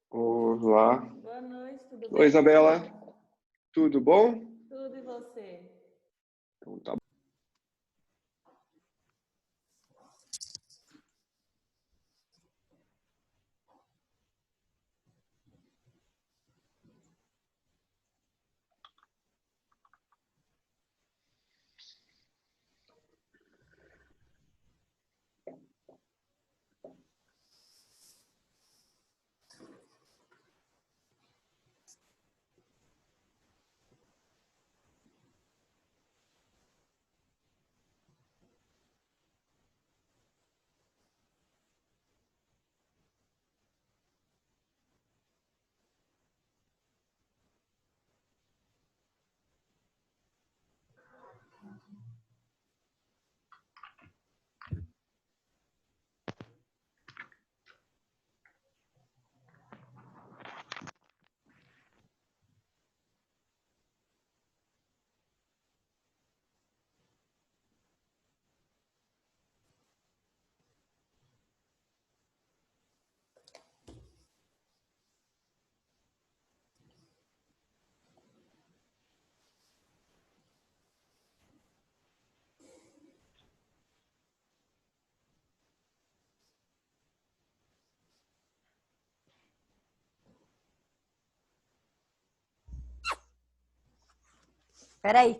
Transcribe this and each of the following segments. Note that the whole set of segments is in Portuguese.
Olá. Boa noite, tudo bem? Oi, Isabela. Tudo bom? Tudo e você? Então tá. Peraí.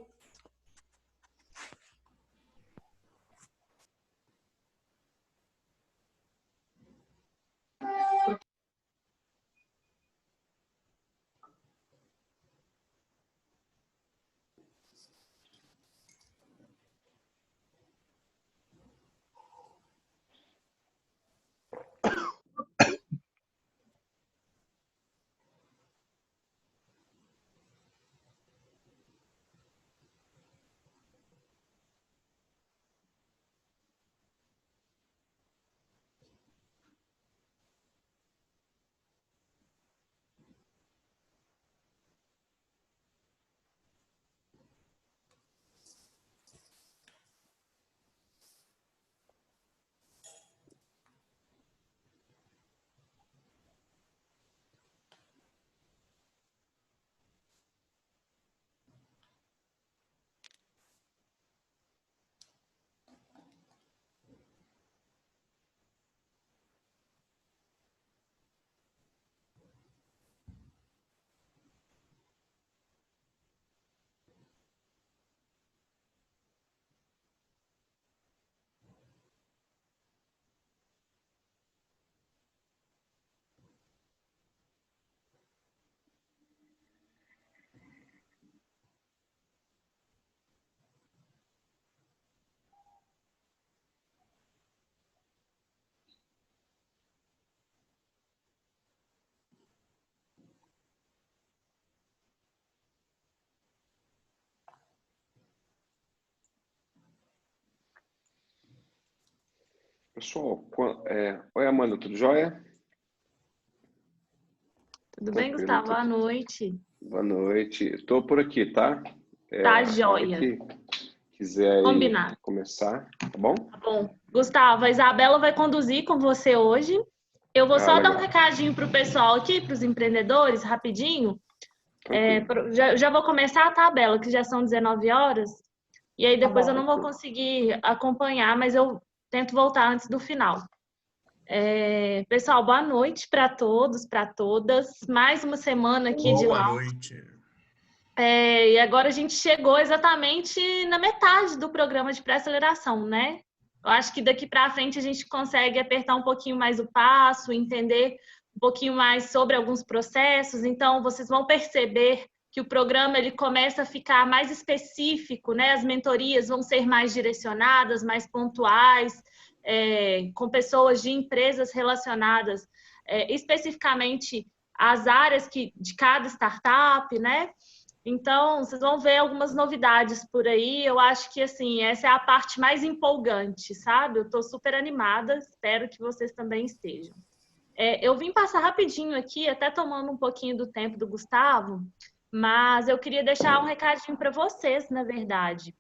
Pessoal, oi, Amanda, tudo jóia? Tudo bem, Tranquilo, Gustavo? Boa noite. Boa noite. Estou por aqui, tá? Tá A hora joia. que quiser aí Combinado. começar, tá bom? Tá bom. Gustavo, a Isabela vai conduzir com você hoje. Eu vou Ah, só dar um legal. recadinho para o pessoal aqui, para os empreendedores, rapidinho. Tranquilo. Já vou começar a tabela, que já são 19 horas. E aí Tá depois bom. eu não vou conseguir acompanhar, mas eu tento voltar antes do final. Pessoal, boa noite para todos, para todas. Mais uma semana aqui de Boa live. noite. E agora a gente chegou exatamente na metade do programa de pré-aceleração, né? Eu acho que daqui para frente a gente consegue apertar um pouquinho mais o passo, entender um pouquinho mais sobre alguns processos. Então, vocês vão perceber que o programa ele começa a ficar mais específico, né? As mentorias vão ser mais direcionadas, mais pontuais, com pessoas de empresas relacionadas especificamente às áreas de cada startup, né? Então, vocês vão ver algumas novidades por aí. Eu acho que, assim, essa é a parte mais empolgante, sabe? Eu estou super animada, espero que vocês também estejam. Eu vim passar rapidinho aqui, até tomando um pouquinho do tempo do Gustavo, mas eu queria deixar um recadinho para vocês, na verdade.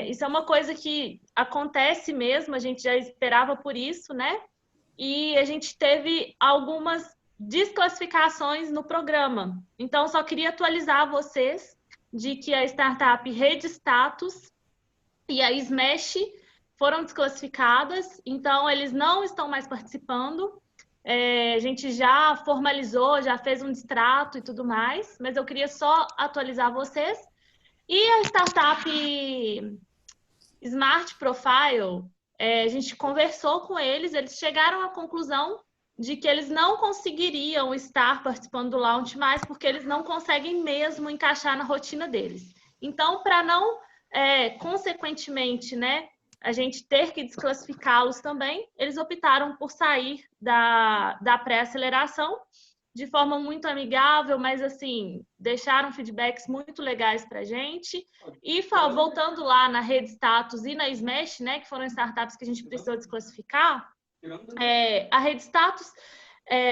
Isso é uma coisa que acontece mesmo, a gente já esperava por isso, né? E a gente teve algumas desclassificações no programa. Então, só queria atualizar vocês de que a startup Rede Status e a Smash foram desclassificadas, então eles não estão mais participando. A gente já formalizou, já fez um distrato e tudo mais, mas eu queria só atualizar vocês. E a startup Smart Profile, a gente conversou com eles, eles chegaram à conclusão de que eles não conseguiriam estar participando do Launch mais, porque eles não conseguem mesmo encaixar na rotina deles. Então, para não, consequentemente, né, a gente ter que desclassificá-los também, eles optaram por sair da pré-aceleração de forma muito amigável, mas assim, deixaram feedbacks muito legais para a gente. E voltando lá na Rede Status e na Smash, né, que foram startups que a gente precisou desclassificar, a Rede Status,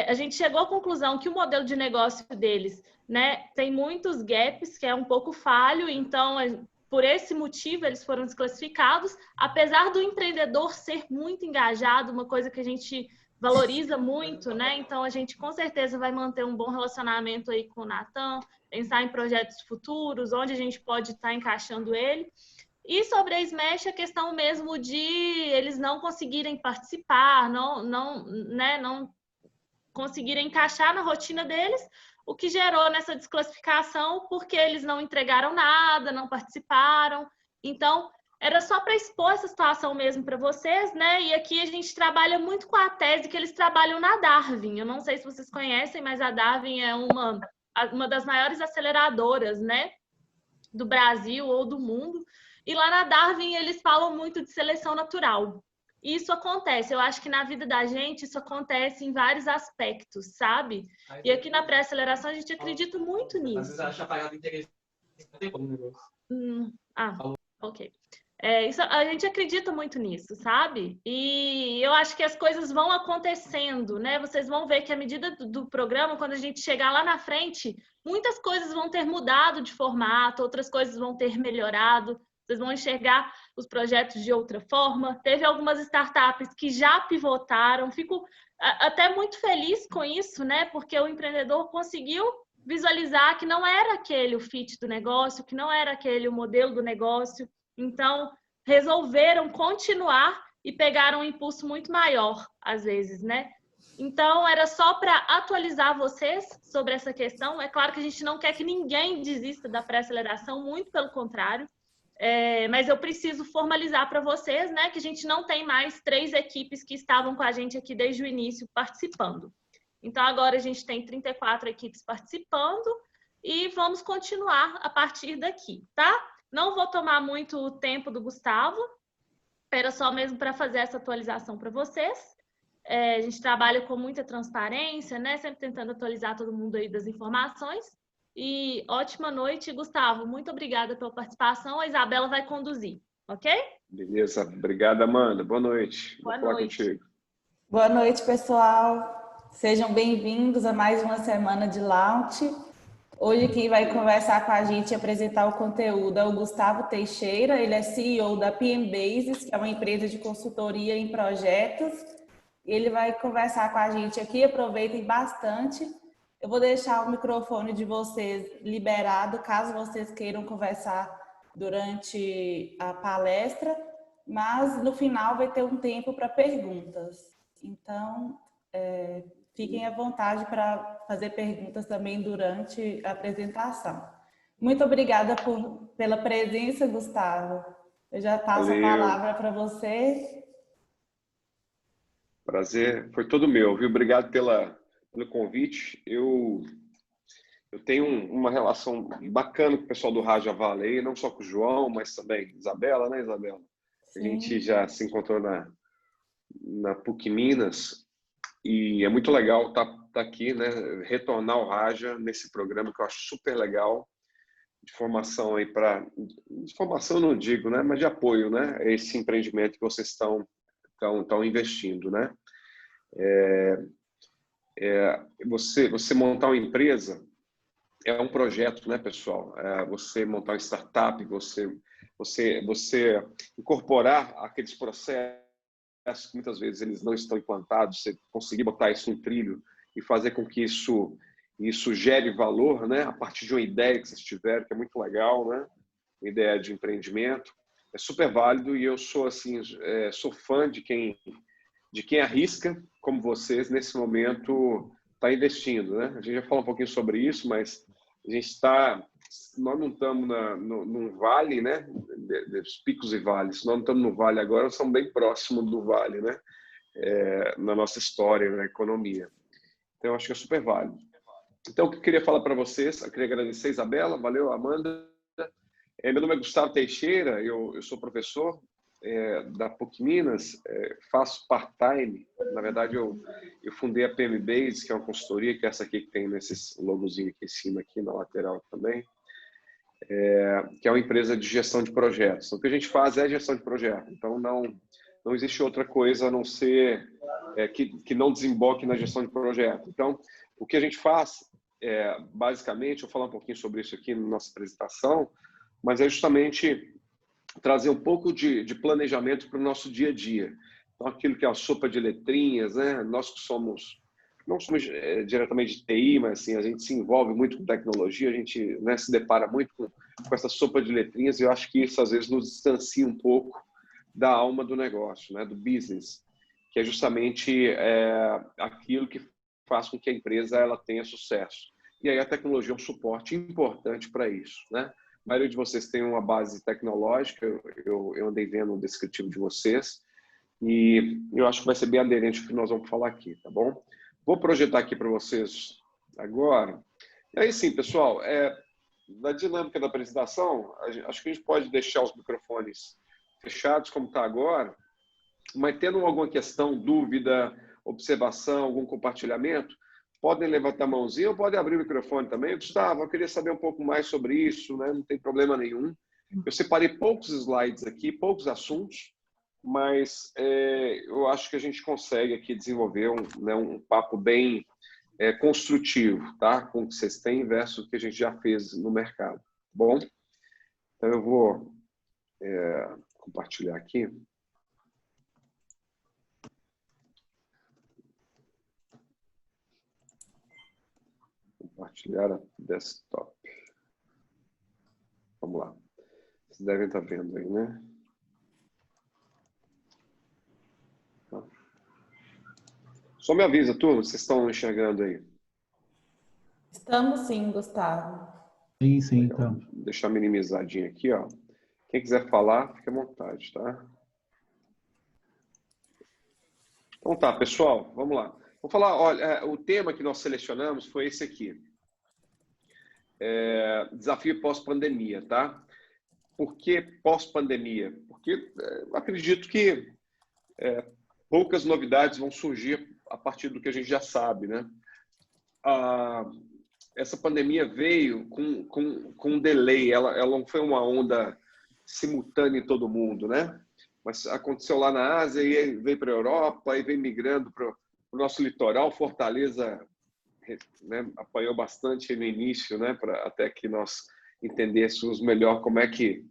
a gente chegou à conclusão que o modelo de negócio deles, né, tem muitos gaps, que é um pouco falho, então por esse motivo eles foram desclassificados, apesar do empreendedor ser muito engajado, uma coisa que a gente valoriza muito, né? Então a gente com certeza vai manter um bom relacionamento aí com o Nathan, pensar em projetos futuros, onde a gente pode estar encaixando ele. E sobre a Smash, a questão mesmo de eles não conseguirem participar, não conseguirem encaixar na rotina deles, o que gerou nessa desclassificação, porque eles não entregaram nada, não participaram. Então, era só para expor essa situação mesmo para vocês, né? E aqui a gente trabalha muito com a tese que eles trabalham na Darwin. Eu não sei se vocês conhecem, mas a Darwin é uma das maiores aceleradoras, né, do Brasil ou do mundo. E lá na Darwin eles falam muito de seleção natural. E isso acontece, eu acho que na vida da gente isso acontece em vários aspectos, sabe? E aqui na pré-aceleração a gente acredita muito nisso. Às vezes acha apagado interesse. Ok. A gente acredita muito nisso, sabe? E eu acho que as coisas vão acontecendo, né? Vocês vão ver que à medida do programa, quando a gente chegar lá na frente, muitas coisas vão ter mudado de formato, outras coisas vão ter melhorado. Vocês vão enxergar os projetos de outra forma. Teve algumas startups que já pivotaram. Fico até muito feliz com isso, né? Porque o empreendedor conseguiu visualizar que não era aquele o fit do negócio, que não era aquele o modelo do negócio. Então, resolveram continuar e pegaram um impulso muito maior, às vezes, né? Então, era só para atualizar vocês sobre essa questão. É claro que a gente não quer que ninguém desista da pré-aceleração, muito pelo contrário. Mas eu preciso formalizar para vocês, né, que a gente não tem mais 3 equipes que estavam com a gente aqui desde o início participando. Então, agora a gente tem 34 equipes participando e vamos continuar a partir daqui, tá? Não vou tomar muito o tempo do Gustavo, era só mesmo para fazer essa atualização para vocês. A gente trabalha com muita transparência, né? Sempre tentando atualizar todo mundo aí das informações. E ótima noite, Gustavo. Muito obrigada pela participação. A Isabela vai conduzir, ok? Beleza. Obrigada, Amanda. Boa noite. Boa Vou falar noite. contigo. Boa noite, pessoal. Sejam bem-vindos a mais uma semana de Launch. Hoje quem vai conversar com a gente e apresentar o conteúdo é o Gustavo Teixeira. Ele é CEO da PM Bases, que é uma empresa de consultoria em projetos. Ele vai conversar com a gente aqui. Aproveitem bastante. Eu vou deixar o microfone de vocês liberado, caso vocês queiram conversar durante a palestra, mas no final vai ter um tempo para perguntas. Então, fiquem à vontade para fazer perguntas também durante a apresentação. Muito obrigada pela presença, Gustavo. Eu já passo a palavra para você. Prazer, foi todo meu, viu? Obrigado pelo convite. Eu tenho uma relação bacana com o pessoal do Raja Valley, não só com o João, mas também Isabela, né, Isabela? Sim. A gente já se encontrou na PUC Minas e é muito legal estar aqui, né? Retornar ao Raja nesse programa que eu acho super legal, de formação aí de formação não digo, né? Mas de apoio, né? A esse empreendimento que vocês estão investindo, né? Você montar uma empresa é um projeto, né, pessoal? Você montar uma startup, você incorporar aqueles processos que muitas vezes eles não estão implantados, você conseguir botar isso em trilho, e fazer com que isso gere valor, né? A partir de uma ideia que vocês tiveram, que é muito legal, né? Uma ideia de empreendimento. É super válido e eu sou, assim, sou fã de quem arrisca, como vocês, nesse momento, está investindo, né? A gente já falou um pouquinho sobre isso, mas nós não estamos num vale, né? Dos picos e vales. Nós não estamos no vale agora, nós estamos bem próximos do vale, né? Na nossa história, na economia. Então, eu acho que é super válido. Então, o que eu queria falar para vocês, eu queria agradecer a Isabela, valeu, Amanda. Meu nome é Gustavo Teixeira, eu sou professor da PUC Minas, faço part-time. Na verdade, eu fundei a PM Base, que é uma consultoria, que é essa aqui que tem nesses logozinhos aqui em cima, aqui na lateral também, que é uma empresa de gestão de projetos. Então, o que a gente faz é gestão de projeto. Então, não existe outra coisa a não ser que não desemboque na gestão de projeto. Então, o que a gente faz, basicamente, eu vou falar um pouquinho sobre isso aqui na nossa apresentação, mas é justamente trazer um pouco de planejamento para o nosso dia a dia. Então, aquilo que é a sopa de letrinhas, né? Nós que não somos diretamente de TI, mas assim, a gente se envolve muito com tecnologia, a gente, né, se depara muito com essa sopa de letrinhas, e eu acho que isso às vezes nos distancia um pouco da alma do negócio, né, do business, que é justamente aquilo que faz com que a empresa ela tenha sucesso. E aí a tecnologia é um suporte importante para isso, né? A maioria de vocês tem uma base tecnológica, eu andei vendo o descritivo de vocês, e eu acho que vai ser bem aderente ao que nós vamos falar aqui, tá bom? Vou projetar aqui para vocês agora. E aí sim, pessoal, na dinâmica da apresentação, acho que a gente pode deixar os microfones fechados como está agora, mas tendo alguma questão, dúvida, observação, algum compartilhamento, podem levantar a mãozinha ou podem abrir o microfone também. Gustavo, eu queria saber um pouco mais sobre isso, né? Não tem problema nenhum. Eu separei poucos slides aqui, poucos assuntos, mas eu acho que a gente consegue aqui desenvolver um papo bem construtivo, tá? Com o que vocês têm versus o que a gente já fez no mercado. Bom? Então, eu vou compartilhar aqui. Compartilhar a desktop. Vamos lá. Vocês devem estar vendo aí, né? Só me avisa, turma, vocês estão enxergando aí. Estamos sim, Gustavo. Sim, então. Vou deixar minimizadinho aqui, ó. Quem quiser falar, fique à vontade, tá? Então tá, pessoal, vamos lá. Vou falar, olha, o tema que nós selecionamos foi esse aqui. Desafio pós-pandemia, tá? Por que pós-pandemia? Porque acredito que poucas novidades vão surgir a partir do que a gente já sabe, né? Essa pandemia veio com um delay, ela não foi uma onda simultânea em todo mundo, né? Mas aconteceu lá na Ásia e veio para a Europa e veio migrando para o nosso litoral. Fortaleza, né, apanhou bastante no início, né, até que nós entendêssemos melhor como é que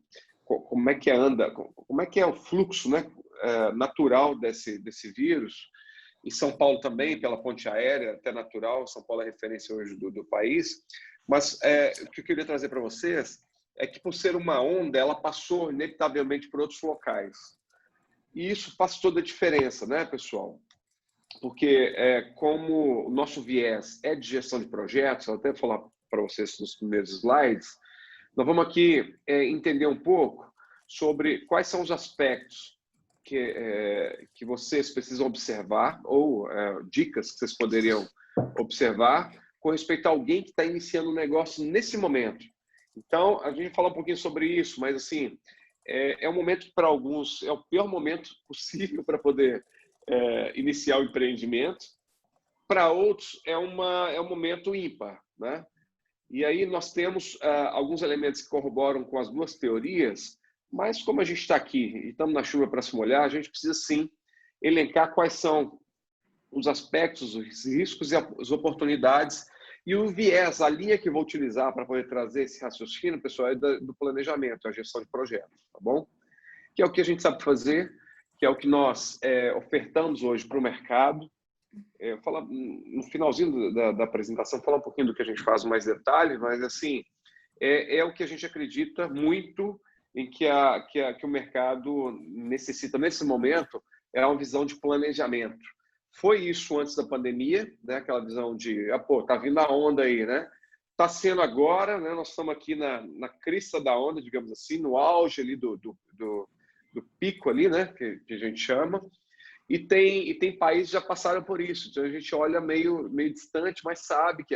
anda, como é que é o fluxo, né, natural desse vírus. Em São Paulo também, pela ponte aérea, até natural. São Paulo é referência hoje do país. Mas o que eu queria trazer para vocês é que, por ser uma onda, ela passou inevitavelmente por outros locais. E isso faz toda a diferença, né, pessoal? Porque como o nosso viés é de gestão de projetos, eu até vou falar para vocês nos primeiros slides, nós vamos aqui entender um pouco sobre quais são os aspectos que vocês precisam observar, ou dicas que vocês poderiam observar com respeito a alguém que está iniciando um negócio nesse momento. Então, a gente vai falar um pouquinho sobre isso, mas assim, é um momento que para alguns é o pior momento possível para poder iniciar o empreendimento. Para outros é um momento ímpar, né? E aí nós temos alguns elementos que corroboram com as duas teorias, mas como a gente está aqui e estamos na chuva para se molhar, a gente precisa sim elencar quais são os aspectos, os riscos e as oportunidades e o viés, a linha que vou utilizar para poder trazer esse raciocínio, pessoal, é do planejamento, a gestão de projetos, tá bom? Que é o que a gente sabe fazer, que é o que nós ofertamos hoje para o mercado, falar no finalzinho da apresentação, falar um pouquinho do que a gente faz mais detalhe, mas assim, é o que a gente acredita muito em que o mercado necessita nesse momento, é uma visão de planejamento. Foi isso antes da pandemia, né? Aquela visão de, tá vindo a onda aí, né? Está sendo agora, né? Nós estamos aqui na crista da onda, digamos assim, no auge ali do pico ali, né? Que a gente chama. E tem países que já passaram por isso. Então a gente olha meio distante, mas sabe que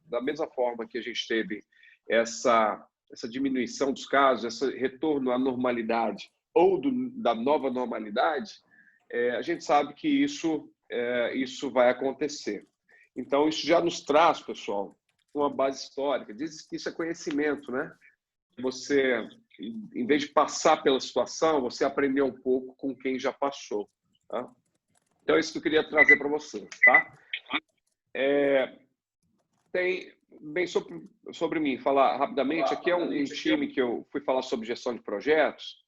da mesma forma que a gente teve essa diminuição dos casos, esse retorno à normalidade ou da nova normalidade, a gente sabe que isso vai acontecer. Então isso já nos traz, pessoal, uma base histórica. Diz que isso é conhecimento, né? Você, em vez de passar pela situação, você aprender um pouco com quem já passou. Tá? Então, é isso que eu queria trazer para vocês. Tá? Bem, sobre mim, falar rapidamente, aqui é um time que eu fui falar sobre gestão de projetos.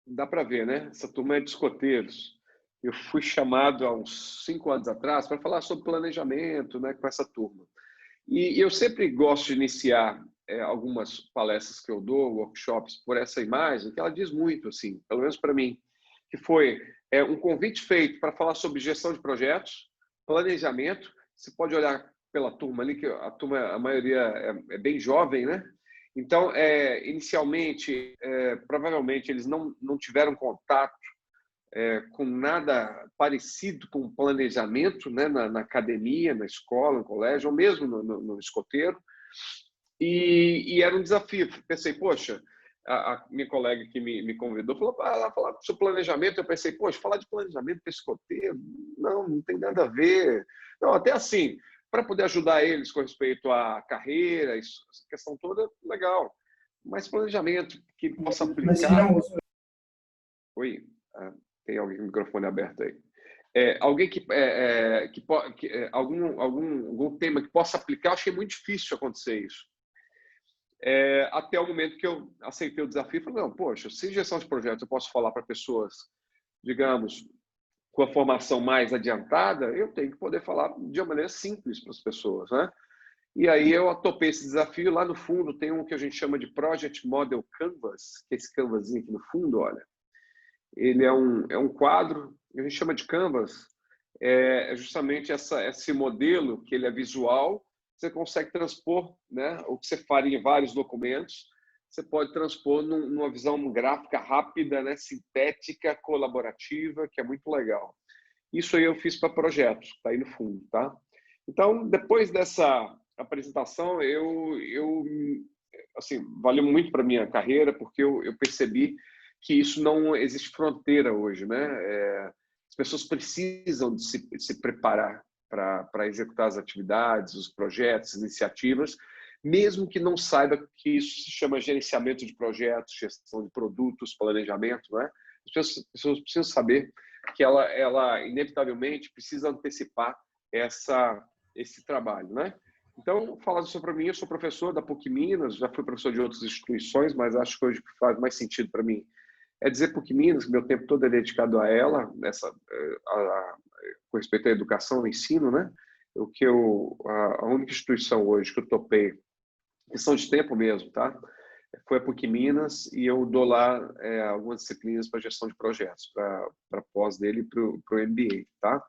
Dá para ver, né? Essa turma é de escoteiros. Eu fui chamado há uns 5 anos atrás para falar sobre planejamento, né, com essa turma. E eu sempre gosto de iniciar algumas palestras que eu dou, workshops, por essa imagem, que ela diz muito, assim, pelo menos para mim, que foi um convite feito para falar sobre gestão de projetos, planejamento. Você pode olhar pela turma ali, que a maioria é bem jovem, né? Então, inicialmente, provavelmente, eles não tiveram contato com nada parecido com planejamento, né, na academia, na escola, no colégio, ou mesmo no escoteiro. E era um desafio. Pensei, poxa, a minha colega que me convidou falou para falar sobre planejamento. Eu pensei, poxa, falar de planejamento para escoteiro? Não tem nada a ver. Não, até assim, para poder ajudar eles com respeito à carreira, essa questão toda, legal. Mas planejamento que possa aplicar... Oi, tem alguém com o microfone aberto aí. Alguém algum tema que possa aplicar, eu achei muito difícil acontecer isso. Até o momento que eu aceitei o desafio, falei, não, poxa, se gestão de projetos eu posso falar para pessoas, digamos, com a formação mais adiantada, eu tenho que poder falar de uma maneira simples para as pessoas, né? E aí eu topei esse desafio. Lá no fundo tem um que a gente chama de Project Model Canvas, que é esse canvasinho aqui no fundo, olha. Ele é um quadro, a gente chama de Canvas, justamente esse modelo que ele é visual, você consegue transpor, né, o que você faria em vários documentos, você pode transpor numa visão gráfica rápida, né, sintética, colaborativa, que é muito legal. Isso aí eu fiz para projetos, está aí no fundo, tá? Então, depois dessa apresentação, assim, valeu muito para minha carreira, porque eu percebi que isso não existe fronteira hoje, né? As pessoas precisam de se preparar para executar as atividades, os projetos, as iniciativas, mesmo que não saiba que isso se chama gerenciamento de projetos, gestão de produtos, planejamento, né? As pessoas precisam saber que ela inevitavelmente precisa antecipar esse trabalho, né? Então, falando sobre mim, eu sou professor da PUC Minas, já fui professor de outras instituições, mas acho que hoje faz mais sentido para mim dizer PUC Minas, que meu tempo todo é dedicado a ela, com respeito à educação, ao ensino, né? A única instituição hoje que eu topei, questão de tempo mesmo, tá? Foi a PUC Minas, e eu dou lá algumas disciplinas para gestão de projetos, para pós dele e para o MBA, tá?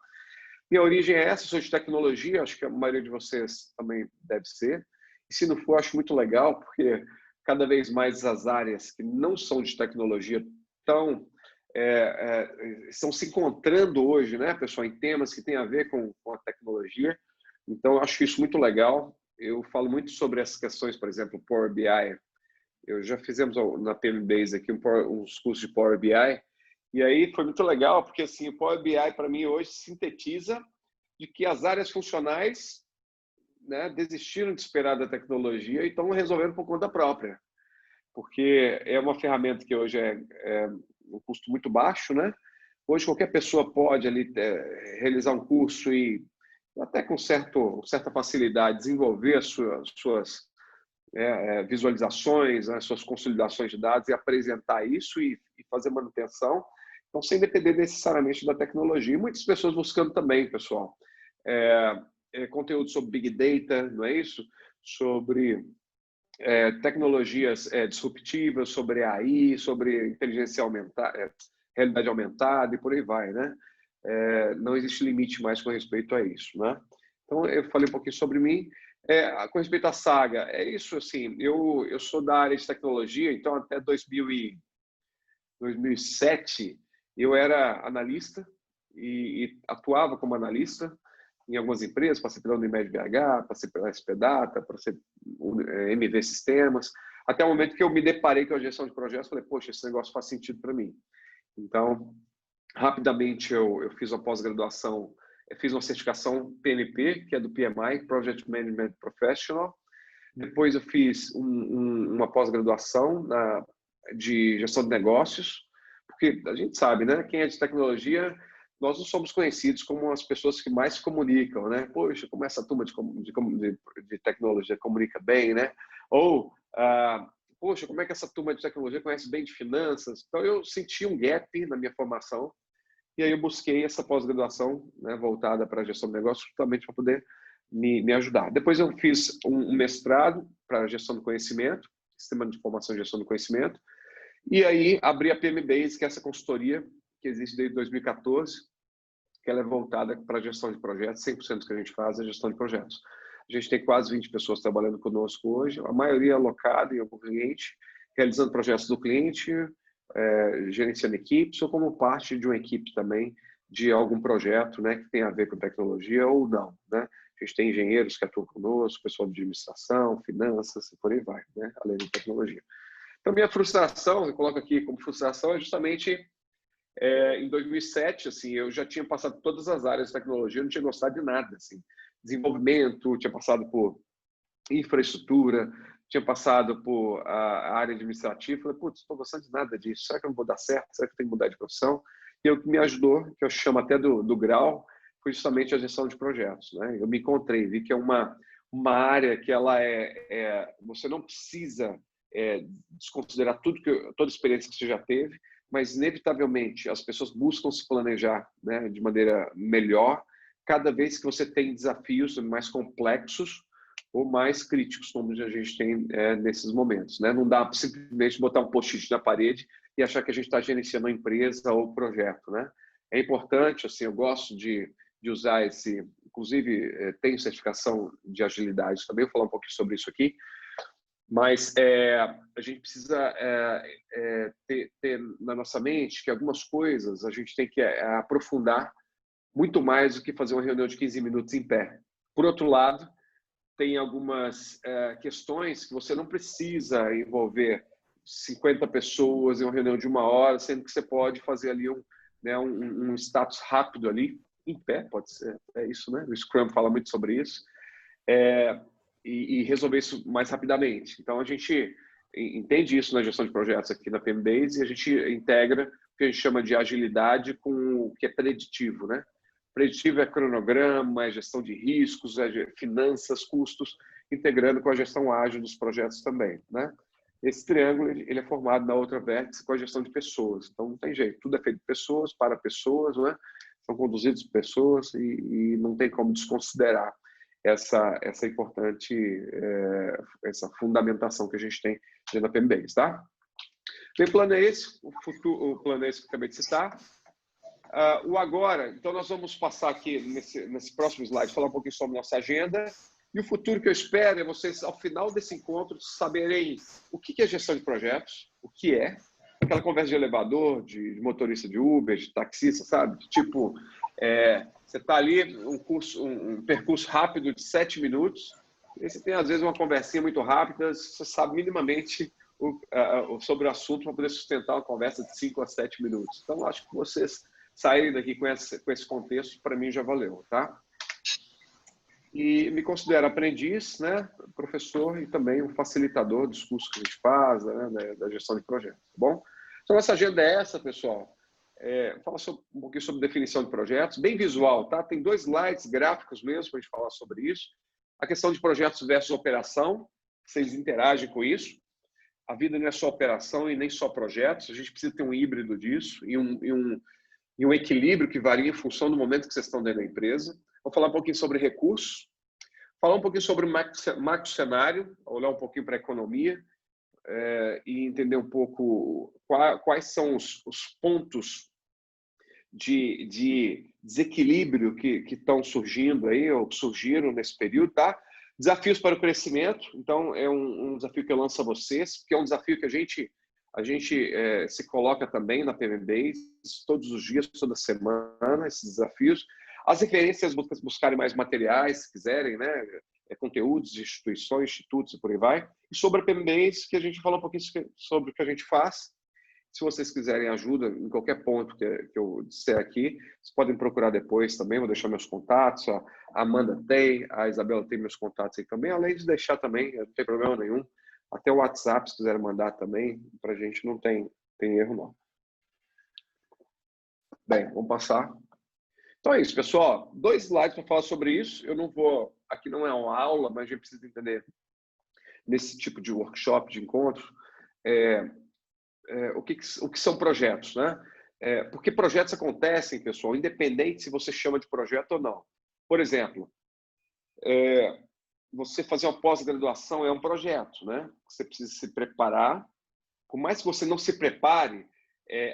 Minha origem é essa, sou de tecnologia, acho que a maioria de vocês também deve ser. E se não for, acho muito legal, porque cada vez mais as áreas que não são de tecnologia estão se encontrando hoje, né, pessoal, em temas que têm a ver com a tecnologia. Então, acho isso muito legal. Eu falo muito sobre essas questões, por exemplo, Power BI. Eu já fizemos na PMBase aqui uns cursos de Power BI, e aí foi muito legal, porque assim, o Power BI, para mim, hoje sintetiza de que as áreas funcionais, né, desistiram de esperar da tecnologia e estão resolvendo por conta própria. Porque é uma ferramenta que hoje é um custo muito baixo, né? Hoje qualquer pessoa pode ali realizar um curso e até com certa facilidade desenvolver as suas visualizações, as suas consolidações de dados e apresentar isso e fazer manutenção. Então, sem depender necessariamente da tecnologia. Muitas pessoas buscando também, pessoal, conteúdo sobre Big Data, não é isso? Sobre tecnologias disruptivas, sobre AI, sobre inteligência aumentada, realidade aumentada e por aí vai, né? Não existe limite mais com respeito a isso, né? Então, eu falei um pouquinho sobre mim. Com respeito à saga, é isso, assim, eu sou da área de tecnologia, então até 2007 eu era analista e atuava como analista em algumas empresas, passei pela Unimed BH, passei pela SP Data, passei MV Sistemas, até o momento que eu me deparei com a gestão de projetos, falei, poxa, esse negócio faz sentido para mim. Então, rapidamente eu fiz uma pós-graduação, fiz uma certificação PMP, que é do PMI, Project Management Professional. Depois eu fiz uma pós-graduação de gestão de negócios, porque a gente sabe, né? Quem é de tecnologia, nós não somos conhecidos como as pessoas que mais se comunicam, né? Poxa, como essa turma de tecnologia comunica bem, né? Ou, poxa, como é que essa turma de tecnologia conhece bem de finanças? Então, eu senti um gap na minha formação e aí eu busquei essa pós-graduação, né, voltada para a gestão de negócios, justamente para poder me ajudar. Depois eu fiz um mestrado para gestão do conhecimento, sistema de informação e gestão do conhecimento, e aí abri a PMBase, que é essa consultoria que existe desde 2014, que ela é voltada para a gestão de projetos, 100% do que a gente faz é gestão de projetos. A gente tem quase 20 pessoas trabalhando conosco hoje, a maioria alocada em algum cliente, realizando projetos do cliente, gerenciando equipes ou como parte de uma equipe também de algum projeto, né, que tem a ver com tecnologia ou não, né? A gente tem engenheiros que atuam conosco, pessoal de administração, finanças e por aí vai, né, além de tecnologia. Então, minha frustração, eu coloco aqui como frustração, é justamente em 2007, assim, eu já tinha passado por todas as áreas de tecnologia, eu não tinha gostado de nada, assim, desenvolvimento, tinha passado por infraestrutura, tinha passado por a área administrativa, falei, putz, não estou gostando de nada disso, será que eu não vou dar certo? Será que eu tenho que mudar de profissão? E o que me ajudou, que eu chamo até do grau, foi justamente a gestão de projetos, né? Eu me encontrei, vi que é uma área que ela você não precisa desconsiderar toda a experiência que você já teve, mas inevitavelmente as pessoas buscam se planejar, né, de maneira melhor, cada vez que você tem desafios mais complexos ou mais críticos, como a gente tem nesses momentos, né? Não dá para simplesmente botar um post-it na parede e achar que a gente está gerenciando uma empresa ou projeto, né? É importante, assim, eu gosto de usar inclusive tenho certificação de agilidade também, vou falar um pouquinho sobre isso aqui, mas a gente precisa ter na nossa mente que algumas coisas a gente tem que aprofundar muito mais do que fazer uma reunião de 15 minutos em pé. Por outro lado, tem algumas questões que você não precisa envolver 50 pessoas em uma reunião de 1 hora, sendo que você pode fazer ali um status rápido ali, em pé, pode ser, é isso, né? O Scrum fala muito sobre isso, e resolver isso mais rapidamente. Então, a gente entende isso na gestão de projetos aqui na PMBase e a gente integra o que a gente chama de agilidade com o que é preditivo, né? Preditivo é cronograma, é gestão de riscos, é finanças, custos, integrando com a gestão ágil dos projetos também, né? Esse triângulo ele é formado na outra vértice com a gestão de pessoas. Então, não tem jeito. Tudo é feito de pessoas, para pessoas, não é? São conduzidos por pessoas e não tem como desconsiderar essa importante essa fundamentação que a gente tem dentro da PMBase, tá? O plano é esse, o plano é esse que eu acabei de citar. O agora, então nós vamos passar aqui nesse próximo slide, falar um pouquinho sobre nossa agenda. E o futuro que eu espero é vocês, ao final desse encontro, saberem o que é gestão de projetos, o que é, aquela conversa de elevador, de motorista de Uber, de taxista, sabe? Tipo, você está ali, um percurso rápido de 7 minutos, e você tem, às vezes, uma conversinha muito rápida, você sabe minimamente sobre o assunto para poder sustentar uma conversa de 5 a 7 minutos. Então, acho que vocês saírem daqui com esse contexto, para mim, já valeu, tá? E me considero aprendiz, né, professor e também um facilitador dos cursos que a gente faz, né, da gestão de projetos, tá bom? Então, nossa agenda é essa, pessoal. Fala um pouquinho sobre definição de projetos, bem visual, tá? Tem 2 slides gráficos mesmo para a gente falar sobre isso. A questão de projetos versus operação, vocês interagem com isso. a vida não é só operação e nem só projetos, a gente precisa ter um híbrido disso e um equilíbrio que varia em função do momento que vocês estão dentro da empresa. Vou falar um pouquinho sobre recursos, falar um pouquinho sobre macro cenário, olhar um pouquinho para a economia e entender um pouco quais são os pontos de desequilíbrio que estão surgindo aí, ou que surgiram nesse período, tá? Desafios para o crescimento, então é um desafio que eu lanço a vocês, porque é um desafio que a gente se coloca também na PMBase, todos os dias, toda semana, esses desafios. As referências, buscarem mais materiais, se quiserem, né? Conteúdos de instituições, institutos e por aí vai. E sobre a PMBase, que a gente fala um pouquinho sobre o que a gente faz. Se vocês quiserem ajuda em qualquer ponto que eu disser aqui, vocês podem procurar depois também, vou deixar meus contatos, a Amanda tem, a Isabela tem meus contatos aí também, além de deixar também, não tem problema nenhum, até o WhatsApp, se quiserem mandar também, para a gente não tem erro não. Bem, vamos passar. Então é isso, pessoal, 2 slides para falar sobre isso, eu não vou, aqui não é uma aula, mas a gente precisa entender nesse tipo de workshop, de encontro, o que são projetos, né? Porque projetos acontecem, pessoal, independente se você chama de projeto ou não. Por exemplo, você fazer uma pós-graduação é um projeto, né? Você precisa se preparar. Por mais que você não se prepare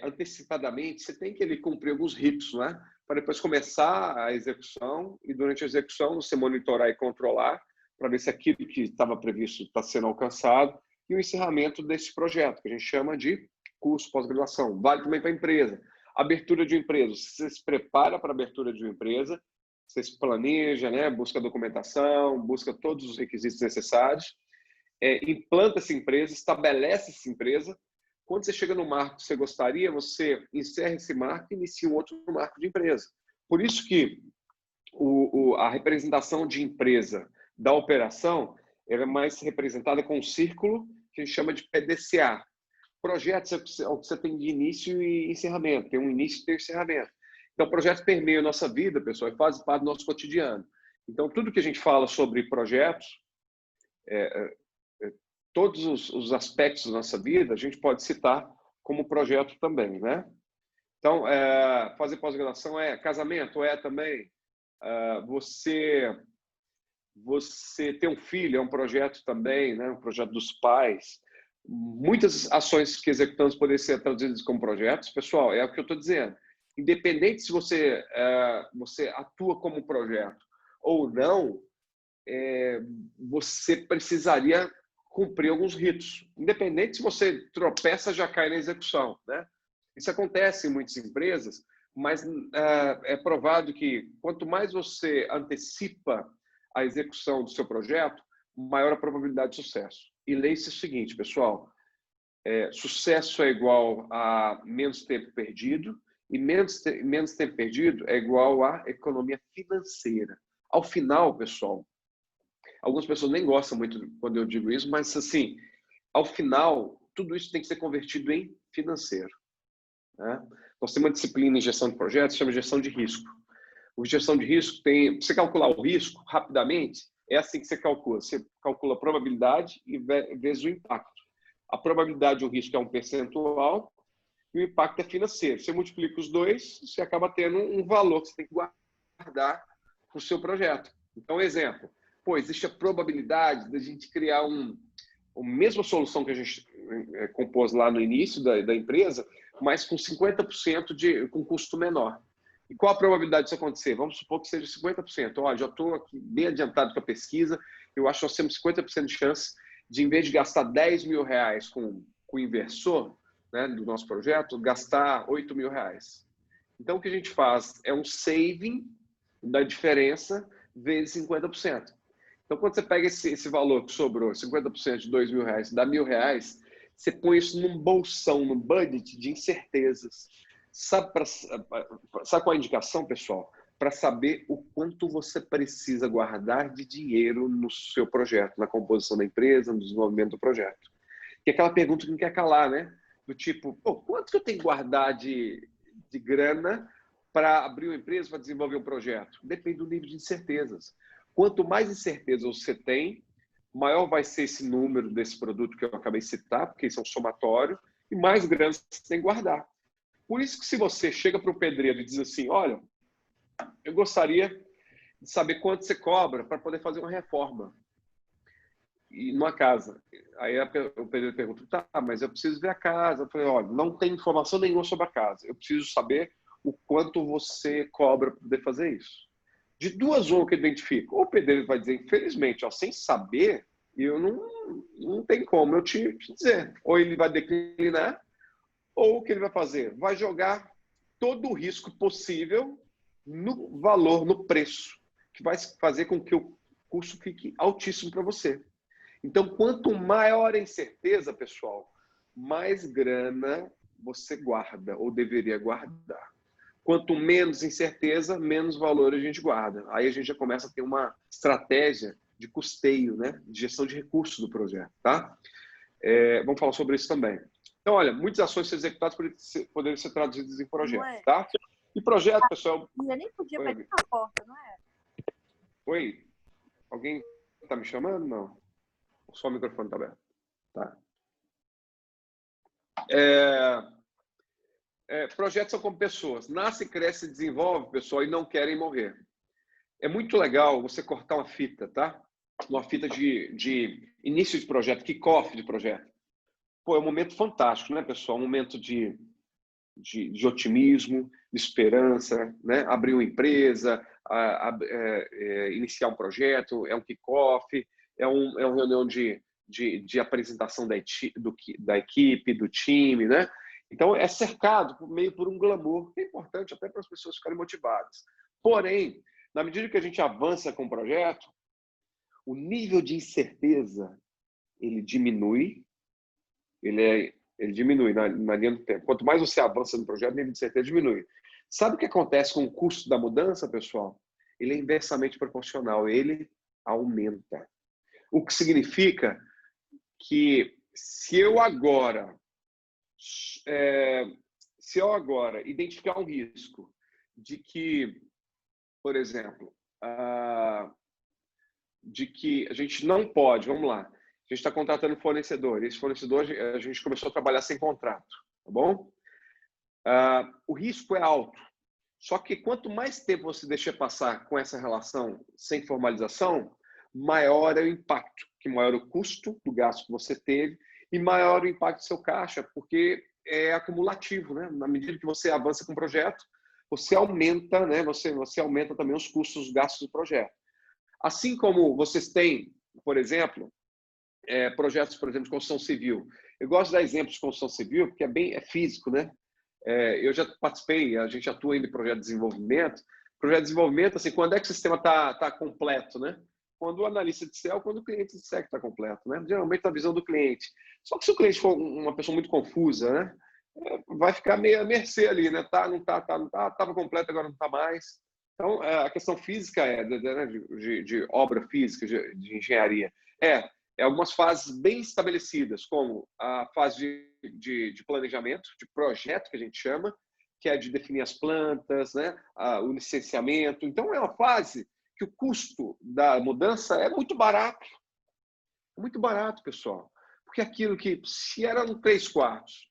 antecipadamente, você tem que cumprir alguns ritos, né? Para depois começar a execução e durante a execução você monitorar e controlar para ver se aquilo que estava previsto está sendo alcançado. E o encerramento desse projeto, que a gente chama de curso pós-graduação. Vale também para a empresa. Abertura de uma empresa. Você se prepara para a abertura de uma empresa, você se planeja, né? Busca documentação, busca todos os requisitos necessários, implanta essa empresa, estabelece essa empresa. Quando você chega no marco que você gostaria, você encerra esse marco e inicia um outro marco de empresa. Por isso que a representação de empresa da operação ela é mais representada com um círculo que a gente chama de PDCA. Projetos é o que você tem de início e encerramento. Tem um início e tem um encerramento. Então, projetos permeiam a nossa vida, pessoal, e fazem parte do nosso cotidiano. Então, tudo que a gente fala sobre projetos, todos os aspectos da nossa vida, a gente pode citar como projeto também, né? Então, fazer pós-graduação casamento, também. Você ter um filho é um projeto também, né? Um projeto dos pais. Muitas ações que executamos podem ser traduzidas como projetos. Pessoal, é o que eu estou dizendo. Independente se você atua como projeto ou não, você precisaria cumprir alguns ritos. Independente se você tropeça, já cai na execução, né? Isso acontece em muitas empresas, mas é provado que quanto mais você antecipa a execução do seu projeto, maior a probabilidade de sucesso. E leia-se o seguinte, pessoal, sucesso é igual a menos tempo perdido e menos tempo perdido é igual a economia financeira. Ao final, pessoal, algumas pessoas nem gostam muito quando eu digo isso, mas assim, ao final, tudo isso tem que ser convertido em financeiro, né? Nós temos uma disciplina em gestão de projetos, chama gestão de risco. O gestão de risco tem, você calcular o risco rapidamente, é assim que você calcula. Você calcula a probabilidade e vezes o impacto. A probabilidade de um risco é um percentual e o impacto é financeiro. Você multiplica os dois, você acaba tendo um valor que você tem que guardar para o seu projeto. Então, exemplo, existe a probabilidade da gente criar a mesma solução que a gente compôs lá no início da empresa, mas com 50% com custo menor. E qual a probabilidade disso acontecer? Vamos supor que seja 50%. Já estou aqui bem adiantado com a pesquisa, eu acho que nós temos 50% de chance de, em vez de gastar 10 mil reais com o inversor, né, do nosso projeto, gastar 8 mil reais. Então, o que a gente faz é um saving da diferença vezes 50%. Então, quando você pega esse valor que sobrou, 50% de 2 mil reais, dá R$1.000, você põe isso num bolsão, num budget de incertezas. Sabe qual é a indicação, pessoal? Para saber o quanto você precisa guardar de dinheiro no seu projeto, na composição da empresa, no desenvolvimento do projeto. Que é aquela pergunta que não quer calar, né? Do tipo, quanto que eu tenho que guardar de grana para abrir uma empresa, para desenvolver um projeto? Depende do nível de incertezas. Quanto mais incerteza você tem, maior vai ser esse número desse produto que eu acabei de citar, porque isso é um somatório, e mais grana você tem que guardar. Por isso que se você chega para o pedreiro e diz assim, olha, eu gostaria de saber quanto você cobra para poder fazer uma reforma e numa casa. Aí o pedreiro pergunta, tá, mas eu preciso ver a casa. Eu falei, olha, não tem informação nenhuma sobre a casa. Eu preciso saber o quanto você cobra para poder fazer isso. De duas uma que eu identifico. Ou o pedreiro vai dizer, infelizmente, ó, sem saber, eu não tem como eu te dizer. Ou ele vai declinar, ou o que ele vai fazer? Vai jogar todo o risco possível no valor, no preço, que vai fazer com que o custo fique altíssimo para você. Então, quanto maior a incerteza, pessoal, mais grana você guarda ou deveria guardar. Quanto menos incerteza, menos valor a gente guarda. Aí a gente já começa a ter uma estratégia de custeio, né? De gestão de recursos do projeto, tá? Vamos falar sobre isso também. Então, olha, muitas ações ser executadas poderiam ser traduzidas em projetos, tá? E projeto, pessoal... Eu nem podia bater na porta, não é? Oi? Alguém está me chamando? Não. Só o microfone está aberto. Tá. Projetos são como pessoas. Nasce, cresce, desenvolve, pessoal, e não querem morrer. É muito legal você cortar uma fita, tá? Uma fita de início de projeto, kick-off de projeto. Pô, é um momento fantástico, né, pessoal? Um momento de otimismo, de esperança, né? Abrir uma empresa, iniciar um projeto, é um kick-off, é uma reunião de apresentação da equipe, do time, né? Então, é cercado meio por um glamour, que é importante até para as pessoas ficarem motivadas. Porém, na medida que a gente avança com o projeto, o nível de incerteza, ele diminui, ele diminui na linha do tempo. Quanto mais você avança no projeto, o nível de incerteza diminui. Sabe o que acontece com o custo da mudança, pessoal? Ele é inversamente proporcional, ele aumenta. O que significa que se eu agora identificar um risco de que, por exemplo, de que a gente não pode, vamos lá, a gente está contratando um fornecedor, e esse fornecedor a gente começou a trabalhar sem contrato, tá bom? O risco é alto, só que quanto mais tempo você deixa passar com essa relação sem formalização, maior é o impacto, que maior o custo do gasto que você teve e maior o impacto do seu caixa, porque é acumulativo, né? Na medida que você avança com o projeto, você aumenta, né? Você aumenta também os custos, os gastos do projeto. Assim como vocês têm, por exemplo, projetos, por exemplo, de construção civil. Eu gosto de dar exemplos de construção civil porque é físico, né? Eu já participei, a gente atua em projeto de desenvolvimento. Projeto de desenvolvimento, assim, quando é que o sistema está completo, né? Quando o analista disser ou quando o cliente disser que está completo, né? Geralmente, na visão do cliente. Só que se o cliente for uma pessoa muito confusa, né? Vai ficar meio à mercê ali, né? Não estava completo, agora não está mais. Então, a questão física de obra física, de engenharia, algumas fases bem estabelecidas, como a fase de planejamento, de projeto, que a gente chama, que é de definir as plantas, né? O licenciamento. Então, é uma fase que o custo da mudança é muito barato. É muito barato, pessoal. Porque aquilo que, se era um 3 quartos,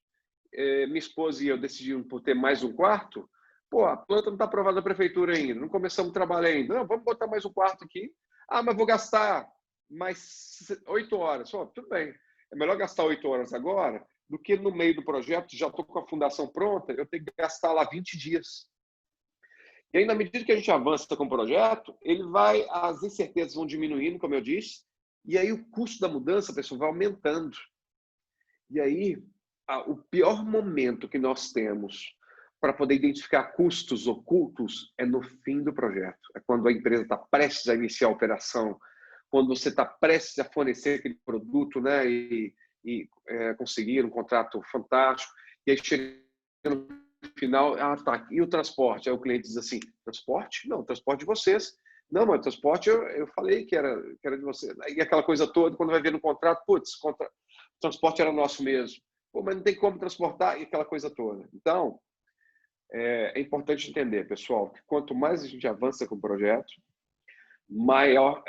minha esposa e eu decidimos por ter mais um quarto, pô, a planta não está aprovada na prefeitura ainda, não começamos o trabalho ainda. Não, vamos botar mais um quarto aqui. Mas vou gastar mais 8 horas. Tudo bem. É melhor gastar 8 horas agora do que no meio do projeto, já estou com a fundação pronta, eu tenho que gastar lá 20 dias. E aí, na medida que a gente avança com o projeto, as incertezas vão diminuindo, como eu disse, e aí o custo da mudança, pessoal, vai aumentando. E aí, o pior momento que nós temos para poder identificar custos ocultos é no fim do projeto. É quando a empresa está prestes a iniciar a operação, quando você está prestes a fornecer aquele produto, né, e conseguir um contrato fantástico, e aí chega no final, tá, e o transporte? Aí o cliente diz assim, transporte? Não, transporte de vocês. Não, mas o transporte eu falei que era de vocês. E aquela coisa toda, quando vai ver no contrato, putz, o transporte era nosso mesmo. Pô, mas não tem como transportar, e aquela coisa toda. Então, é importante entender, pessoal, que quanto mais a gente avança com o projeto, maior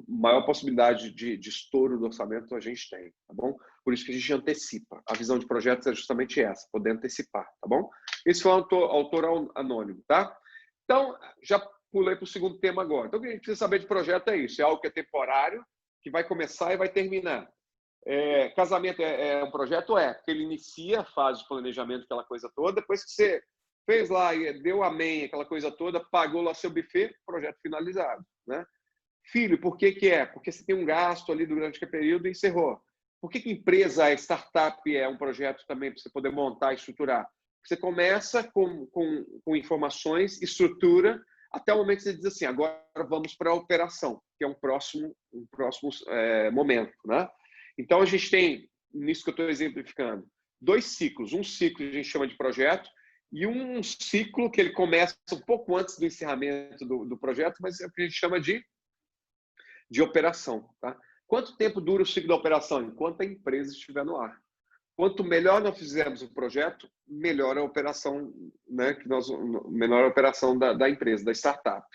maior possibilidade de estouro do orçamento a gente tem, tá bom? Por isso que a gente antecipa. A visão de projetos é justamente essa, poder antecipar, tá bom? Esse foi o autor anônimo, tá? Então, já pulei para o segundo tema agora. Então, o que a gente precisa saber de projeto é isso. É algo que é temporário, que vai começar e vai terminar. Casamento é um projeto? Porque ele inicia a fase de planejamento, aquela coisa toda. Depois que você fez lá e deu amém, aquela coisa toda, pagou lá seu buffet, projeto finalizado, né? Filho, por que que é? Porque você tem um gasto ali durante aquele período e encerrou. Por que que empresa, startup é um projeto também para você poder montar e estruturar? Você começa com informações, estrutura, até o momento que você diz assim, agora vamos para a operação, que é um próximo momento, né? Então, a gente tem, nisso que eu estou exemplificando, 2 ciclos. Um ciclo a gente chama de projeto e um ciclo que ele começa um pouco antes do encerramento do projeto, mas é o que a gente chama de operação, tá? Quanto tempo dura o ciclo da operação? Enquanto a empresa estiver no ar. Quanto melhor nós fizermos o projeto, melhor a operação, né? Melhor a operação da empresa, da startup.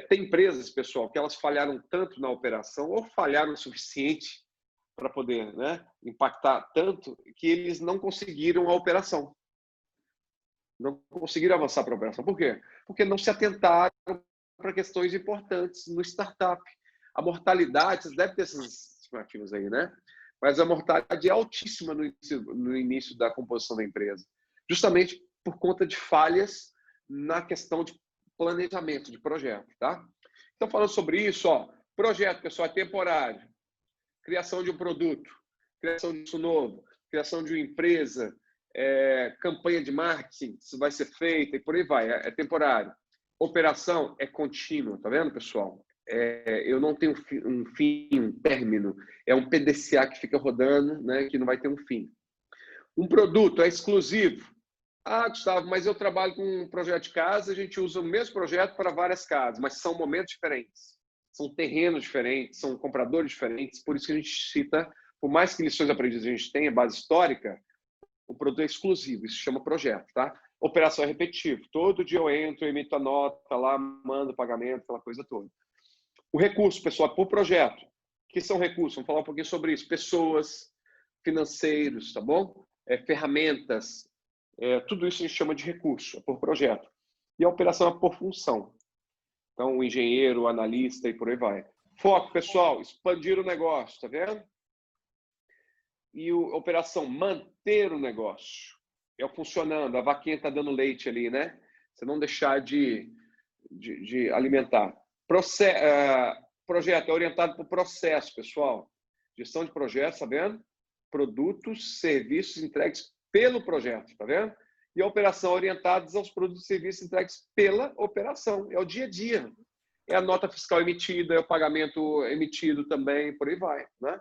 Tem empresas, pessoal, que elas falharam tanto na operação ou falharam o suficiente para poder, né, impactar tanto que eles não conseguiram a operação. Não conseguiram avançar para a operação. Por quê? Porque não se atentaram para questões importantes no startup. A mortalidade, vocês devem ter esses estimativas aí, né? Mas a mortalidade é altíssima no início da composição da empresa. Justamente por conta de falhas na questão de planejamento de projeto, tá? Então, falando sobre isso, projeto, pessoal, é temporário. Criação de um produto, criação disso novo, criação de uma empresa, campanha de marketing, isso vai ser feita e por aí vai, é temporário. Operação é contínua, tá vendo, pessoal? Eu não tenho um fim, um término. É um PDCA que fica rodando, né, que não vai ter um fim. Um produto é exclusivo. Gustavo, mas eu trabalho com um projeto de casa, a gente usa o mesmo projeto para várias casas, mas são momentos diferentes. São terrenos diferentes, são compradores diferentes, por isso que a gente cita, por mais que lições aprendidas a gente tenha, base histórica, o produto é exclusivo, isso chama projeto, tá? Operação é repetitivo. Todo dia eu entro, emito a nota lá, mando o pagamento, aquela coisa toda. O recurso, pessoal, por projeto. O que são recursos? Vamos falar um pouquinho sobre isso. Pessoas, financeiros, tá bom? Ferramentas, tudo isso a gente chama de recurso, por projeto. E a operação é por função. Então, o engenheiro, o analista e por aí vai. Foco, pessoal, expandir o negócio, tá vendo? E a operação, manter o negócio. Funcionando, a vaquinha está dando leite ali, né? Você não deixar de alimentar. Projeto é orientado para o processo, pessoal. Gestão de projetos, tá vendo? Produtos, serviços entregues pelo projeto, tá vendo? E a operação orientados aos produtos e serviços entregues pela operação. É o dia a dia. É a nota fiscal emitida, é o pagamento emitido também, por aí vai, né?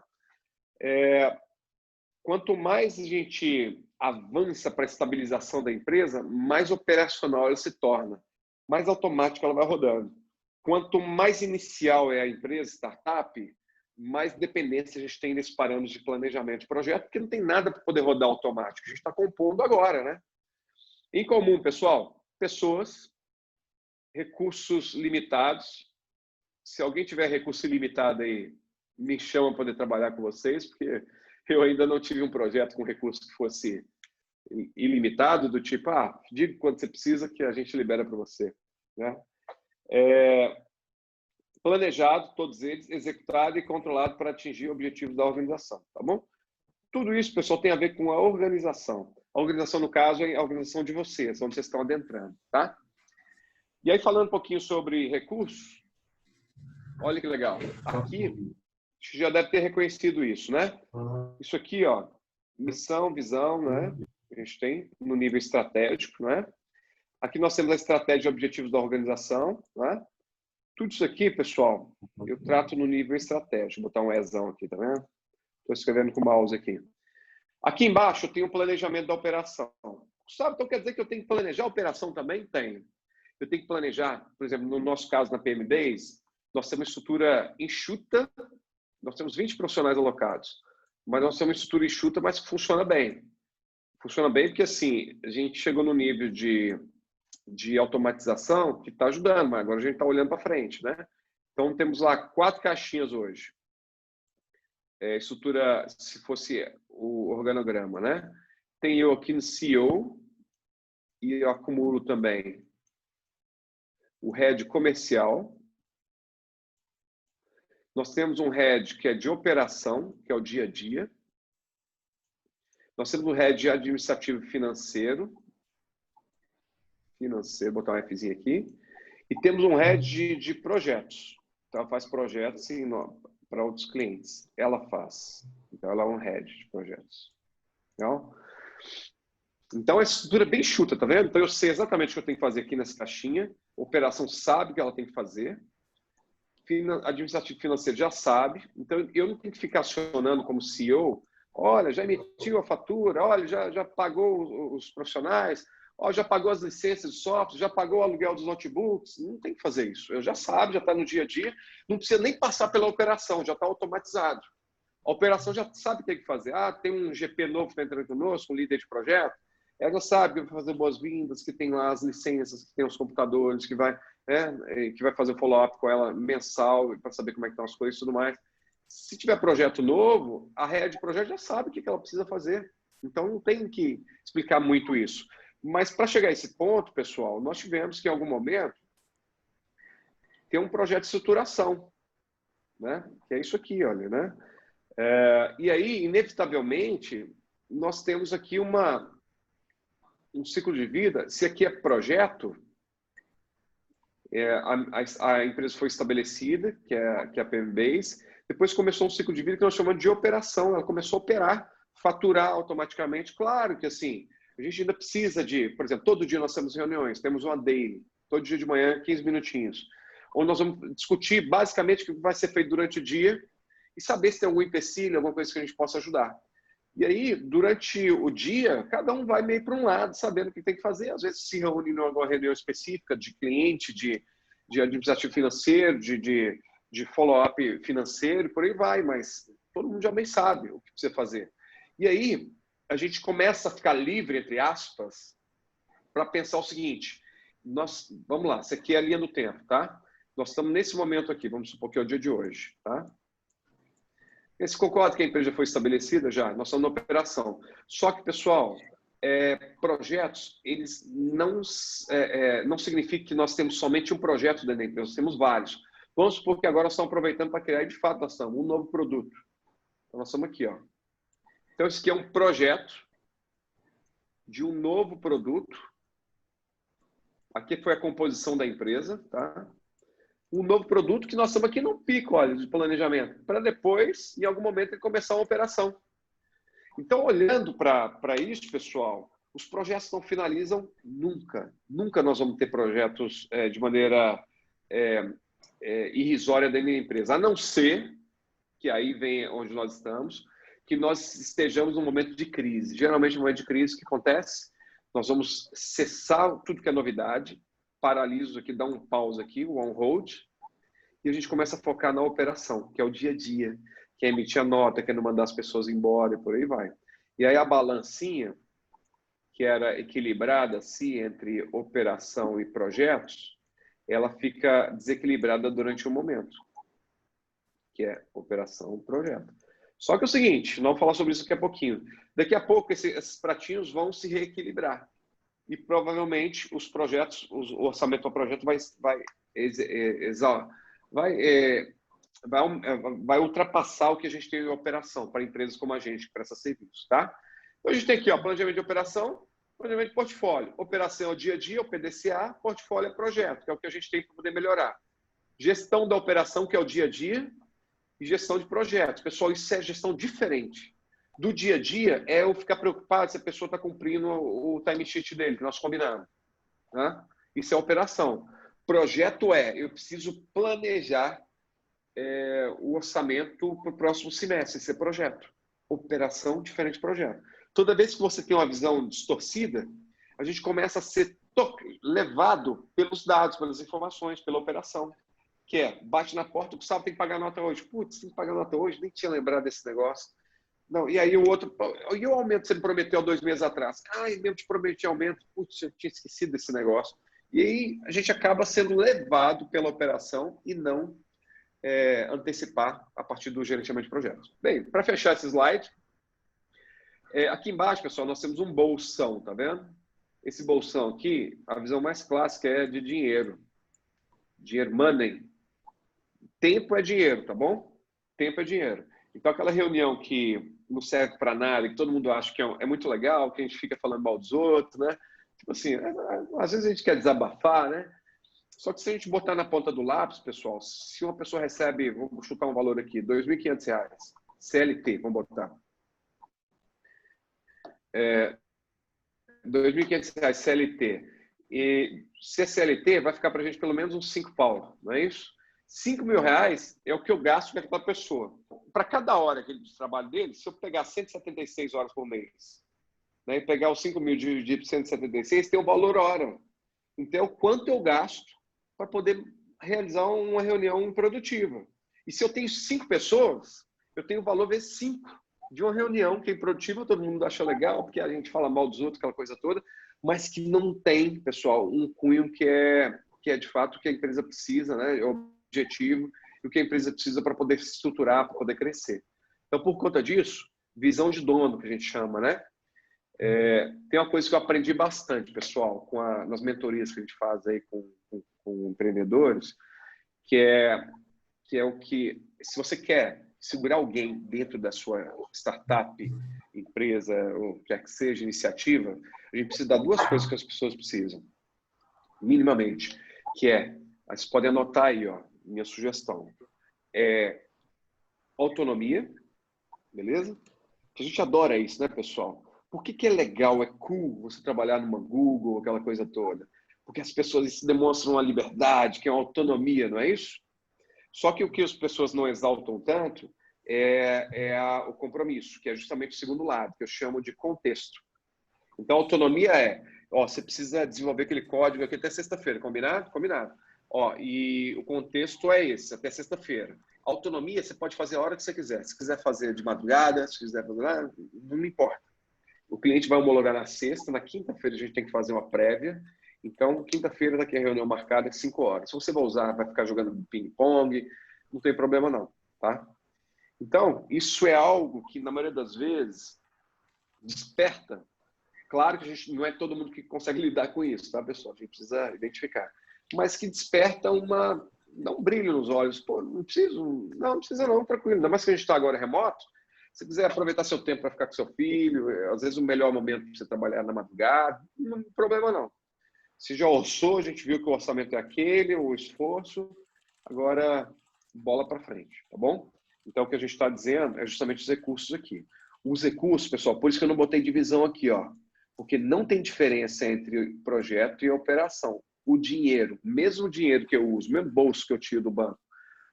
Quanto mais a gente avança para a estabilização da empresa, mais operacional ela se torna, mais automática ela vai rodando. Quanto mais inicial é a empresa, startup, mais dependência a gente tem nesse parâmetro de planejamento de projeto, porque não tem nada para poder rodar automático. A gente está compondo agora, né? Em comum, pessoal, pessoas, recursos limitados. Se alguém tiver recurso ilimitado aí, me chama para poder trabalhar com vocês, porque eu ainda não tive um projeto com recurso que fosse ilimitado, do tipo, diga quando você precisa que a gente libera para você, né? Planejado, todos eles, executado e controlado para atingir objetivos da organização, tá bom? Tudo isso, pessoal, tem a ver com a organização. A organização, no caso, é a organização de vocês, onde vocês estão adentrando, tá? E aí, falando um pouquinho sobre recursos, olha que legal. Aqui, você já deve ter reconhecido isso, né? Isso aqui, missão, visão, né? A gente tem no nível estratégico, né? Aqui nós temos a estratégia e objetivos da organização, né? Tudo isso aqui, pessoal, eu trato no nível estratégico. Vou botar um Ezão aqui, tá vendo? Estou escrevendo com o mouse aqui. Aqui embaixo eu tenho o planejamento da operação. Sabe, então quer dizer que eu tenho que planejar a operação também? Tenho. Eu tenho que planejar, por exemplo, no nosso caso na PM10, nós temos uma estrutura enxuta, nós temos 20 profissionais alocados, mas nós temos uma estrutura enxuta, mas que funciona bem. Funciona bem porque, assim, a gente chegou no nível de automatização que está ajudando, mas agora a gente está olhando para frente, né? Então, temos lá 4 caixinhas hoje. Estrutura, se fosse o organograma, né? Tem eu aqui no CEO e eu acumulo também o head comercial. Nós temos um head que é de operação, que é o dia a dia. Nós temos um head administrativo financeiro. Vou botar um Fzinho aqui. E temos um head de projetos. Então, ela faz projetos para outros clientes. Ela faz. Então, ela é um head de projetos. Legal? Então, a estrutura é bem chuta, tá vendo? Então, eu sei exatamente o que eu tenho que fazer aqui nessa caixinha. A operação sabe o que ela tem que fazer. Administrativo financeiro já sabe. Então, eu não tenho que ficar acionando como CEO. Olha, já emitiu a fatura. Olha, já pagou os profissionais. Olha, já pagou as licenças de software. Já pagou o aluguel dos notebooks. Não tem que fazer isso. Eu já sabe, já está no dia a dia. Não precisa nem passar pela operação. Já está automatizado. A operação já sabe o que tem que fazer. Ah, tem um GP novo que está entrando conosco, um líder de projeto. Ela já sabe que vai fazer boas-vindas, que tem lá as licenças, que tem os computadores, que vai fazer o follow-up com ela mensal para saber como é que estão as coisas e tudo mais. Se tiver projeto novo, a head de projeto já sabe o que ela precisa fazer. Então, não tem que explicar muito isso. Mas, para chegar a esse ponto, pessoal, nós tivemos que, em algum momento, ter um projeto de estruturação, né? Que é isso aqui, olha, né? E aí, inevitavelmente, nós temos aqui um ciclo de vida. Se aqui é projeto, a empresa foi estabelecida, que é a PMBase. Depois começou um ciclo de vida que nós chamamos de operação. Ela começou a operar, faturar automaticamente. Claro que assim, a gente ainda precisa de, por exemplo, todo dia nós temos reuniões, temos uma daily, todo dia de manhã, 15 minutinhos, onde nós vamos discutir basicamente o que vai ser feito durante o dia e saber se tem algum empecilho, alguma coisa que a gente possa ajudar. E aí, durante o dia, cada um vai meio para um lado, sabendo o que tem que fazer. Às vezes se reúne em alguma reunião específica de cliente, de administrativo financeiro, de follow-up financeiro, por aí vai, mas todo mundo já bem sabe o que precisa fazer. E aí, a gente começa a ficar livre, entre aspas, para pensar o seguinte, vamos lá, isso aqui é a linha do tempo, tá? Nós estamos nesse momento aqui, vamos supor que é o dia de hoje, tá? Você concorda que a empresa já foi estabelecida? Já, nós estamos na operação. Só que, pessoal, projetos, eles não significa que nós temos somente um projeto dentro da empresa, nós temos vários. Vamos supor que agora nós estamos aproveitando para criar, e de fato, nós estamos um novo produto. Então, nós estamos aqui, ó. Então, esse aqui é um projeto de um novo produto. Aqui foi a composição da empresa, tá? Um novo produto que nós estamos aqui no pico, olha, de planejamento, para depois, em algum momento, ele começar uma operação. Então, olhando para isso, pessoal, os projetos não finalizam nunca. Nunca nós vamos ter projetos de maneira irrisória dentro da empresa, a não ser que aí vem onde nós estamos, que nós estejamos num momento de crise. Geralmente, no momento de crise, o que acontece? Nós vamos cessar tudo que é novidade, paraliso aqui, dá um pause aqui, um on hold, e a gente começa a focar na operação, que é o dia a dia, que é emitir a nota, que é não mandar as pessoas embora e por aí vai. E aí a balancinha, que era equilibrada assim, entre operação e projetos, ela fica desequilibrada durante um momento, que é operação e projeto. Só que é o seguinte, não vou falar sobre isso daqui a pouquinho. Daqui a pouco esses pratinhos vão se reequilibrar. E provavelmente os projetos, o orçamento do projeto vai ultrapassar o que a gente tem em operação para empresas como a gente, que presta serviço, tá? Então a gente tem aqui, ó, planejamento de operação, planejamento de portfólio. Operação é o dia a dia, o PDCA, portfólio é projeto, que é o que a gente tem para poder melhorar. Gestão da operação, que é o dia a dia, e gestão de projetos. Pessoal, isso é gestão diferente. Do dia a dia é eu ficar preocupado se a pessoa está cumprindo o timesheet dele, que nós combinamos. Né? Isso é operação. Projeto eu preciso planejar o orçamento para o próximo semestre. Isso é projeto. Operação diferente de projeto. Toda vez que você tem uma visão distorcida, a gente começa a ser levado pelos dados, pelas informações, pela operação. Que bate na porta, o Gustavo tem que pagar nota hoje. Putz, tem que pagar nota hoje? Nem tinha lembrado desse negócio. Não, e aí o outro, e o aumento que você me prometeu há 2 meses atrás? Ai, mesmo te prometi aumento. Putz, eu tinha esquecido desse negócio. E aí a gente acaba sendo levado pela operação e não antecipar a partir do gerenciamento de projetos. Bem, para fechar esse slide, aqui embaixo, pessoal, nós temos um bolsão, tá vendo? Esse bolsão aqui, a visão mais clássica é de dinheiro. Dinheiro, money. Tempo é dinheiro, tá bom? Tempo é dinheiro. Então, aquela reunião que não serve para nada, que todo mundo acha que é muito legal, que a gente fica falando mal dos outros, né? Tipo assim, às vezes a gente quer desabafar, né? Só que se a gente botar na ponta do lápis, pessoal, se uma pessoa recebe, vou chutar um valor aqui, R$ 2.500, CLT, vamos botar. R$ 2.500 CLT. E se é CLT, vai ficar para a gente pelo menos uns 5 pau, não é isso? R$ 5.000 é o que eu gasto com aquela pessoa. Para cada hora de trabalho dele, se eu pegar 176 horas por mês, né, e pegar os 5.000 dividido por 176, tem o valor hora. Então, é o quanto eu gasto para poder realizar uma reunião produtiva. E se eu tenho 5 pessoas, eu tenho o valor vezes 5 de uma reunião que é produtiva, todo mundo acha legal, porque a gente fala mal dos outros, aquela coisa toda, mas que não tem, pessoal, um cunho que é de fato o que a empresa precisa, né? É o objetivo e o que a empresa precisa para poder se estruturar, para poder crescer. Então, por conta disso, visão de dono, que a gente chama, né? Tem uma coisa que eu aprendi bastante, pessoal, nas mentorias que a gente faz aí com empreendedores, que é o que, se você quer segurar alguém dentro da sua startup, empresa, ou quer que seja, iniciativa, a gente precisa dar 2 coisas que as pessoas precisam, minimamente, que vocês podem anotar aí, ó, minha sugestão, autonomia, beleza? Que a gente adora isso, né, pessoal? Por que é legal, é cool você trabalhar numa Google, aquela coisa toda? Porque as pessoas demonstram uma liberdade, que é uma autonomia, não é isso? Só que o que as pessoas não exaltam tanto o compromisso, que é justamente o segundo lado, que eu chamo de contexto. Então, autonomia você precisa desenvolver aquele código aqui até sexta-feira, combinado? Combinado. E o contexto é esse, até sexta-feira. Autonomia, você pode fazer a hora que você quiser. Se quiser fazer de madrugada, se quiser fazer, não me importa. O cliente vai homologar na sexta, na quinta-feira a gente tem que fazer uma prévia. Então, quinta-feira daqui a reunião marcada às 5 horas. Se você vai usar, vai ficar jogando ping-pong, não tem problema não, tá? Então, isso é algo que, na maioria das vezes, desperta. Claro que não é todo mundo que consegue lidar com isso, tá, pessoal? A gente precisa identificar. Mas que desperta dá um brilho nos olhos. Pô, não precisa não, tranquilo. Ainda mais que a gente está agora remoto. Se você quiser aproveitar seu tempo para ficar com seu filho, às vezes o melhor momento para você trabalhar na madrugada, não tem problema não. Se já orçou, a gente viu que o orçamento é aquele, o esforço, agora bola para frente, tá bom? Então, o que a gente está dizendo é justamente os recursos aqui. Os recursos, pessoal, por isso que eu não botei divisão aqui, ó, porque não tem diferença entre projeto e operação. O dinheiro, mesmo o dinheiro que eu uso, mesmo bolso que eu tiro do banco,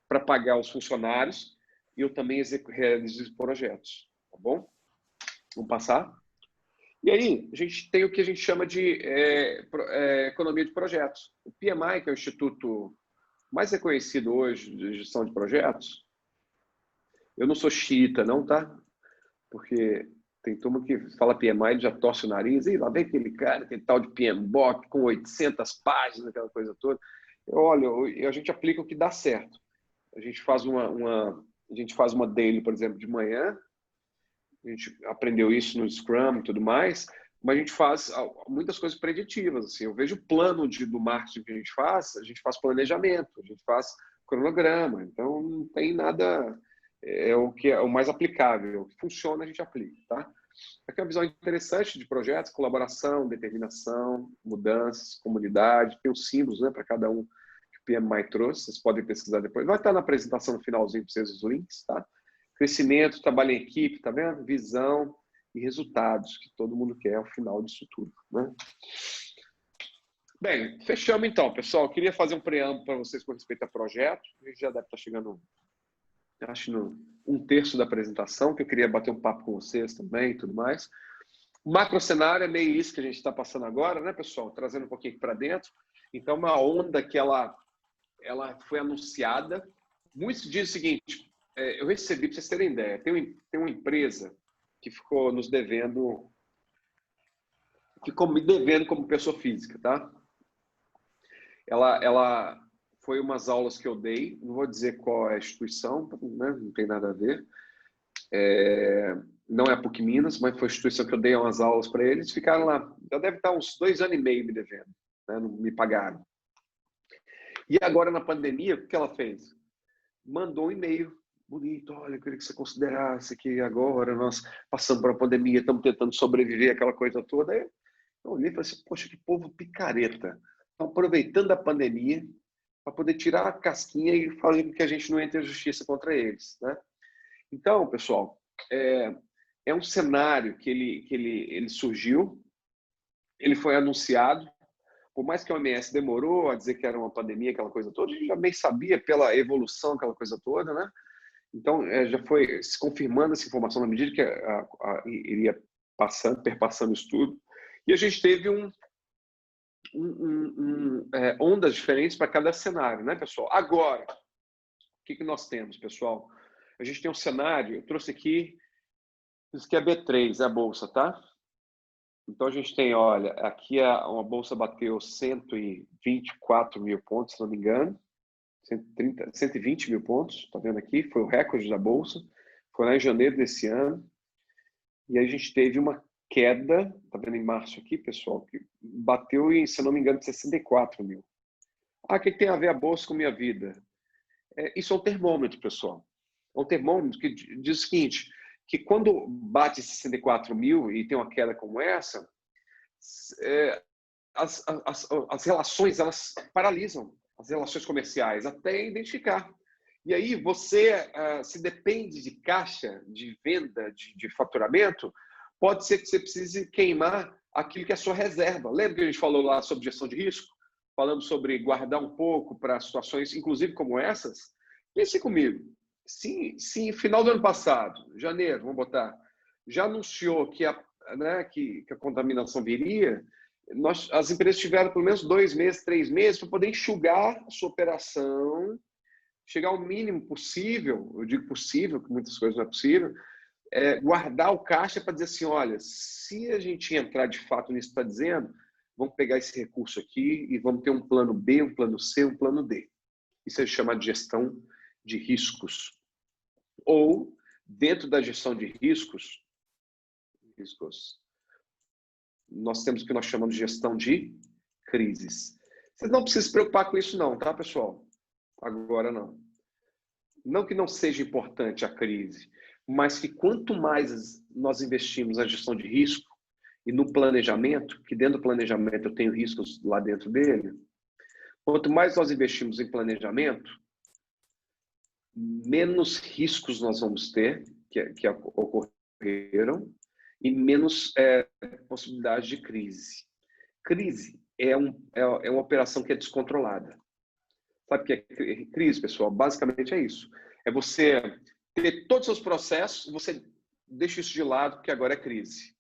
para pagar os funcionários, eu também realizo os projetos, tá bom? Vamos passar? E aí, a gente tem o que a gente chama de economia de projetos. O PMI, que é o instituto mais reconhecido hoje de gestão de projetos, eu não sou xiita, não, tá? Porque tem turma que fala PMI, ele já torce o nariz, e lá vem aquele cara, aquele tal de PMBOK com 800 páginas, aquela coisa toda. Olha, a gente aplica o que dá certo. A gente faz uma daily, por exemplo, de manhã, a gente aprendeu isso no Scrum e tudo mais, mas a gente faz muitas coisas preditivas. Assim, eu vejo o plano do marketing que a gente faz planejamento, a gente faz cronograma, então não tem nada, o que é o mais aplicável, o que funciona a gente aplica, tá? Aqui é uma visão interessante de projetos, colaboração, determinação, mudanças, comunidade, tem os símbolos, né, para cada um que o PMI trouxe, vocês podem pesquisar depois, vai estar na apresentação no finalzinho para vocês os links, tá? Crescimento, trabalho em equipe, tá vendo? Visão e resultados, que todo mundo quer ao final disso tudo, né? Bem, fechamos então, pessoal. Eu queria fazer um preâmbulo para vocês com respeito a projeto. A gente já deve estar chegando, acho, no 1/3 da apresentação, que eu queria bater um papo com vocês também e tudo mais. O macro cenário é meio isso que a gente está passando agora, né, pessoal? Trazendo um pouquinho aqui para dentro. Então, uma onda que ela foi anunciada. Muitos dizem o seguinte, eu recebi, para vocês terem ideia, tem uma empresa que ficou me devendo como pessoa física, tá? Ela foi umas aulas que eu dei, não vou dizer qual é a instituição, né? Não tem nada a ver. Não é a PUC Minas, mas foi a instituição que eu dei umas aulas para eles. Ficaram lá, já deve estar uns 2 anos e meio me devendo, né? Não me pagaram. E agora, na pandemia, o que ela fez? Mandou um e-mail bonito, olha, eu queria que você considerasse que agora nós passamos por uma pandemia, estamos tentando sobreviver, aquela coisa toda. Aí eu olhei e falei assim, poxa, que povo picareta. Estão aproveitando a pandemia para poder tirar a casquinha e fazer com que a gente não entre em justiça contra eles, né? Então, pessoal, é um cenário que ele surgiu, ele foi anunciado, por mais que a OMS demorou a dizer que era uma pandemia, aquela coisa toda, a gente já bem sabia pela evolução, aquela coisa toda, né? Então, já foi se confirmando essa informação na medida que iria perpassando isso tudo. E a gente teve ondas diferentes para cada cenário, né, pessoal? Agora, o que nós temos, pessoal? A gente tem um cenário, eu trouxe aqui, isso aqui é B3, é a bolsa, tá? Então, a gente tem, olha, aqui uma bolsa bateu 124 mil pontos, se não me engano, 120 mil pontos, tá vendo aqui? Foi o recorde da bolsa, foi lá em janeiro desse ano. E aí a gente teve uma queda, tá vendo em março aqui, pessoal, que bateu em, se não me engano, 64 mil. O que tem a ver a bolsa com a minha vida? Isso é um termômetro, pessoal. É um termômetro que diz o seguinte, que quando bate 64 mil e tem uma queda como essa, as relações, elas paralisam, as relações comerciais, até identificar. E aí você, se depende de caixa, de venda, de faturamento, pode ser que você precise queimar aquilo que é a sua reserva. Lembra que a gente falou lá sobre gestão de risco? Falamos sobre guardar um pouco para situações, inclusive como essas? Pense comigo. Se final do ano passado, janeiro, vamos botar, já anunciou que a contaminação viria, as empresas tiveram pelo menos 2 meses, 3 meses para poder enxugar a sua operação, chegar ao mínimo possível, eu digo possível, que muitas coisas não é possível, guardar o caixa para dizer assim, olha, se a gente entrar de fato nisso que está dizendo, vamos pegar esse recurso aqui e vamos ter um plano B, um plano C, um plano D. Isso é chamado de gestão de riscos. Ou, dentro da gestão de riscos, nós temos o que nós chamamos de gestão de crises. Vocês não precisam se preocupar com isso não, tá, pessoal? Agora não. Não que não seja importante a crise, mas que quanto mais nós investimos na gestão de risco e no planejamento, que dentro do planejamento eu tenho riscos lá dentro dele, quanto mais nós investimos em planejamento, menos riscos nós vamos ter, que ocorreram, e menos possibilidade de crise. Crise é uma operação que é descontrolada. Sabe o que é crise, pessoal? Basicamente é isso. É você ter todos os seus processos, você deixa isso de lado, porque agora é crise.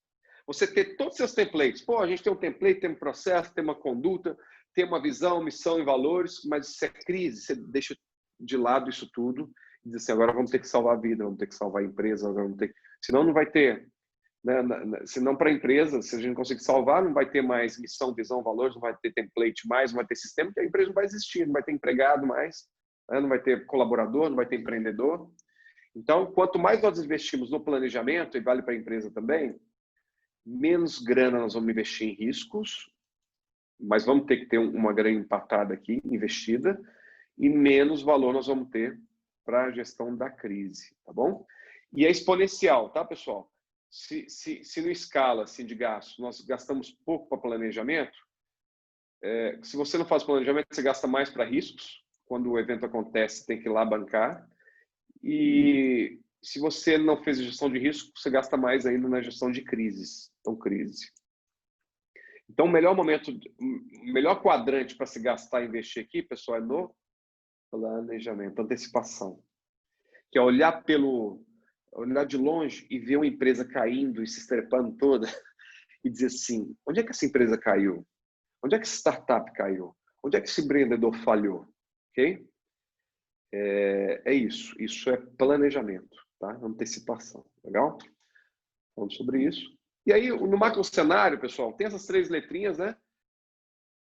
Você ter todos os seus templates. Pô, a gente tem um template, tem um processo, tem uma conduta, tem uma visão, missão e valores, mas isso é crise. Você deixa de lado isso tudo e diz assim, agora vamos ter que salvar a vida, vamos ter que salvar a empresa, agora vamos ter que... Senão não vai ter... Senão para a empresa, se a gente não conseguir salvar, não vai ter mais missão, visão, valores, não vai ter template mais, não vai ter sistema, porque a empresa não vai existir, não vai ter empregado mais, não vai ter colaborador, não vai ter empreendedor. Então, quanto mais nós investimos no planejamento, e vale para a empresa também, menos grana nós vamos investir em riscos, mas vamos ter que ter uma grana empatada aqui, investida, e menos valor nós vamos ter para a gestão da crise, tá bom? E é exponencial, tá, pessoal? Se no escala assim, de gasto nós gastamos pouco para planejamento, se você não faz planejamento, você gasta mais para riscos. Quando o evento acontece, tem que ir lá bancar. E se você não fez gestão de risco, você gasta mais ainda na gestão de crises. Então, crise. Então, o melhor momento, o melhor quadrante para se gastar e investir aqui, pessoal, é no planejamento, antecipação. Que é olhar de longe e ver uma empresa caindo e se estrepando toda e dizer assim, onde é que essa empresa caiu? Onde é que essa startup caiu? Onde é que esse empreendedor falhou? Ok? É isso. Isso é planejamento, tá? Antecipação. Legal? Falando sobre isso. E aí, no macro cenário, pessoal, tem essas 3 letrinhas, né?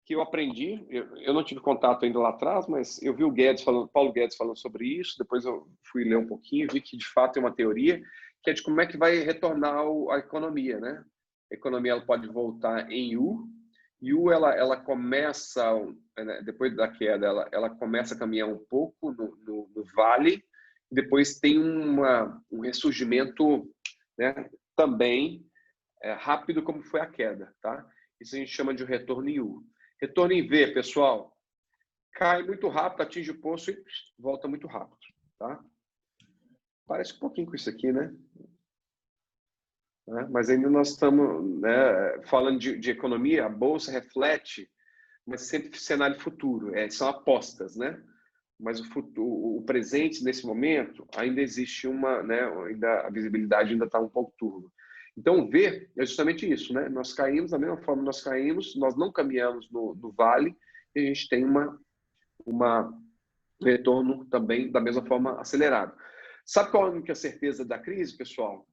que eu aprendi, eu não tive contato ainda lá atrás, mas eu vi o Paulo Guedes falando sobre isso, depois eu fui ler um pouquinho, vi que de fato é uma teoria, que é de como é que vai retornar a economia, né? A economia ela pode voltar em U, e U ela começa, depois da queda, ela começa a caminhar um pouco no vale, depois tem um ressurgimento, né, também rápido como foi a queda, tá? Isso a gente chama de retorno em U. Retorno em V, pessoal, cai muito rápido, atinge o poço e volta muito rápido, tá? Parece um pouquinho com isso aqui, né? Mas ainda nós estamos, né, falando de economia, a bolsa reflete, mas sempre cenário futuro, são apostas, né? Mas o presente nesse momento ainda existe né, ainda a visibilidade ainda está um pouco turva. Então, V é justamente isso, né? Nós caímos da mesma forma, nós caímos, nós não caminhamos no vale e a gente tem uma retorno também da mesma forma acelerado. Sabe qual é a única certeza da crise, pessoal?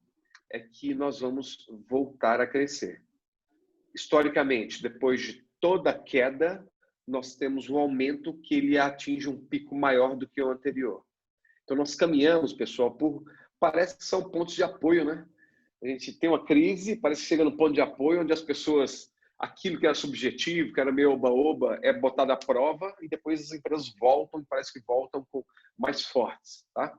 É que nós vamos voltar a crescer. Historicamente, depois de toda queda, nós temos um aumento que ele atinge um pico maior do que o anterior. Então, nós caminhamos, pessoal, parece que são pontos de apoio, né? A gente tem uma crise, parece que chega no ponto de apoio, onde as pessoas, aquilo que era subjetivo, que era meio oba-oba, é botado à prova e depois as empresas voltam, parece que voltam mais fortes, tá?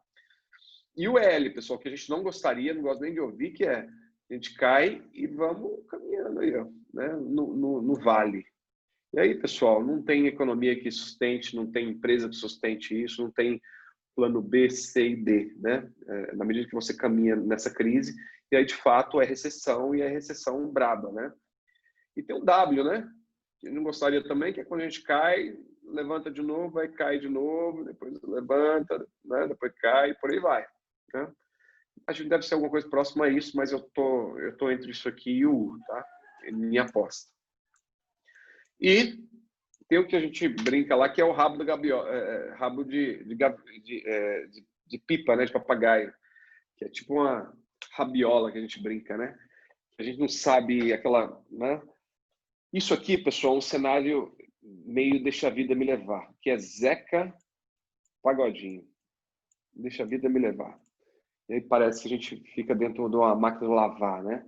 E o L, pessoal, que a gente não gostaria, não gosto nem de ouvir, que é a gente cai e vamos caminhando aí, ó, né? no vale. E aí, pessoal, não tem economia que sustente, não tem empresa que sustente isso, não tem plano B, C e D, né? Na medida que você caminha nessa crise, e aí, de fato, é recessão, e é recessão braba, né? E tem o W, né? Que eu não gostaria também, que é quando a gente cai, levanta de novo, aí cai de novo, depois levanta, né? Depois cai, e por aí vai, né? Acho que deve ser alguma coisa próxima a isso, mas eu tô entre isso aqui e o U, tá? É minha aposta. E tem o que a gente brinca lá, que é o rabo do rabo de pipa, né, de papagaio, que é tipo uma rabiola que a gente brinca, né? A gente não sabe aquela, né? Isso aqui, pessoal, é um cenário meio deixa a vida me levar, que é Zeca Pagodinho. Deixa a vida me levar. E aí parece que a gente fica dentro de uma máquina de lavar, né?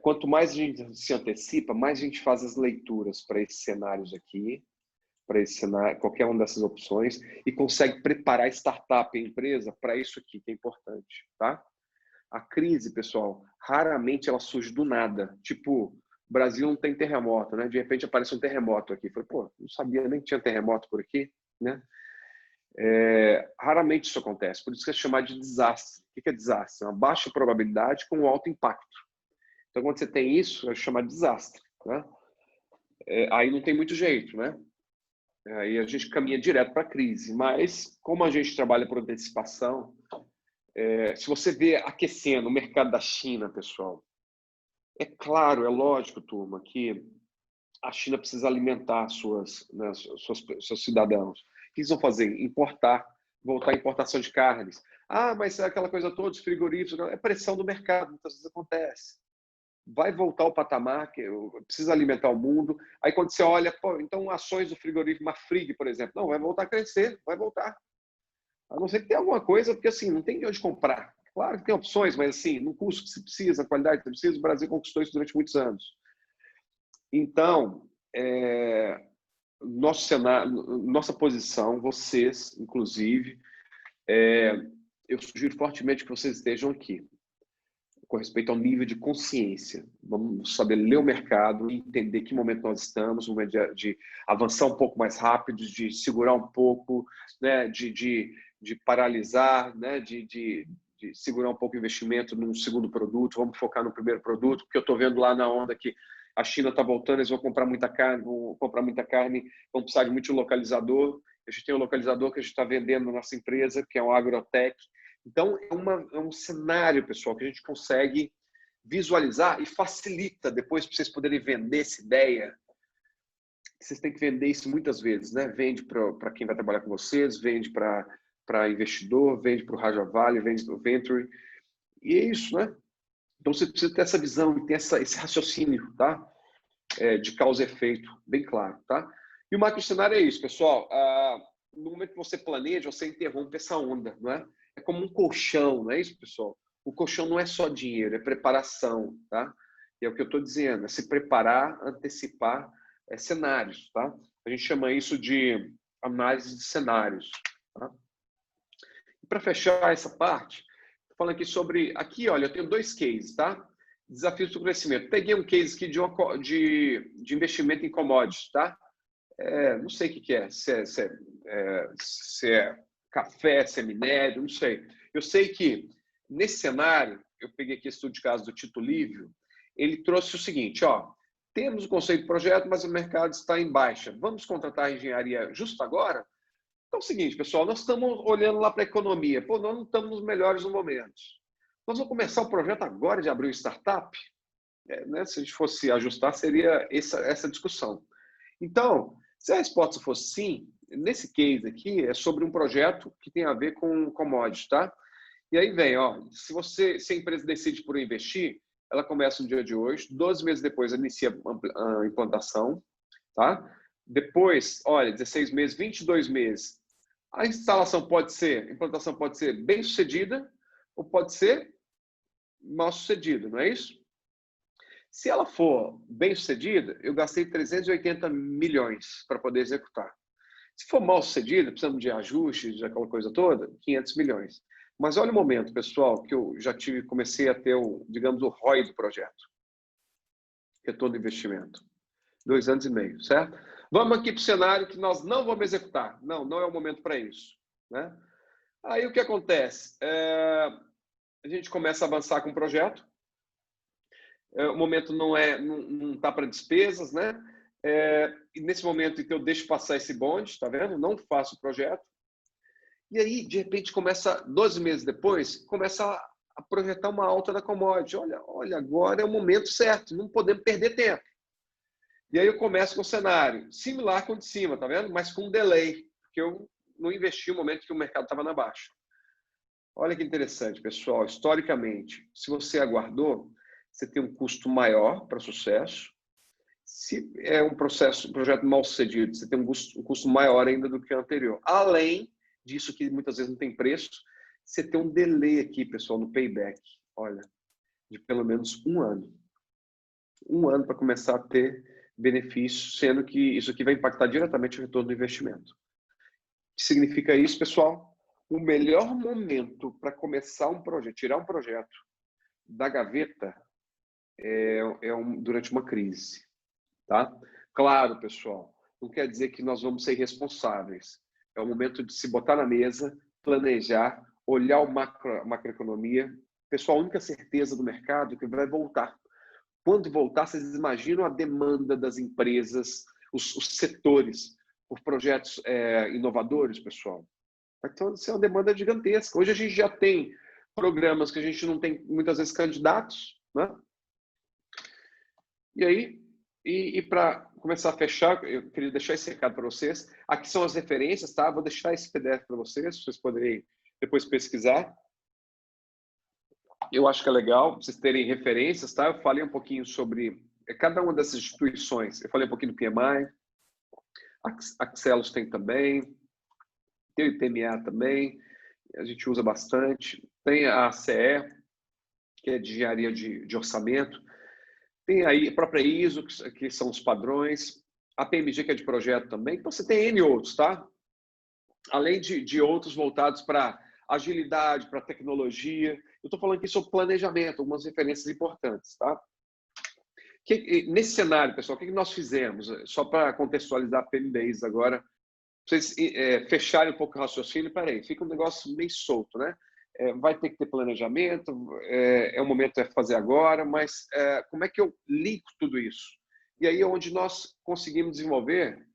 Quanto mais a gente se antecipa, mais a gente faz as leituras para esses cenários aqui, para esse cenário, qualquer uma dessas opções, e consegue preparar a startup, a empresa, para isso aqui, que é importante, tá? A crise, pessoal, raramente ela surge do nada. Tipo, o Brasil não tem terremoto, né? De repente aparece um terremoto aqui. Falei, pô, não sabia nem que tinha terremoto por aqui, né? Raramente isso acontece, por isso que é chamado de desastre. O que é desastre? É uma baixa probabilidade com um alto impacto. Então, quando você tem isso, é chamado de desastre, né? Aí não tem muito jeito, né? Aí a gente caminha direto para a crise. Mas, como a gente trabalha por antecipação, se você vê aquecendo o mercado da China, pessoal, é claro, é lógico, turma, que a China precisa alimentar seus cidadãos. O que eles vão fazer? Importar, voltar à importação de carnes. Ah, mas aquela coisa toda, os frigoríficos, é pressão do mercado, muitas vezes acontece. Vai voltar ao patamar, que precisa alimentar o mundo. Aí quando você olha, pô, então ações do frigorífico, uma Frig, por exemplo, não, vai voltar a crescer, vai voltar. A não ser que tenha alguma coisa, porque assim, não tem de onde comprar. Claro que tem opções, mas assim, no custo que se precisa, a qualidade que se precisa, o Brasil conquistou isso durante muitos anos. Então, nosso cenário, nossa posição, vocês, inclusive, eu sugiro fortemente que vocês estejam aqui, com respeito ao nível de consciência. Vamos saber ler o mercado, entender que momento nós estamos, um momento de avançar um pouco mais rápido, de segurar um pouco, né, de paralisar, né, de segurar um pouco o investimento num segundo produto, vamos focar no primeiro produto, porque eu estou vendo lá na onda que a China está voltando, eles vão comprar muita carne, vão precisar de muito localizador. A gente tem um localizador que a gente está vendendo na nossa empresa, que é um agrotech. Então, é um cenário, pessoal, que a gente consegue visualizar e facilita depois para vocês poderem vender essa ideia. Vocês têm que vender isso muitas vezes, né? Vende para quem vai trabalhar com vocês, vende para investidor, vende para o Raja Valley, vende para o Venture. E é isso, né? Então, você precisa ter essa visão e ter esse raciocínio, tá? de causa e efeito, bem claro, tá? E o macro cenário é isso, pessoal. No momento que você planeja, você interrompe essa onda, não é? É como um colchão, não é isso, pessoal? O colchão não é só dinheiro, é preparação, tá? E é o que eu estou dizendo, é se preparar, antecipar cenários, tá? A gente chama isso de análise de cenários, tá? E para fechar essa parte, estou falando aqui sobre... Aqui, olha, eu tenho 2 cases, tá? Desafios do crescimento. Peguei um case aqui de investimento em commodities, tá? Não sei o que é. Se é café, se é minério, não sei. Eu sei que, nesse cenário, eu peguei aqui esse estudo de caso do Tito Lívio, ele trouxe o seguinte, ó, temos o conceito de projeto, mas o mercado está em baixa. Vamos contratar a engenharia justo agora? Então é o seguinte, pessoal, nós estamos olhando lá para a economia. Pô, nós não estamos nos melhores momentos. Nós vamos começar o projeto agora de abrir um startup? Né? Se a gente fosse ajustar, seria essa discussão. Então, se a resposta fosse sim, nesse case aqui é sobre um projeto que tem a ver com commodities, tá? E aí vem, ó, se a empresa decide por investir, ela começa no dia de hoje, 12 meses depois inicia a implantação, tá? Depois, olha, 16 meses, 22 meses. A implantação pode ser bem sucedida ou pode ser mal sucedida, não é isso? Se ela for bem sucedida, eu gastei 380 milhões para poder executar. Se for mal sucedida, precisamos de ajustes, de aquela coisa toda, 500 milhões. Mas olha o momento, pessoal, que eu já comecei a ter, digamos, o ROI do projeto. Retorno do investimento. 2 anos e meio, certo? Vamos aqui para o cenário que nós não vamos executar. Não é o momento para isso, né? Aí o que acontece? A gente começa a avançar com o projeto. O momento não está para despesas, né? E nesse momento então, eu deixo passar esse bonde, tá vendo? Não faço o projeto. E aí, de repente, 12 meses depois, começa a projetar uma alta da commodity. Olha, agora é o momento certo, não podemos perder tempo. E aí eu começo com um cenário similar com o de cima, tá vendo? Mas com um delay, porque eu não investi no momento que o mercado estava na baixa. Olha que interessante, pessoal. Historicamente, se você aguardou, você tem um custo maior para sucesso. Se é um projeto mal sucedido, você tem um custo maior ainda do que o anterior. Além disso, que muitas vezes não tem preço, você tem um delay aqui, pessoal, no payback. Olha, de pelo menos 1 ano. 1 ano para começar a ter benefício, sendo que isso aqui vai impactar diretamente o retorno do investimento. O que significa isso, pessoal? O melhor momento para começar um projeto, tirar um projeto da gaveta durante uma crise, tá? Claro, pessoal, não quer dizer que nós vamos ser irresponsáveis. É o momento de se botar na mesa, planejar, olhar a macroeconomia. Pessoal, a única certeza do mercado é que vai voltar. Quando voltar, vocês imaginam a demanda das empresas, os setores, por projetos inovadores, pessoal? Então, isso é uma demanda gigantesca. Hoje a gente já tem programas que a gente não tem, muitas vezes, candidatos, né? E aí, para começar a fechar, eu queria deixar esse recado para vocês. Aqui são as referências, tá? Vou deixar esse PDF para vocês poderem depois pesquisar. Eu acho que é legal vocês terem referências, tá? Eu falei um pouquinho sobre cada uma dessas instituições. Eu falei um pouquinho do PMI, a Axelos tem também, tem o IPMA também, a gente usa bastante. Tem a ACE, que é de engenharia de orçamento. Tem aí a própria ISO, que são os padrões. A PMG, que é de projeto também. Então, você tem N outros, tá? Além de outros voltados para agilidade, para tecnologia. Eu estou falando aqui sobre planejamento, algumas referências importantes, tá? Nesse cenário, pessoal, o que nós fizemos? Só para contextualizar a PMBase agora, vocês fecharem um pouco o raciocínio, peraí, fica um negócio meio solto, né? Vai ter que ter planejamento, o momento é fazer agora, mas como é que eu ligo tudo isso? E aí é onde nós conseguimos desenvolver,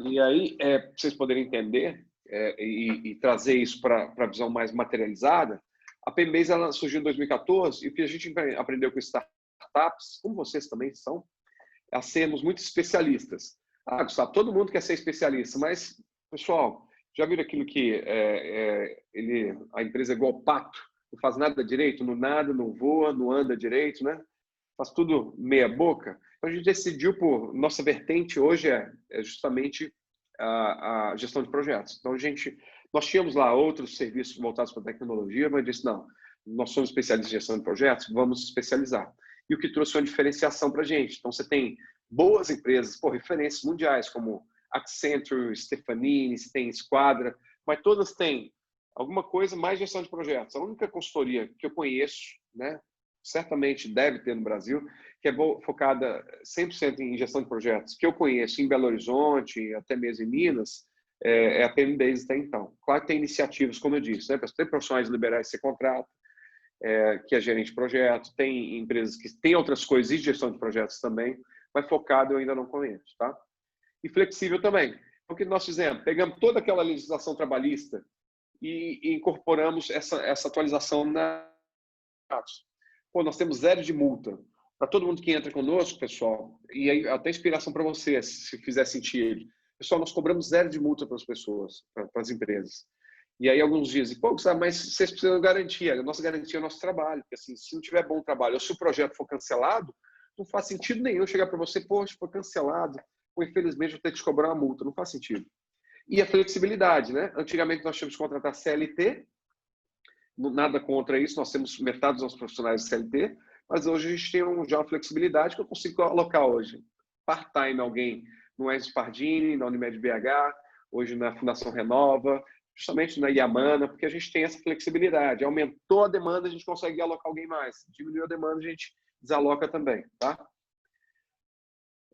e aí, para vocês poderem entender e trazer isso para a visão mais materializada, a PMBase ela surgiu em 2014, e o que a gente aprendeu com startups, como vocês também são, a sermos muito especialistas. Gustavo, todo mundo quer ser especialista, mas, pessoal, já viram aquilo que a empresa é igual pato, não faz nada direito, não nada, não voa, não anda direito, né? faz tudo meia boca. Então, a gente decidiu nossa vertente hoje é justamente a gestão de projetos. Então, nós tínhamos lá outros serviços voltados para a tecnologia, mas disse, não, nós somos especialistas em gestão de projetos, vamos especializar. E o que trouxe uma diferenciação para a gente. Então, você tem boas empresas, referências mundiais, como Accenture, Stefanini, você tem Squadra, mas todas têm alguma coisa mais gestão de projetos. A única consultoria que eu conheço, né, certamente deve ter no Brasil, que é focada 100% em gestão de projetos, que eu conheço em Belo Horizonte, até mesmo em Minas, é a PMBase até então. Claro que tem iniciativas, como eu disse, né? Tem profissionais liberais que você contrata, que é gerente de projetos, tem empresas que têm outras coisas de gestão de projetos também, mas focado eu ainda não conheço, tá? E flexível também. Então, o que nós fizemos? Pegamos toda aquela legislação trabalhista e incorporamos essa atualização na nós temos 0 de multa para todo mundo que entra conosco, pessoal, e aí até inspiração para vocês, se fizer sentido. Pessoal, nós cobramos 0 de multa para as pessoas, para as empresas. E aí alguns dizem, mas vocês precisam de garantia. A nossa garantia é o nosso trabalho. Porque, assim, se não tiver bom trabalho ou se o projeto for cancelado, não faz sentido nenhum chegar para você, poxa, foi cancelado, ou infelizmente eu tenho que te cobrar uma multa. Não faz sentido. E a flexibilidade, né? Antigamente nós tínhamos que contratar CLT, nada contra isso, nós temos metade dos nossos profissionais de CLT, mas hoje a gente tem já uma flexibilidade que eu consigo alocar hoje. Part-time alguém no Enzo Pardini, na Unimed BH, hoje na Fundação Renova, justamente na Yamana, porque a gente tem essa flexibilidade. Aumentou a demanda, a gente consegue alocar alguém mais. Diminuiu a demanda, a gente desaloca também, tá?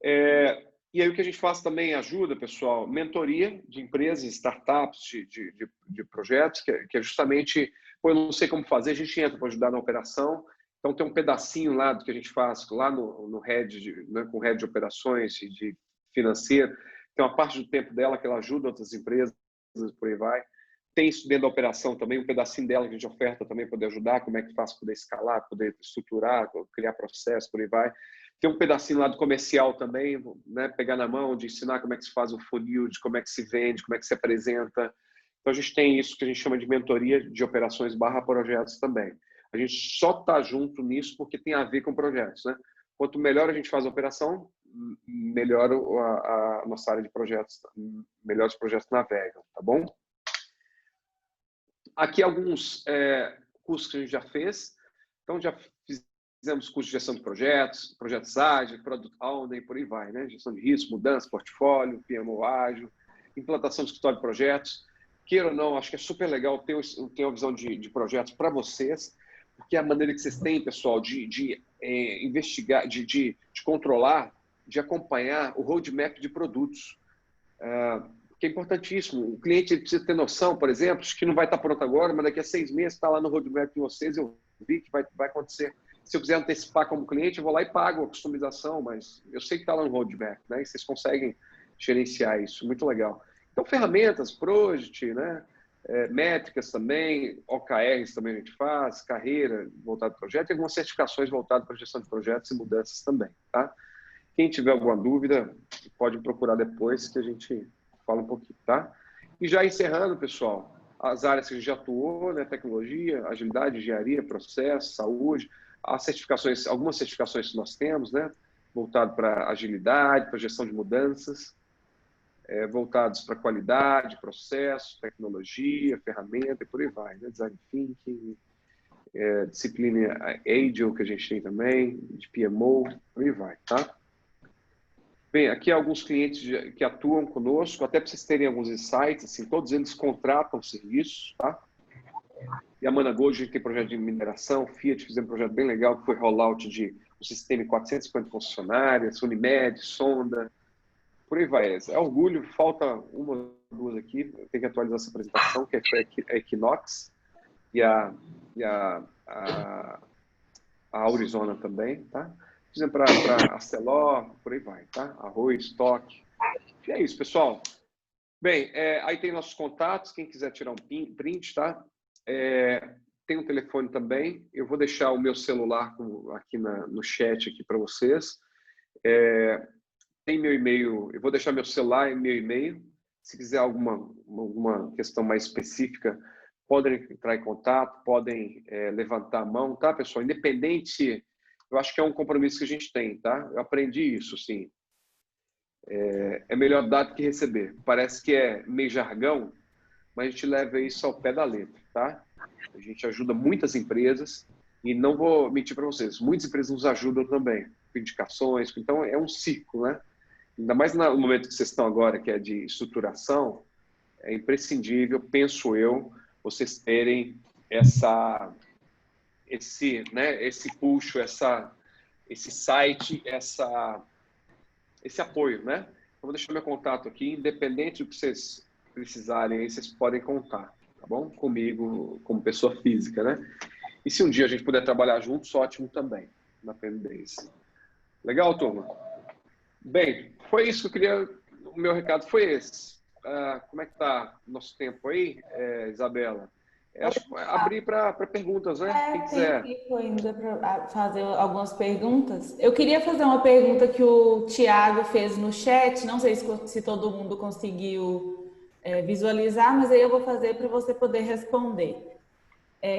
E aí o que a gente faz também ajuda, pessoal, mentoria de empresas, startups, de projetos, que é justamente, eu não sei como fazer, a gente entra para ajudar na operação. Então tem um pedacinho lá do que a gente faz lá no head, né, com o head de operações e de financeiro. Tem uma parte do tempo dela que ela ajuda outras empresas, por aí vai. Tem isso dentro da operação também, um pedacinho dela que a gente oferta também, poder ajudar, como é que faz, poder escalar, poder estruturar, criar processo, por aí vai. Tem um pedacinho lá do comercial também, né? Pegar na mão, de ensinar como é que se faz o funil, de como é que se vende, como é que se apresenta. Então, a gente tem isso que a gente chama de mentoria de operações / projetos também. A gente só está junto nisso porque tem a ver com projetos, né? Quanto melhor a gente faz a operação, melhor a nossa área de projetos, melhor os projetos navegam, tá bom? Aqui alguns cursos que a gente já fez. Então, já fizemos curso de gestão de projetos, projetos ágeis, Product Owner e por aí vai, né? Gestão de risco, mudança, portfólio, PMO ágil, implantação de escritório de projetos. Queira ou não, acho que é super legal ter uma visão de projetos para vocês, porque é a maneira que vocês têm, pessoal, de investigar, de controlar, de acompanhar o roadmap de produtos. Que é importantíssimo. O cliente precisa ter noção, por exemplo, que não vai estar pronto agora, mas daqui a 6 meses está lá no roadmap de vocês, eu vi que vai acontecer. Se eu quiser antecipar como cliente, eu vou lá e pago a customização, mas eu sei que está lá no roadmap, né? E vocês conseguem gerenciar isso, muito legal. Então, ferramentas, Project, né? Métricas também, OKRs também a gente faz, carreira voltada para projeto e algumas certificações voltadas para gestão de projetos e mudanças também, tá? Quem tiver alguma dúvida, pode procurar depois que a gente fala um pouquinho, tá? E já encerrando, pessoal, as áreas que a gente já atuou, né? Tecnologia, agilidade, engenharia, processo, saúde, as certificações, algumas certificações que nós temos, né? Voltado para agilidade, para gestão de mudanças, voltados para qualidade, processo, tecnologia, ferramenta e por aí vai, né? Design Thinking, disciplina Agile que a gente tem também, de PMO, por aí vai, tá? Bem, aqui alguns clientes que atuam conosco, até para vocês terem alguns insights, assim, todos eles contratam serviços, tá? E a Managold, a gente tem projeto de mineração, Fiat fizemos um projeto bem legal, que foi rollout de um sistema em 450 concessionárias, Unimed, Sonda, por aí vai. É orgulho, falta uma ou duas aqui, eu tenho que atualizar essa apresentação, que foi a Equinox e a Arizona também, tá? Fizemos para Arcelor, por aí vai, tá? Arroz, estoque. E é isso, pessoal. Bem, aí tem nossos contatos, quem quiser tirar um print, tá? Tem um telefone também. Eu vou deixar o meu celular aqui no chat aqui para vocês. Tem meu e-mail, eu vou deixar meu celular e meu e-mail. Se quiser alguma questão mais específica, podem entrar em contato, podem levantar a mão, tá, pessoal? Independente, eu acho que é um compromisso que a gente tem, tá? Eu aprendi isso, sim. É melhor dar do que receber. Parece que é meio jargão, mas a gente leva isso ao pé da letra, tá? A gente ajuda muitas empresas e não vou mentir para vocês, muitas empresas nos ajudam também, com indicações, então é um ciclo, né? Ainda mais no momento que vocês estão agora, que é de estruturação, é imprescindível, penso eu, vocês terem esse push, esse site, esse apoio, né? Eu vou deixar meu contato aqui, independente do que vocês precisarem, aí vocês podem contar, tá bom? Comigo, como pessoa física, né? E se um dia a gente puder trabalhar juntos, ótimo também, na Penbase. Legal, turma? Bem, foi isso que eu queria, o meu recado foi esse. Como é que tá o nosso tempo aí, Isabela? Acho que abrir para perguntas, né? Quem quiser. Tem tempo ainda para fazer algumas perguntas. Eu queria fazer uma pergunta que o Tiago fez no chat, não sei se todo mundo conseguiu visualizar, mas aí eu vou fazer para você poder responder.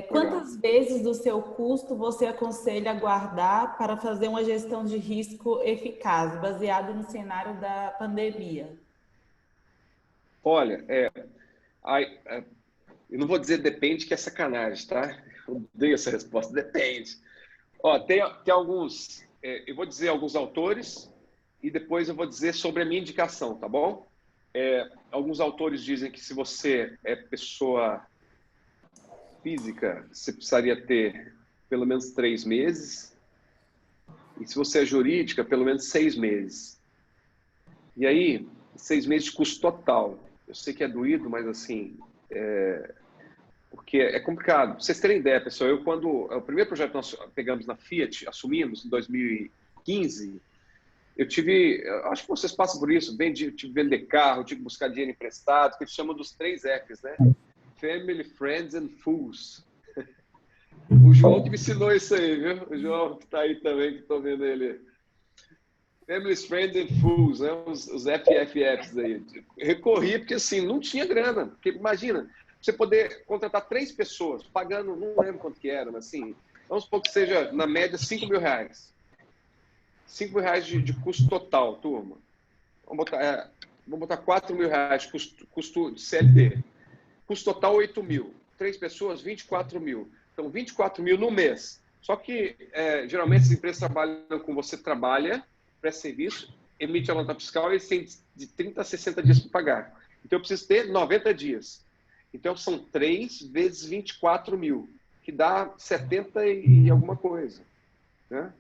Quantas vezes do seu custo você aconselha guardar para fazer uma gestão de risco eficaz, baseado no cenário da pandemia? Olha, eu não vou dizer depende, que é sacanagem, tá? Eu odeio essa resposta, depende. Ó, tem alguns, eu vou dizer alguns autores e depois eu vou dizer sobre a minha indicação, tá bom? Alguns autores dizem que se você é pessoa física, você precisaria ter pelo menos 3 meses. E se você é jurídica, pelo menos 6 meses. E aí, 6 meses de custo total. Eu sei que é doído, mas assim, porque é complicado. Pra vocês terem ideia, pessoal, o primeiro projeto que nós pegamos na Fiat, assumimos em 2015, acho que vocês passam por isso, tive que vender carro, tive que buscar dinheiro emprestado, que eles chamam dos 3 Fs, né? Family, Friends and Fools. O João que me ensinou isso aí, viu? O João que está aí também, que estou vendo ele. Family, Friends and Fools, né? Os FFFs aí. Recorri porque assim, não tinha grana. Porque imagina, você poder contratar 3 pessoas, pagando, não lembro quanto que era, mas assim, vamos supor que seja, na média, R$5.000. R$5.000 de custo total, turma. Vamos botar R$4.000 custo de CLT. Custo total, 8.000. 3 pessoas, 24 mil. Então, 24 mil no mês. Só que, geralmente, as empresas trabalham com você, trabalha, presta serviço, emite a nota fiscal e eles têm de 30 a 60 dias para pagar. Então, eu preciso ter 90 dias. Então, são 3 vezes 24 mil, que dá 70 e alguma coisa. Né?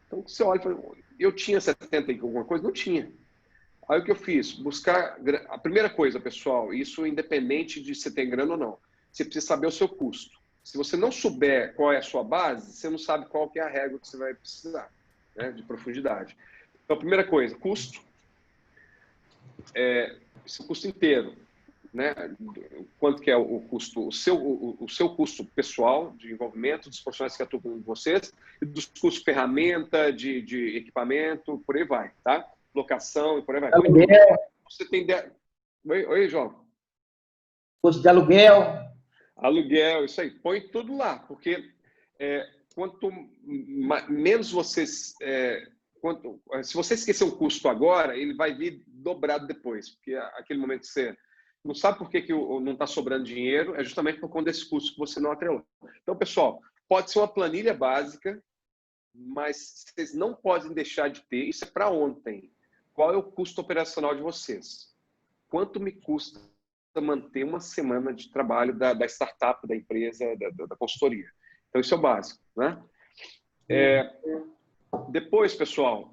Então, você olha e fala, eu tinha 70 e alguma coisa? Não tinha. Aí o que eu fiz? Buscar... A primeira coisa, pessoal, isso independente de se tem grana ou não, você precisa saber o seu custo. Se você não souber qual é a sua base, você não sabe qual que é a régua que você vai precisar, né, de profundidade. Então, a primeira coisa, custo. Esse custo inteiro. Né? Quanto que é o custo, o seu custo pessoal de envolvimento, dos profissionais que atuam com vocês, e dos custos de ferramenta, de equipamento, por aí vai, tá? Locação e por aí vai. Aluguel. Você tem... Oi, João. Custo de aluguel. Aluguel, isso aí. Põe tudo lá, porque quanto menos vocês... se você esquecer um custo agora, ele vai vir dobrado depois, porque aquele momento que você não sabe por que não está sobrando dinheiro, é justamente por conta desse custo que você não atrelou. Então, pessoal, pode ser uma planilha básica, mas vocês não podem deixar de ter, isso é para ontem. Qual é o custo operacional de vocês? Quanto me custa manter uma semana de trabalho da startup, da empresa, da consultoria? Então, isso é o básico, né? Depois, pessoal,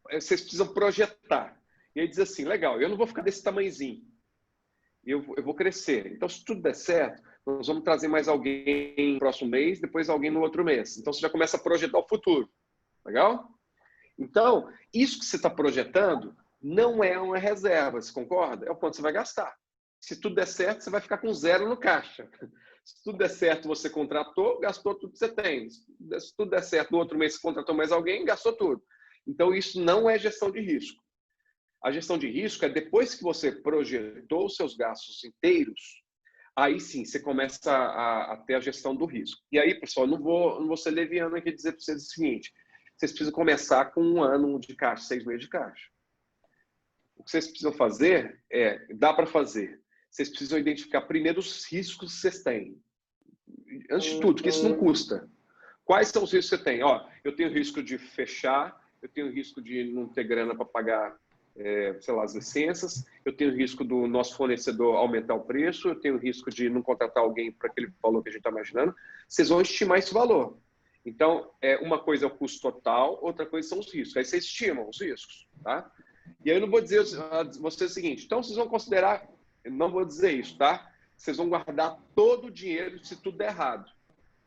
vocês precisam projetar. E aí diz assim, legal, eu não vou ficar desse tamanhozinho. Eu vou crescer. Então, se tudo der certo, nós vamos trazer mais alguém no próximo mês, depois alguém no outro mês. Então, você já começa a projetar o futuro. Legal? Então, isso que você está projetando não é uma reserva, você concorda? É o quanto você vai gastar. Se tudo der certo, você vai ficar com 0 no caixa. Se tudo der certo, você contratou, gastou tudo que você tem. Se tudo der certo, no outro mês você contratou mais alguém, gastou tudo. Então, isso não é gestão de risco. A gestão de risco é depois que você projetou os seus gastos inteiros, aí sim, você começa a ter a gestão do risco. E aí, pessoal, eu não vou ser leviano aqui dizer para vocês o seguinte, vocês precisam começar com 1 ano de caixa, 6 meses de caixa. O que vocês precisam fazer dá para fazer. Vocês precisam identificar primeiro os riscos que vocês têm. Antes de tudo, que isso não custa. Quais são os riscos que você tem? Ó, eu tenho risco de fechar, eu tenho risco de não ter grana para pagar, sei lá, as licenças, eu tenho risco do nosso fornecedor aumentar o preço, eu tenho risco de não contratar alguém para aquele valor que a gente está imaginando. Vocês vão estimar esse valor. Então, uma coisa é o custo total, outra coisa são os riscos. Aí vocês estimam os riscos, tá? E aí eu não vou dizer a vocês o seguinte, então vocês vão considerar, eu não vou dizer isso, tá? Vocês vão guardar todo o dinheiro se tudo der errado.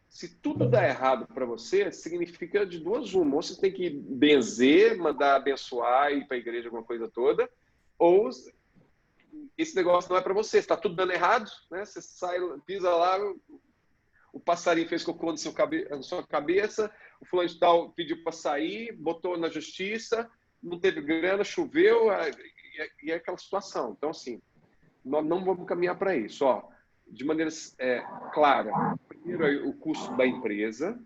Se tudo der errado para você, significa de duas uma. Ou você tem que benzer, mandar abençoar, ir para a igreja, alguma coisa toda, ou esse negócio não é para você. Está tudo dando errado, né? Você sai, pisa lá, o passarinho fez cocô na sua cabeça, o fulano de tal pediu para sair, botou na justiça, não teve grana, choveu, e é aquela situação. Então, assim, nós não vamos caminhar para isso. Ó, de maneira clara, primeiro é o custo da empresa.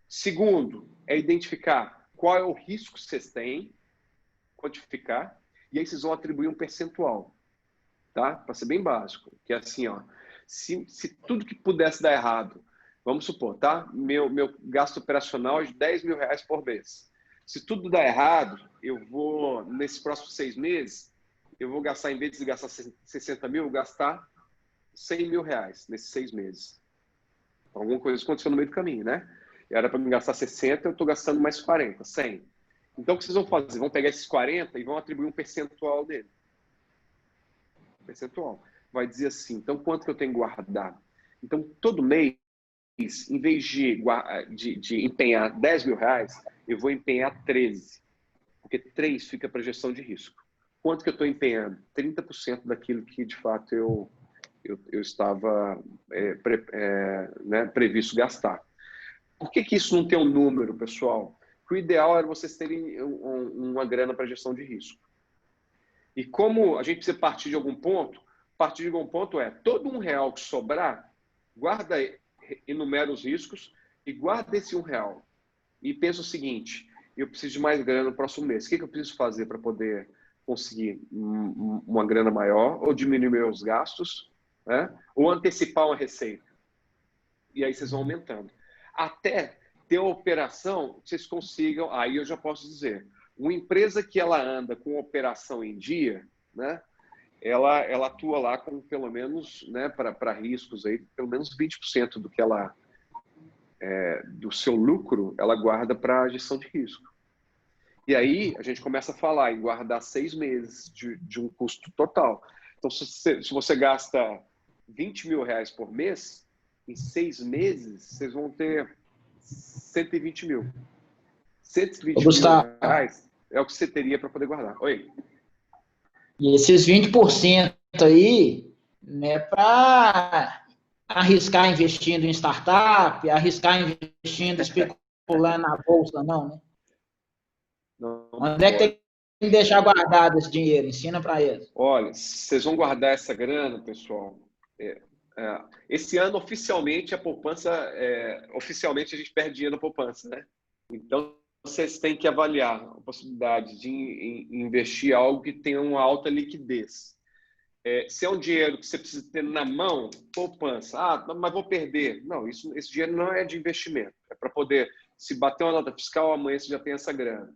Segundo, é identificar qual é o risco que vocês têm, quantificar, e aí vocês vão atribuir um percentual, tá? Para ser bem básico, que é assim, ó, se tudo que pudesse dar errado, vamos supor, tá? Meu gasto operacional é de R$10.000 por mês. Se tudo der errado, eu vou, nesses próximos 6 meses, eu vou gastar, em vez de gastar 60 mil, gastar R$100.000 nesses 6 meses. Alguma coisa aconteceu no meio do caminho, né? Era para me gastar 60, eu estou gastando mais 40, 100. Então, o que vocês vão fazer? Vão pegar esses 40 e vão atribuir um percentual dele. Percentual. Vai dizer assim, então, quanto que eu tenho que guardar? Então, todo mês, em vez de empenhar R$10.000, eu vou empenhar 13. Porque 3 fica para gestão de risco. Quanto que eu estou empenhando? 30% daquilo que, de fato, eu estava previsto gastar. Por que isso não tem um número, pessoal? Porque o ideal era vocês terem uma grana para gestão de risco. E como a gente precisa partir de algum ponto, todo R$1 que sobrar, guarda, enumera os riscos e guarda esse R$1. E pensa o seguinte, eu preciso de mais grana no próximo mês. O que eu preciso fazer para poder conseguir uma grana maior ou diminuir meus gastos, né? Ou antecipar uma receita? E aí vocês vão aumentando. Até ter uma operação que vocês consigam, aí eu já posso dizer, uma empresa que ela anda com operação em dia, né? Ela atua lá com pelo menos, né, para riscos aí, pelo menos 20% do que ela do seu lucro, ela guarda para gestão de risco. E aí a gente começa a falar em guardar 6 meses de um custo total. Então, se você gasta R$20.000 por mês, em 6 meses, vocês vão ter 120 mil. 120 mil reais é o que você teria para poder guardar. Oi. E esses 20% aí, né, para arriscar investindo em startup, arriscar investindo, especulando na bolsa, não, né? Não, onde é que tem que deixar guardado esse dinheiro? Ensina para eles. Olha, vocês vão guardar essa grana, pessoal. Esse ano, oficialmente, a poupança... oficialmente, a gente perde dinheiro na poupança, né? Então, vocês têm que avaliar a possibilidade de investir algo que tenha uma alta liquidez. Se é um dinheiro que você precisa ter na mão, poupança. Mas vou perder. Não, esse dinheiro não é de investimento. É para poder, se bater uma nota fiscal, amanhã você já tem essa grana.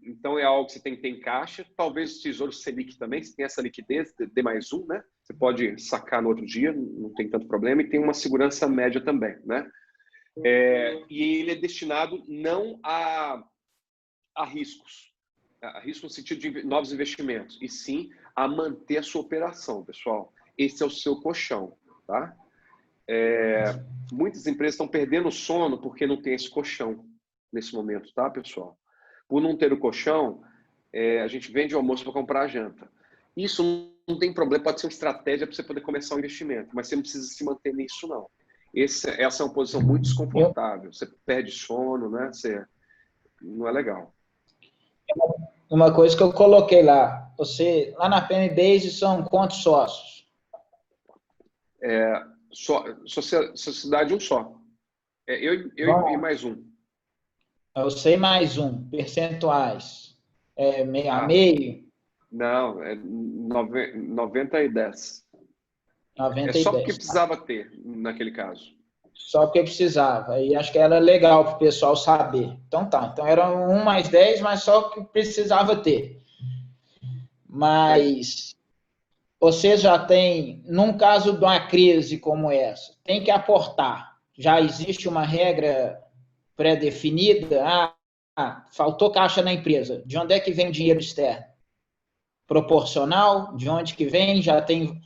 Então, é algo que você tem que ter em caixa. Talvez o Tesouro Selic também, se tem essa liquidez, D+1, né? Você pode sacar no outro dia, não tem tanto problema. E tem uma segurança média também, né? E ele é destinado não a riscos. A risco no sentido de novos investimentos. E sim a manter a sua operação, pessoal. Esse é o seu colchão, tá? Muitas empresas estão perdendo o sono porque não tem esse colchão nesse momento, tá, pessoal? Por não ter o colchão, a gente vende o almoço para comprar a janta. Isso não tem problema, pode ser uma estratégia para você poder começar um investimento, mas você não precisa se manter nisso, não. Essa é uma posição muito desconfortável. Você perde sono, né? Não é legal. Uma coisa que eu coloquei lá, lá na PMBase são quantos sócios? Sociedade um só. Eu e mais um. Eu sei mais um. Percentuais. Meio a Ah, meio? não, 90 e 10. 90 É e só porque 10. precisava ter, naquele caso. Só porque precisava. E acho que era legal para o pessoal saber. Então tá. Então era 1 mais 10, mas só que precisava ter. Mas você já tem, num caso de uma crise como essa, tem que aportar. Já existe uma regra pré-definida? Faltou caixa na empresa. De onde é que vem o dinheiro externo? Proporcional? De onde que vem? Já tem,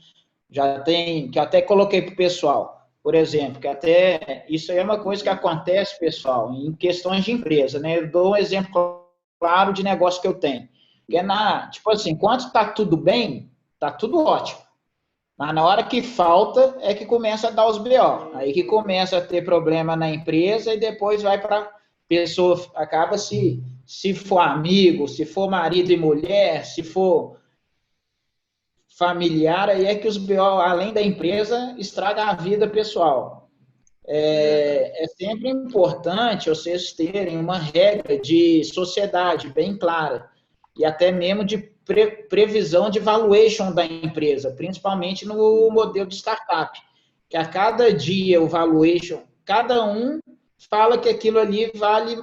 que eu até coloquei para o pessoal, por exemplo, que até isso aí é uma coisa que acontece, pessoal, em questões de empresa, né? Eu dou um exemplo claro de negócio que eu tenho, que é tipo assim, enquanto está tudo bem, está tudo ótimo. Mas na hora que falta é que começa a dar os BO. Aí que começa a ter problema na empresa e depois vai para pessoa, acaba se for amigo, se for marido e mulher, se for familiar, aí é que os BO, além da empresa, estraga a vida pessoal. É sempre importante vocês terem uma regra de sociedade bem clara e até mesmo de previsão de valuation da empresa, principalmente no modelo de startup, que a cada dia o valuation, cada um fala que aquilo ali vale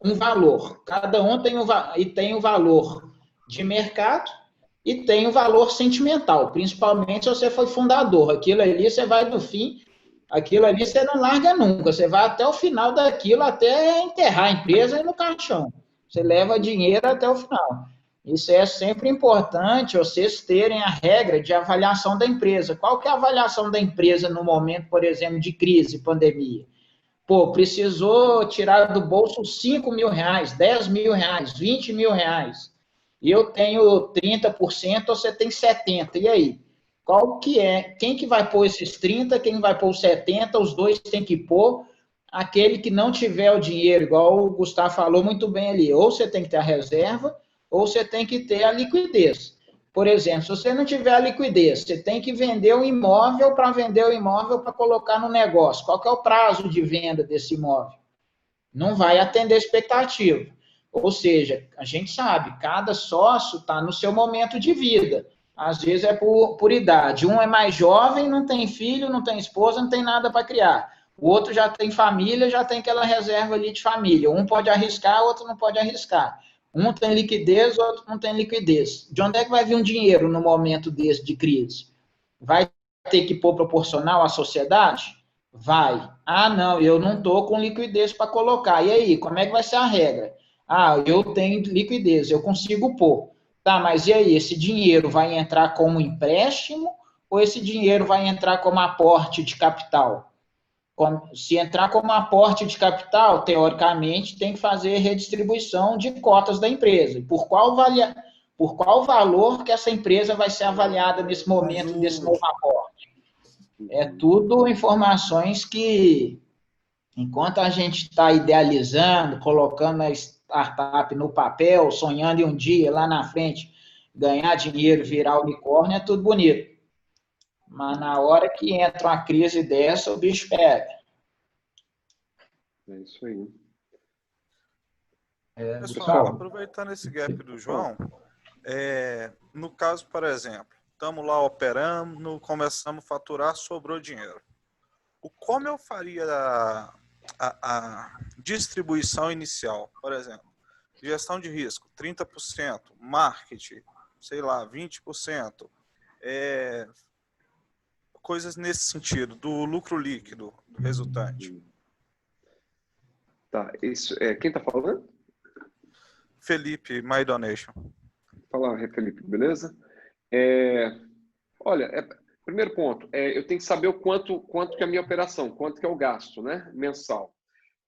um valor, cada um tem um valor de mercado e tem um valor sentimental, principalmente se você foi fundador, aquilo ali você vai do fim, aquilo ali você não larga nunca, você vai até o final daquilo, até enterrar a empresa e no caixão. Você leva dinheiro até o final. Isso é sempre importante, vocês terem a regra de avaliação da empresa. Qual que é a avaliação da empresa no momento, por exemplo, de crise, pandemia? Pô, precisou tirar do bolso 5 mil reais, 10 mil reais, 20 mil reais. E eu tenho 30%, você tem 70%. E aí? Qual que é? Quem que vai pôr esses 30%, quem vai pôr os 70%? Os dois têm que pôr. Aquele que não tiver o dinheiro, igual o Gustavo falou muito bem ali, ou você tem que ter a reserva, ou você tem que ter a liquidez. Por exemplo, se você não tiver a liquidez, você tem que vender o imóvel para vender o imóvel para colocar no negócio. Qual que é o prazo de venda desse imóvel? Não vai atender a expectativa. Ou seja, a gente sabe, cada sócio está no seu momento de vida. Às vezes é por idade. Um é mais jovem, não tem filho, não tem esposa, não tem nada para criar. O outro já tem família, já tem aquela reserva ali de família. Um pode arriscar, o outro não pode arriscar. Um tem liquidez, o outro não tem liquidez. De onde é que vai vir um dinheiro no momento desse de crise? Vai ter que pôr proporcional à sociedade? Vai. Ah, não, eu não estou com liquidez para colocar. E aí, como é que vai ser a regra? Ah, eu tenho liquidez, eu consigo pôr. Tá, mas e aí, esse dinheiro vai entrar como empréstimo ou esse dinheiro vai entrar como aporte de capital? Se entrar como aporte de capital, teoricamente, tem que fazer redistribuição de cotas da empresa. Por qual valor que essa empresa vai ser avaliada nesse momento desse novo aporte? É tudo informações que, enquanto a gente está idealizando, colocando a startup no papel, sonhando em um dia, lá na frente, ganhar dinheiro, virar unicórnio, é tudo bonito. Mas na hora que entra uma crise dessa, o bicho pega. É isso aí. Pessoal, aproveitando esse gap do João, no caso, por exemplo, estamos lá operando, começamos a faturar, sobrou dinheiro. Como eu faria a distribuição inicial? Por exemplo, gestão de risco, 30%, marketing, sei lá, 20%, coisas nesse sentido, do lucro líquido do resultante. Tá, isso, quem está falando? Felipe, My Donation. Fala, Felipe, beleza? Olha, primeiro ponto, eu tenho que saber o quanto que é a minha operação, quanto que é o gasto, né, mensal.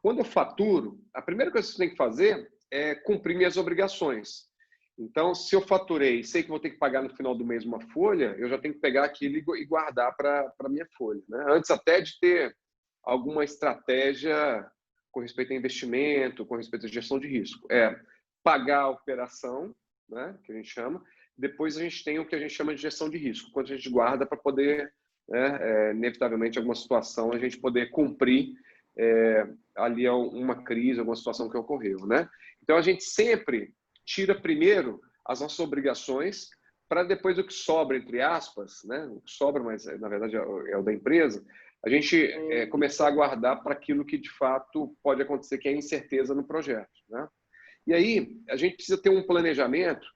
Quando eu faturo, a primeira coisa que você tem que fazer é cumprir minhas obrigações. Então, se eu faturei, sei que vou ter que pagar no final do mês uma folha, eu já tenho que pegar aquilo e guardar para a minha folha, né? Antes até de ter alguma estratégia com respeito a investimento, com respeito à gestão de risco. Pagar a operação, né, que a gente chama. Depois a gente tem o que a gente chama de gestão de risco, quando a gente guarda para poder né, inevitavelmente, alguma situação, a gente poder cumprir ali uma crise, alguma situação que ocorreu, né? Então, a gente sempre tira primeiro as nossas obrigações para depois o que sobra, entre aspas, né? O que sobra, mas na verdade é o da empresa, a gente começar a guardar para aquilo que de fato pode acontecer, que é a incerteza no projeto, né? E aí a gente precisa ter um planejamento,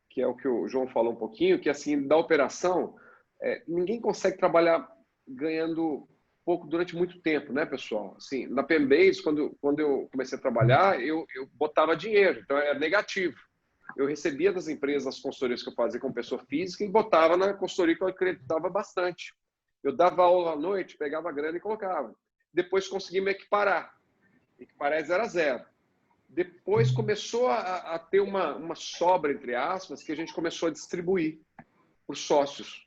que é o que o João falou um pouquinho, que assim, da operação, ninguém consegue trabalhar ganhando pouco durante muito tempo, né, pessoal? Assim, na PMBase, quando eu comecei a trabalhar, eu botava dinheiro, então era negativo. Eu recebia das empresas as consultorias que eu fazia com pessoa física e botava na consultoria que eu acreditava bastante. Eu dava aula à noite, pegava a grana e colocava. Depois consegui me equiparar. Equiparar é 0 a 0. Depois começou a ter uma sobra, entre aspas, que a gente começou a distribuir para os sócios.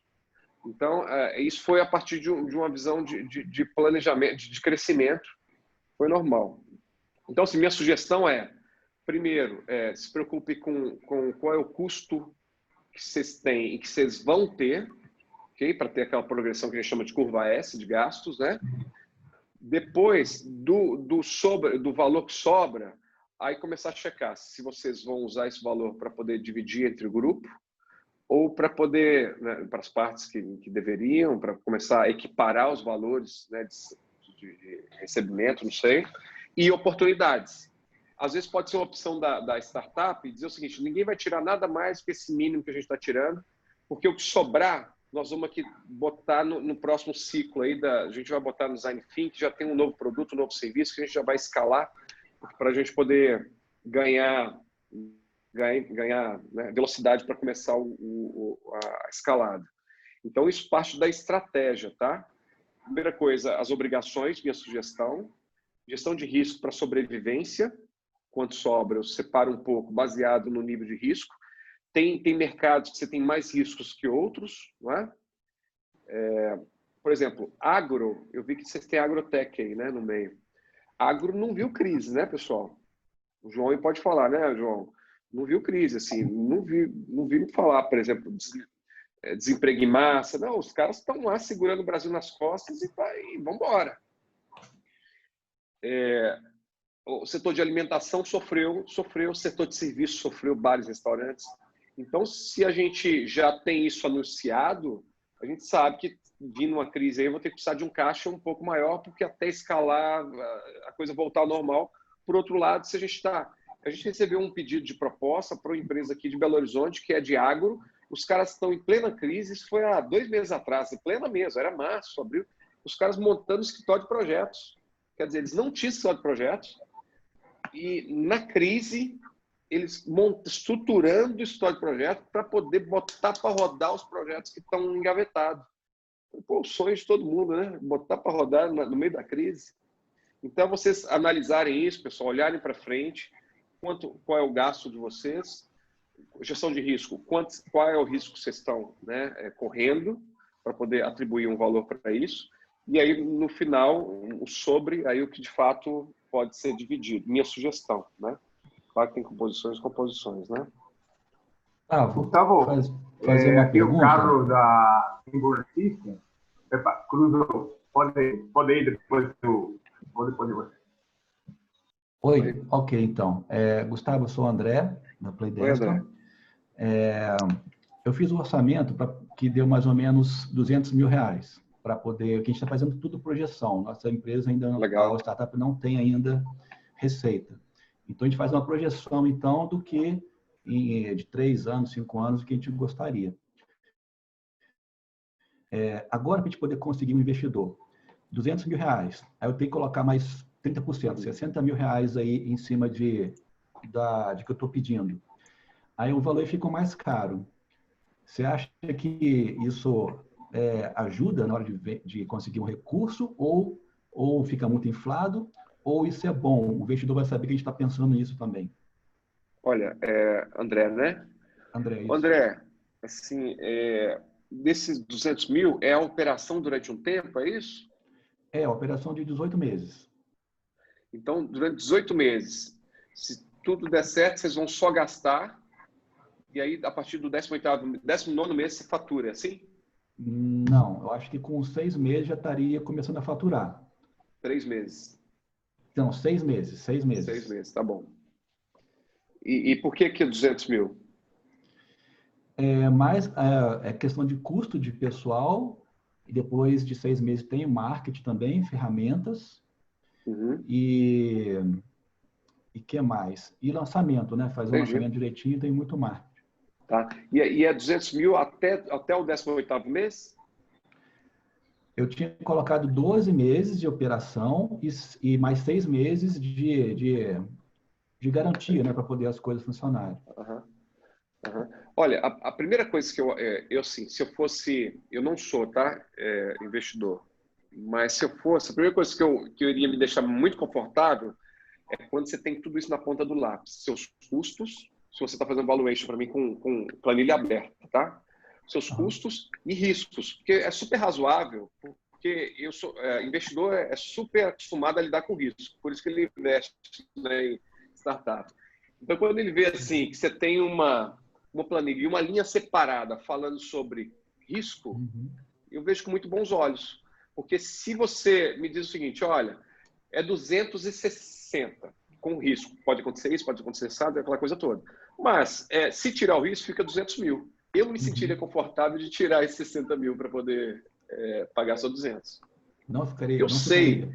Então, isso foi a partir de uma visão de planejamento, de crescimento. Foi normal. Então, assim, minha sugestão primeiro, se preocupe com qual é o custo que vocês têm e que vocês vão ter, okay? Para ter aquela progressão que a gente chama de curva S de gastos, né? Depois do valor que sobra, aí começar a checar se vocês vão usar esse valor para poder dividir entre o grupo ou para poder, né, para as partes que deveriam, para começar a equiparar os valores, né, de recebimento, não sei, e oportunidades. Às vezes pode ser uma opção da startup e dizer o seguinte: ninguém vai tirar nada mais que esse mínimo que a gente está tirando, porque o que sobrar, nós vamos aqui botar no próximo ciclo aí, a gente vai botar no Design Thinking, que já tem um novo produto, um novo serviço, que a gente já vai escalar para a gente poder ganhar né, velocidade para começar a escalada. Então, isso parte da estratégia, tá? Primeira coisa, as obrigações, minha sugestão. Gestão de risco para sobrevivência. Quanto sobra, eu separo um pouco baseado no nível de risco. Tem mercados que você tem mais riscos que outros, não é? Por exemplo, agro, eu vi que vocês têm agrotech aí, né, no meio. Agro não viu crise, né, pessoal? O João pode falar, né, João? Não viu crise, assim, não vi falar, por exemplo, desemprego em massa. Não, os caras estão lá segurando o Brasil nas costas e vamos embora. O setor de alimentação sofreu, o setor de serviço sofreu, bares, restaurantes. Então, se a gente já tem isso anunciado, a gente sabe que vindo uma crise aí, eu vou ter que precisar de um caixa um pouco maior, porque até escalar, a coisa voltar ao normal. Por outro lado, se a gente recebeu um pedido de proposta para uma empresa aqui de Belo Horizonte, que é de agro, os caras estão em plena crise, isso foi há 2 meses atrás, em plena mesmo, era março, abril, os caras montando escritório de projetos. Quer dizer, eles não tinham escritório de projetos, e na crise, eles estruturando o história de projeto para poder botar para rodar os projetos que estão engavetados. Pô, o sonho de todo mundo, né? Botar para rodar no meio da crise. Então, vocês analisarem isso, pessoal, olharem para frente, qual é o gasto de vocês, gestão de risco, qual é o risco que vocês estão, né, correndo, para poder atribuir um valor para isso, e aí, no final, o sobre, aí o que de fato pode ser dividido. Minha sugestão, né? Claro que tem composições, né? Gustavo, fazer uma aqui pergunta. O Carlos da Timber System. Epa, Cruz, pode ir depois de você. Oi, ok, então. Gustavo, eu sou o André, da Playdesktop. Eu fiz o orçamento que deu mais ou menos R$200.000 para poder, que a gente está fazendo tudo projeção. Nossa empresa ainda não, a startup não tem ainda receita. Então, a gente faz uma projeção, então, do que de 3 anos, 5 anos, o que a gente gostaria. Agora, para a gente poder conseguir um investidor, R$200.000, aí eu tenho que colocar mais 30%, R$60.000 aí em cima de que eu estou pedindo. Aí o valor fica mais caro. Você acha que isso ajuda na hora de conseguir um recurso ou fica muito inflado? Ou isso é bom? O investidor vai saber que a gente está pensando nisso também. Olha, André, né? André, assim, desses 200 mil, é a operação durante um tempo, é isso? É, a operação de 18 meses. Então, durante 18 meses, se tudo der certo, vocês vão só gastar, e aí, a partir do 19º mês, você fatura, assim? Não, eu acho que com 6 meses já estaria começando a faturar. 3 meses. Então, 6 meses, 6 meses. 6 meses, tá bom. E por que 200 mil? É questão de custo de pessoal, e depois de 6 meses tem o marketing também, ferramentas, e que mais? E lançamento, né? Fazer um lançamento direitinho tem muito marketing. Tá. E é 200 mil até o 18º mês? Eu tinha colocado 12 meses de operação e mais 6 meses de garantia, né? Para poder as coisas funcionarem. Olha, a primeira coisa que eu assim, se eu fosse, eu não sou, tá, investidor, mas se eu fosse, a primeira coisa que eu iria me deixar muito confortável é quando você tem tudo isso na ponta do lápis, seus custos, se você está fazendo valuation para mim com planilha aberta, tá? Seus custos e riscos, porque é super razoável, porque eu sou investidor é super acostumado a lidar com risco, por isso que ele investe, né, em startup. Então, quando ele vê assim que você tem uma planilha e uma linha separada falando sobre risco, eu vejo com muito bons olhos. Porque se você me diz o seguinte, olha, é 260 com risco. Pode acontecer isso, pode acontecer isso, aquela coisa toda. Mas, se tirar o risco, fica 200 mil. Eu não me sentiria confortável de tirar esses 60 mil para poder pagar só 200. Não ficaria. Eu sei.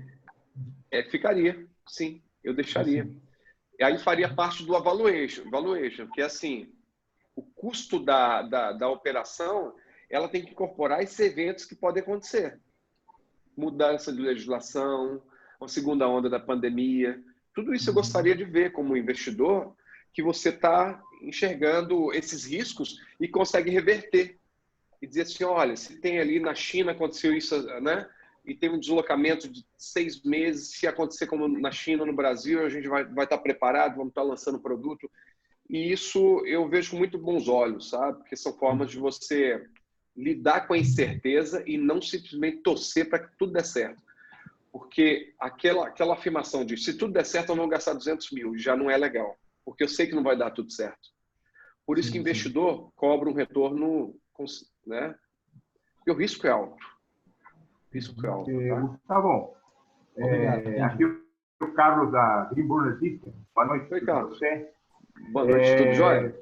Ficaria, sim. Eu deixaria. Assim. E aí faria parte do valuation, que é assim, o custo da operação, ela tem que incorporar esses eventos que podem acontecer. Mudança de legislação, uma segunda onda da pandemia. Tudo isso eu gostaria de ver como investidor, que você está enxergando esses riscos e consegue reverter. E dizer assim, olha, se tem ali na China aconteceu isso, né? E tem um deslocamento de 6 meses, se acontecer como na China, no Brasil, a gente vai estar preparado, vamos estar lançando produto. E isso eu vejo com muito bons olhos, sabe? Porque são formas de você lidar com a incerteza e não simplesmente torcer para que tudo dê certo. Porque aquela afirmação de se tudo der certo, eu vou gastar 200 mil, já não é legal. Porque eu sei que não vai dar tudo certo. Por isso que o investidor cobra um retorno, né? Porque o risco é alto. Risco é alto, tá? Gustavo, aqui o Carlos da Greenburg Notícias. Boa noite. Oi, Carlos. Você. Boa noite, tudo jóia?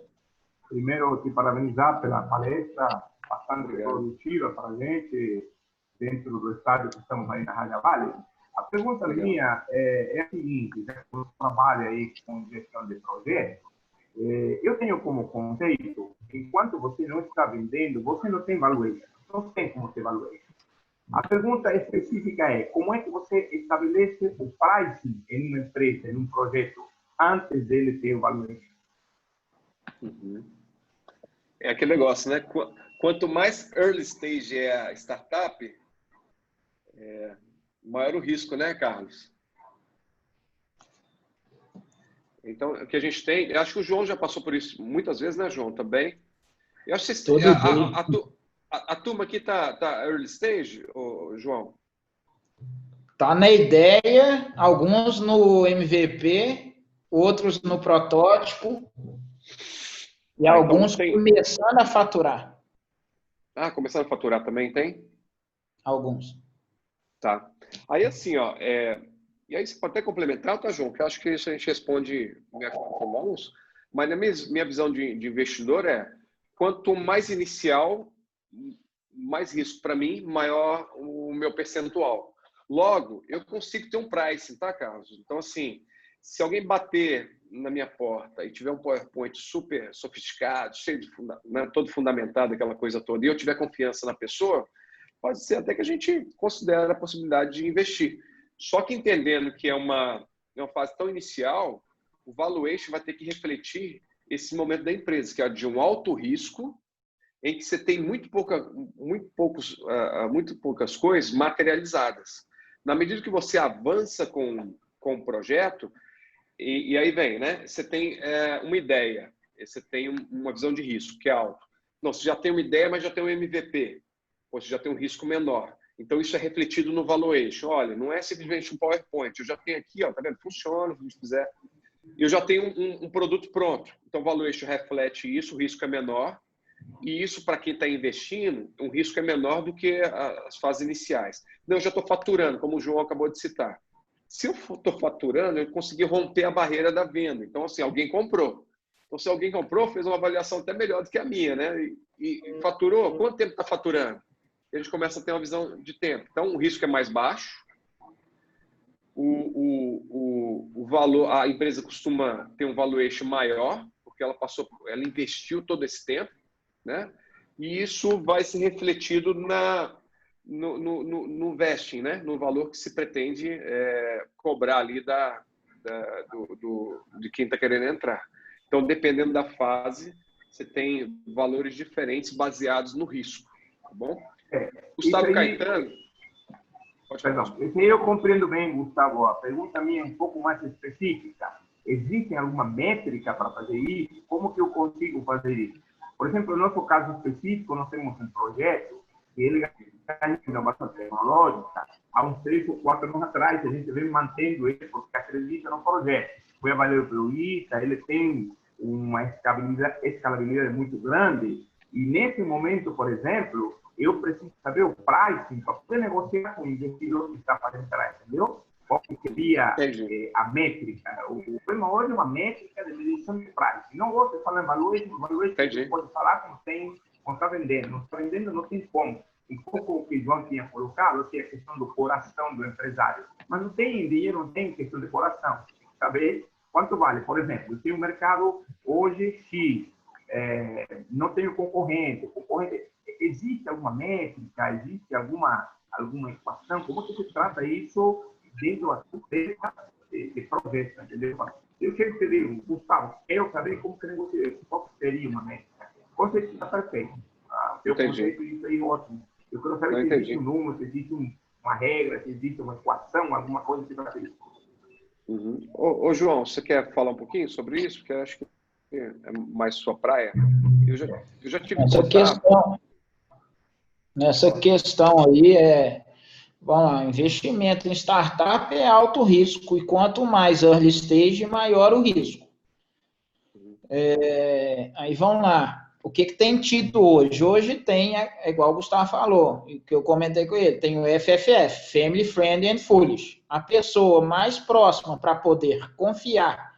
Primeiro, te parabenizar pela palestra, bastante produtiva para a gente, dentro do estádio que estamos aí na Raja Vale. A pergunta minha é a seguinte, já que você trabalha aí com gestão de projetos, eu tenho como conceito, enquanto você não está vendendo, você não tem valuation, não tem como ter valuation. A pergunta específica é, como é que você estabelece o pricing em uma empresa, em um projeto, antes dele ter o valuation? É aquele negócio, né? Quanto mais early stage é a startup, maior o risco, né, Carlos? Então, o que a gente tem... Eu acho que o João já passou por isso muitas vezes, né, João? Também. Eu acho que a turma aqui tá early stage, João? Tá na ideia, alguns no MVP, outros no protótipo e alguns então começando a faturar. Começando a faturar também tem? Alguns. Tá. Aí assim, ó, e aí você pode até complementar, tá, João? Que eu acho que isso a gente responde com mãos, mas na minha visão de investidor quanto mais inicial, mais risco para mim, maior o meu percentual. Logo, eu consigo ter um pricing, tá, Carlos? Então, assim, se alguém bater na minha porta e tiver um PowerPoint super sofisticado, cheio de todo fundamentado, aquela coisa toda, e eu tiver confiança na pessoa, pode ser até que a gente considere a possibilidade de investir. Só que entendendo que é uma fase tão inicial, o valuation vai ter que refletir esse momento da empresa, que é de um alto risco, em que você tem muito poucas coisas materializadas. Na medida que você avança com o projeto, e aí vem, né? Você tem uma ideia, você tem uma visão de risco, que é alto. Não, você já tem uma ideia, mas já tem um MVP. Você já tem um risco menor. Então, isso é refletido no valuation. Olha, não é simplesmente um PowerPoint. Eu já tenho aqui, ó, tá vendo? Funciona, se a gente quiser. Eu já tenho um produto pronto. Então, o valuation reflete isso, o risco é menor. E isso, para quem está investindo, o risco é menor do que as fases iniciais. Não, eu já estou faturando, como o João acabou de citar. Se eu estou faturando, eu consegui romper a barreira da venda. Então, assim, alguém comprou. Então, se alguém comprou, fez uma avaliação até melhor do que a minha, né? E faturou, quanto tempo está faturando? A gente começa a ter uma visão de tempo. Então, o risco é mais baixo. O valor, a empresa costuma ter um valuation maior, porque ela investiu todo esse tempo, né? E isso vai ser refletido no vesting, né? No valor que se pretende cobrar ali de quem está querendo entrar. Então, dependendo da fase, você tem valores diferentes baseados no risco, tá bom? Gustavo Caetano. Perdão, eu compreendo bem, Gustavo. A pergunta minha é um pouco mais específica. Existe alguma métrica para fazer isso? Como que eu consigo fazer isso? Por exemplo, no nosso caso específico, nós temos um projeto que ele ganha inovação tecnológica. Há uns 3 ou 4 anos atrás, a gente vem mantendo ele porque acredita no projeto. Foi avaliado pelo ITA, ele tem uma escalabilidade muito grande. E nesse momento, por exemplo, eu preciso saber o pricing para poder negociar com o investidor que está fazendo para entendeu? Qual seria a métrica? O problema hoje é uma métrica de medição de pricing. Não gosto de falar em valores você pode falar quando está vendendo. Não está vendendo, não tem como. Um pouco o que o João tinha colocado, que é a questão do coração do empresário. Mas não tem dinheiro, não tem questão de coração. Saber quanto vale. Por exemplo, eu tenho um mercado hoje X, não tenho concorrente. Existe alguma métrica, existe alguma equação? Como que se trata isso dentro de projeto, entendeu? Eu quero pedir, Gustavo, quero saber como que negocia, qual seria uma métrica. O conceito está perfeito. Seu conceito, isso aí é ótimo. Eu quero saber se existe um número, se existe uma regra, se existe uma equação, alguma coisa que vai ser. Ô, João, você quer falar um pouquinho sobre isso? Porque eu acho que é mais sua praia. Eu já tive Nessa questão aí, vamos lá, investimento em startup é alto risco, e quanto mais early stage, maior o risco. Aí vamos lá. O que tem tido hoje? Hoje tem, igual o Gustavo falou, que eu comentei com ele, tem o FFF, Family, Friend and Foolish. A pessoa mais próxima para poder confiar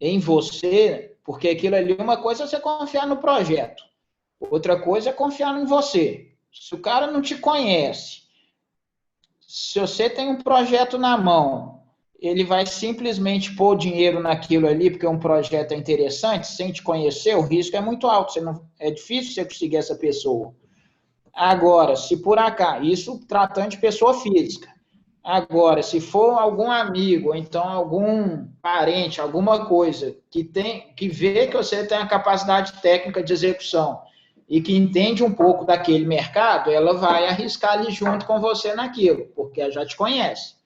em você, porque aquilo ali, uma coisa é você confiar no projeto, outra coisa é confiar em você. Se o cara não te conhece, se você tem um projeto na mão, ele vai simplesmente pôr dinheiro naquilo ali, porque um projeto é interessante, sem te conhecer, o risco é muito alto, é difícil você conseguir essa pessoa. Agora, se por acaso, isso tratando de pessoa física, agora, se for algum amigo, ou então algum parente, alguma coisa, que vê que você tem a capacidade técnica de execução, e que entende um pouco daquele mercado, ela vai arriscar ali junto com você naquilo, porque ela já te conhece.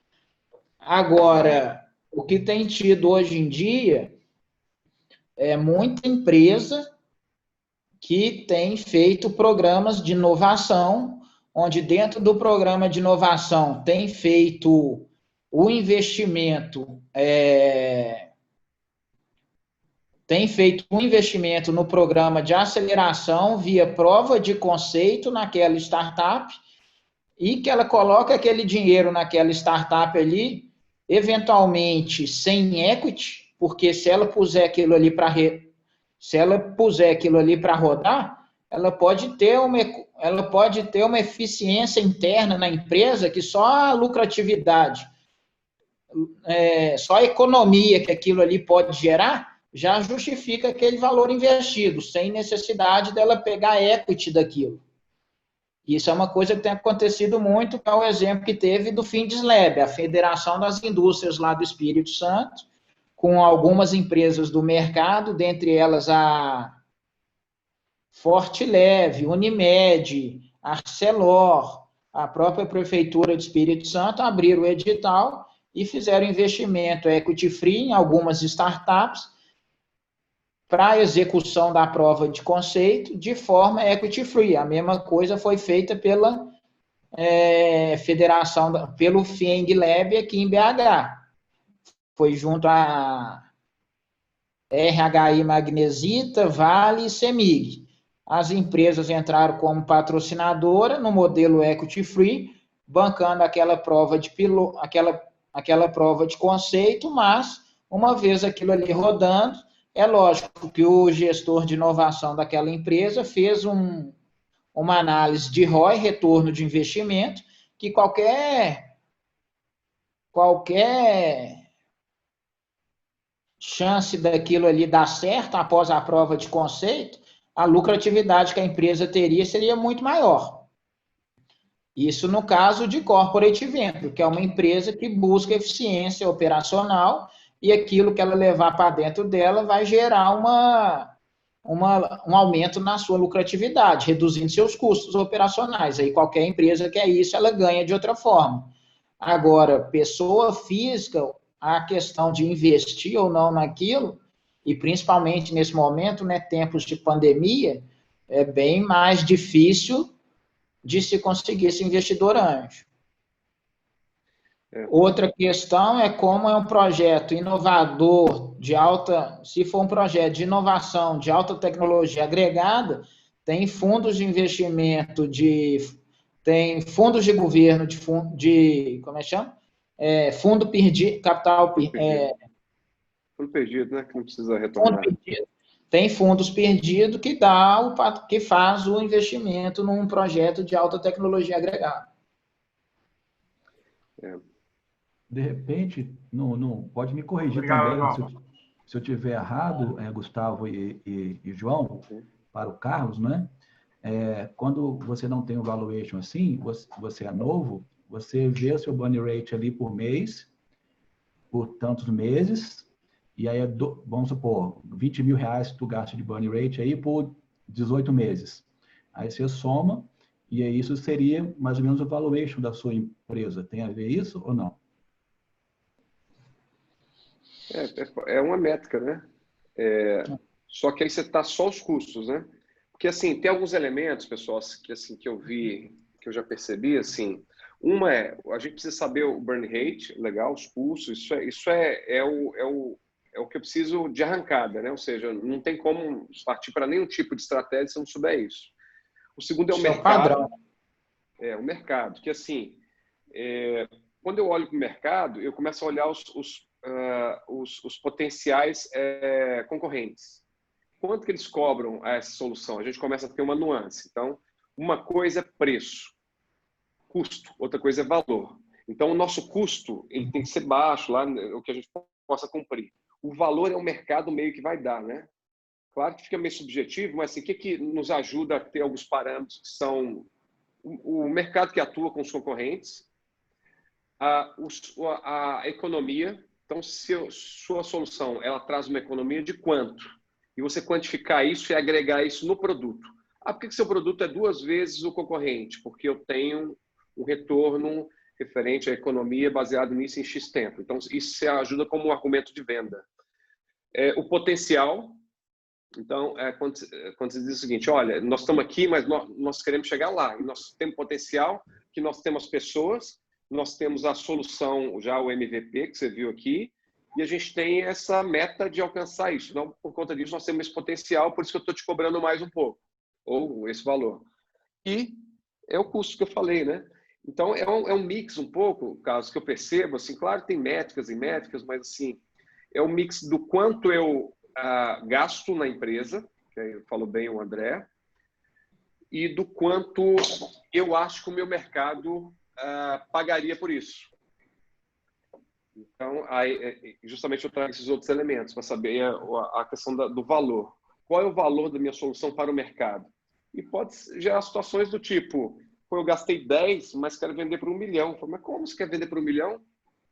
Agora, o que tem tido hoje em dia é muita empresa que tem feito programas de inovação, onde dentro do programa de inovação tem feito o investimento, no programa de aceleração via prova de conceito naquela startup, e que ela coloca aquele dinheiro naquela startup ali, eventualmente sem equity, porque se ela puser aquilo ali para rodar, ela pode ter uma eficiência interna na empresa que só a lucratividade, só a economia que aquilo ali pode gerar, já justifica aquele valor investido, sem necessidade dela pegar equity daquilo. Isso é uma coisa que tem acontecido muito, que é o exemplo que teve do FindesLab, a Federação das Indústrias lá do Espírito Santo, com algumas empresas do mercado, dentre elas a Fortilev, Unimed, Arcelor, a própria Prefeitura do Espírito Santo, abriram o edital e fizeram investimento equity free em algumas startups para a execução da prova de conceito de forma equity free. A mesma coisa foi feita pela pelo FindesLab aqui em BH. Foi junto a RHI Magnesita, Vale e Semig. as empresas entraram como patrocinadora no modelo Equity Free, bancando aquela prova de aquela prova de conceito, mas uma vez aquilo ali rodando, é lógico que o gestor de inovação daquela empresa fez uma análise de ROI, retorno de investimento, que qualquer chance daquilo ali dar certo após a prova de conceito, a lucratividade que a empresa teria seria muito maior. Isso no caso de Corporate Venture, que é uma empresa que busca eficiência operacional e aquilo que ela levar para dentro dela vai gerar um aumento na sua lucratividade, reduzindo seus custos operacionais. Aí qualquer empresa quer isso, ela ganha de outra forma. Agora, pessoa física, a questão de investir ou não naquilo, e principalmente nesse momento, né, tempos de pandemia, é bem mais difícil de se conseguir esse investidor anjo. Outra questão é como é um projeto inovador, se for um projeto de inovação, de alta tecnologia agregada, tem fundos de investimento, tem fundos de governo, como é que chama? Fundo perdido, capital... Fundo perdido, né? Que não precisa retornar. Fundo perdido. Tem fundos perdidos que faz o investimento num projeto de alta tecnologia agregada. De repente, não pode me corrigir também, se eu tiver errado, Gustavo e João, para o Carlos, né? Quando você não tem o valuation assim, você é novo, você vê o seu burn rate ali por mês, por tantos meses, e aí, vamos supor, 20 mil reais tu gasta de burn rate aí por 18 meses. Aí você soma, e aí isso seria mais ou menos o valuation da sua empresa. Tem a ver isso ou não? É uma métrica, né? Só que aí você está só os custos, né? Porque, assim, tem alguns elementos, pessoal, que eu vi, que eu já percebi, assim, a gente precisa saber o burn rate, legal, os custos, isso é o que eu preciso de arrancada, né? Ou seja, não tem como partir para nenhum tipo de estratégia se não souber isso. O segundo é o mercado. Padrão. O mercado, que assim, quando eu olho para o mercado, eu começo a olhar os potenciais concorrentes. Quanto que eles cobram essa solução? A gente começa a ter uma nuance. Então, uma coisa é preço, custo, outra coisa é valor. Então, o nosso custo ele tem que ser baixo, lá o que a gente possa cumprir. O valor é o mercado meio que vai dar, né? Claro que fica meio subjetivo, mas assim, o que nos ajuda a ter alguns parâmetros que são o mercado que atua com os concorrentes, a economia. Então, se sua solução ela traz uma economia de quanto? E você quantificar isso e agregar isso no produto. Por que seu produto é 2 vezes o concorrente? Porque eu tenho um retorno referente à economia baseado nisso em X tempo. Então, isso se ajuda como um argumento de venda. O potencial. Então, quando você diz o seguinte, olha, nós estamos aqui, mas nós queremos chegar lá. E nós temos potencial, que nós temos pessoas, nós temos a solução, já o MVP, que você viu aqui, e a gente tem essa meta de alcançar isso. Então, por conta disso, nós temos esse potencial, por isso que eu estou te cobrando mais um pouco, ou esse valor. E é o custo que eu falei, né? Então, é um mix um pouco, caso que eu percebo, assim, claro, tem métricas e métricas, mas assim, é um mix do quanto eu gasto na empresa, que falou bem o André, e do quanto eu acho que o meu mercado pagaria por isso. Então, aí, justamente eu trago esses outros elementos para saber a questão do valor. Qual é o valor da minha solução para o mercado? E pode gerar situações do tipo, eu gastei 10, mas quero vender por 1 milhão. Mas como você quer vender por 1 milhão?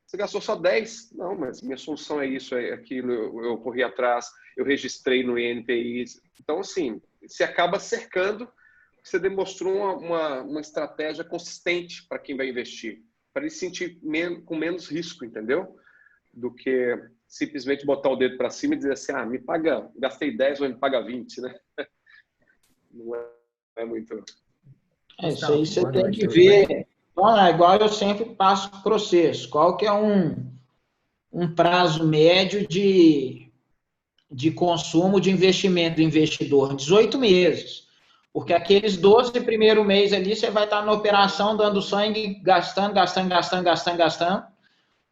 Você gastou só 10? Não, mas minha solução é isso, é aquilo, eu corri atrás, eu registrei no INPI. Então, assim, você acaba cercando, você demonstrou uma estratégia consistente para quem vai investir, para ele se sentir com menos risco, entendeu? Do que simplesmente botar o dedo para cima e dizer assim, me paga, gastei 10, ou me paga 20, né? Não é muito... Isso aí você tem que ver... Então, igual eu sempre passo o processo. Qual que é um prazo médio de consumo de investimento do investidor? 18 meses. Porque aqueles 12 primeiros meses ali, você vai estar na operação, dando sangue, gastando.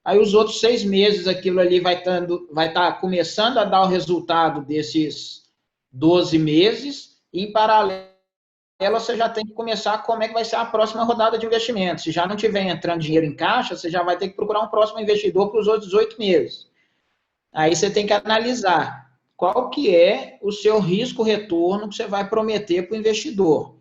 Aí os outros 6 meses, aquilo ali vai estar começando a dar o resultado desses 12 meses, e em paralelo você já tem que começar como é que vai ser a próxima rodada de investimento. Se já não tiver entrando dinheiro em caixa, você já vai ter que procurar um próximo investidor para os outros 18 meses. Aí você tem que analisar qual que é o seu risco-retorno que você vai prometer para o investidor.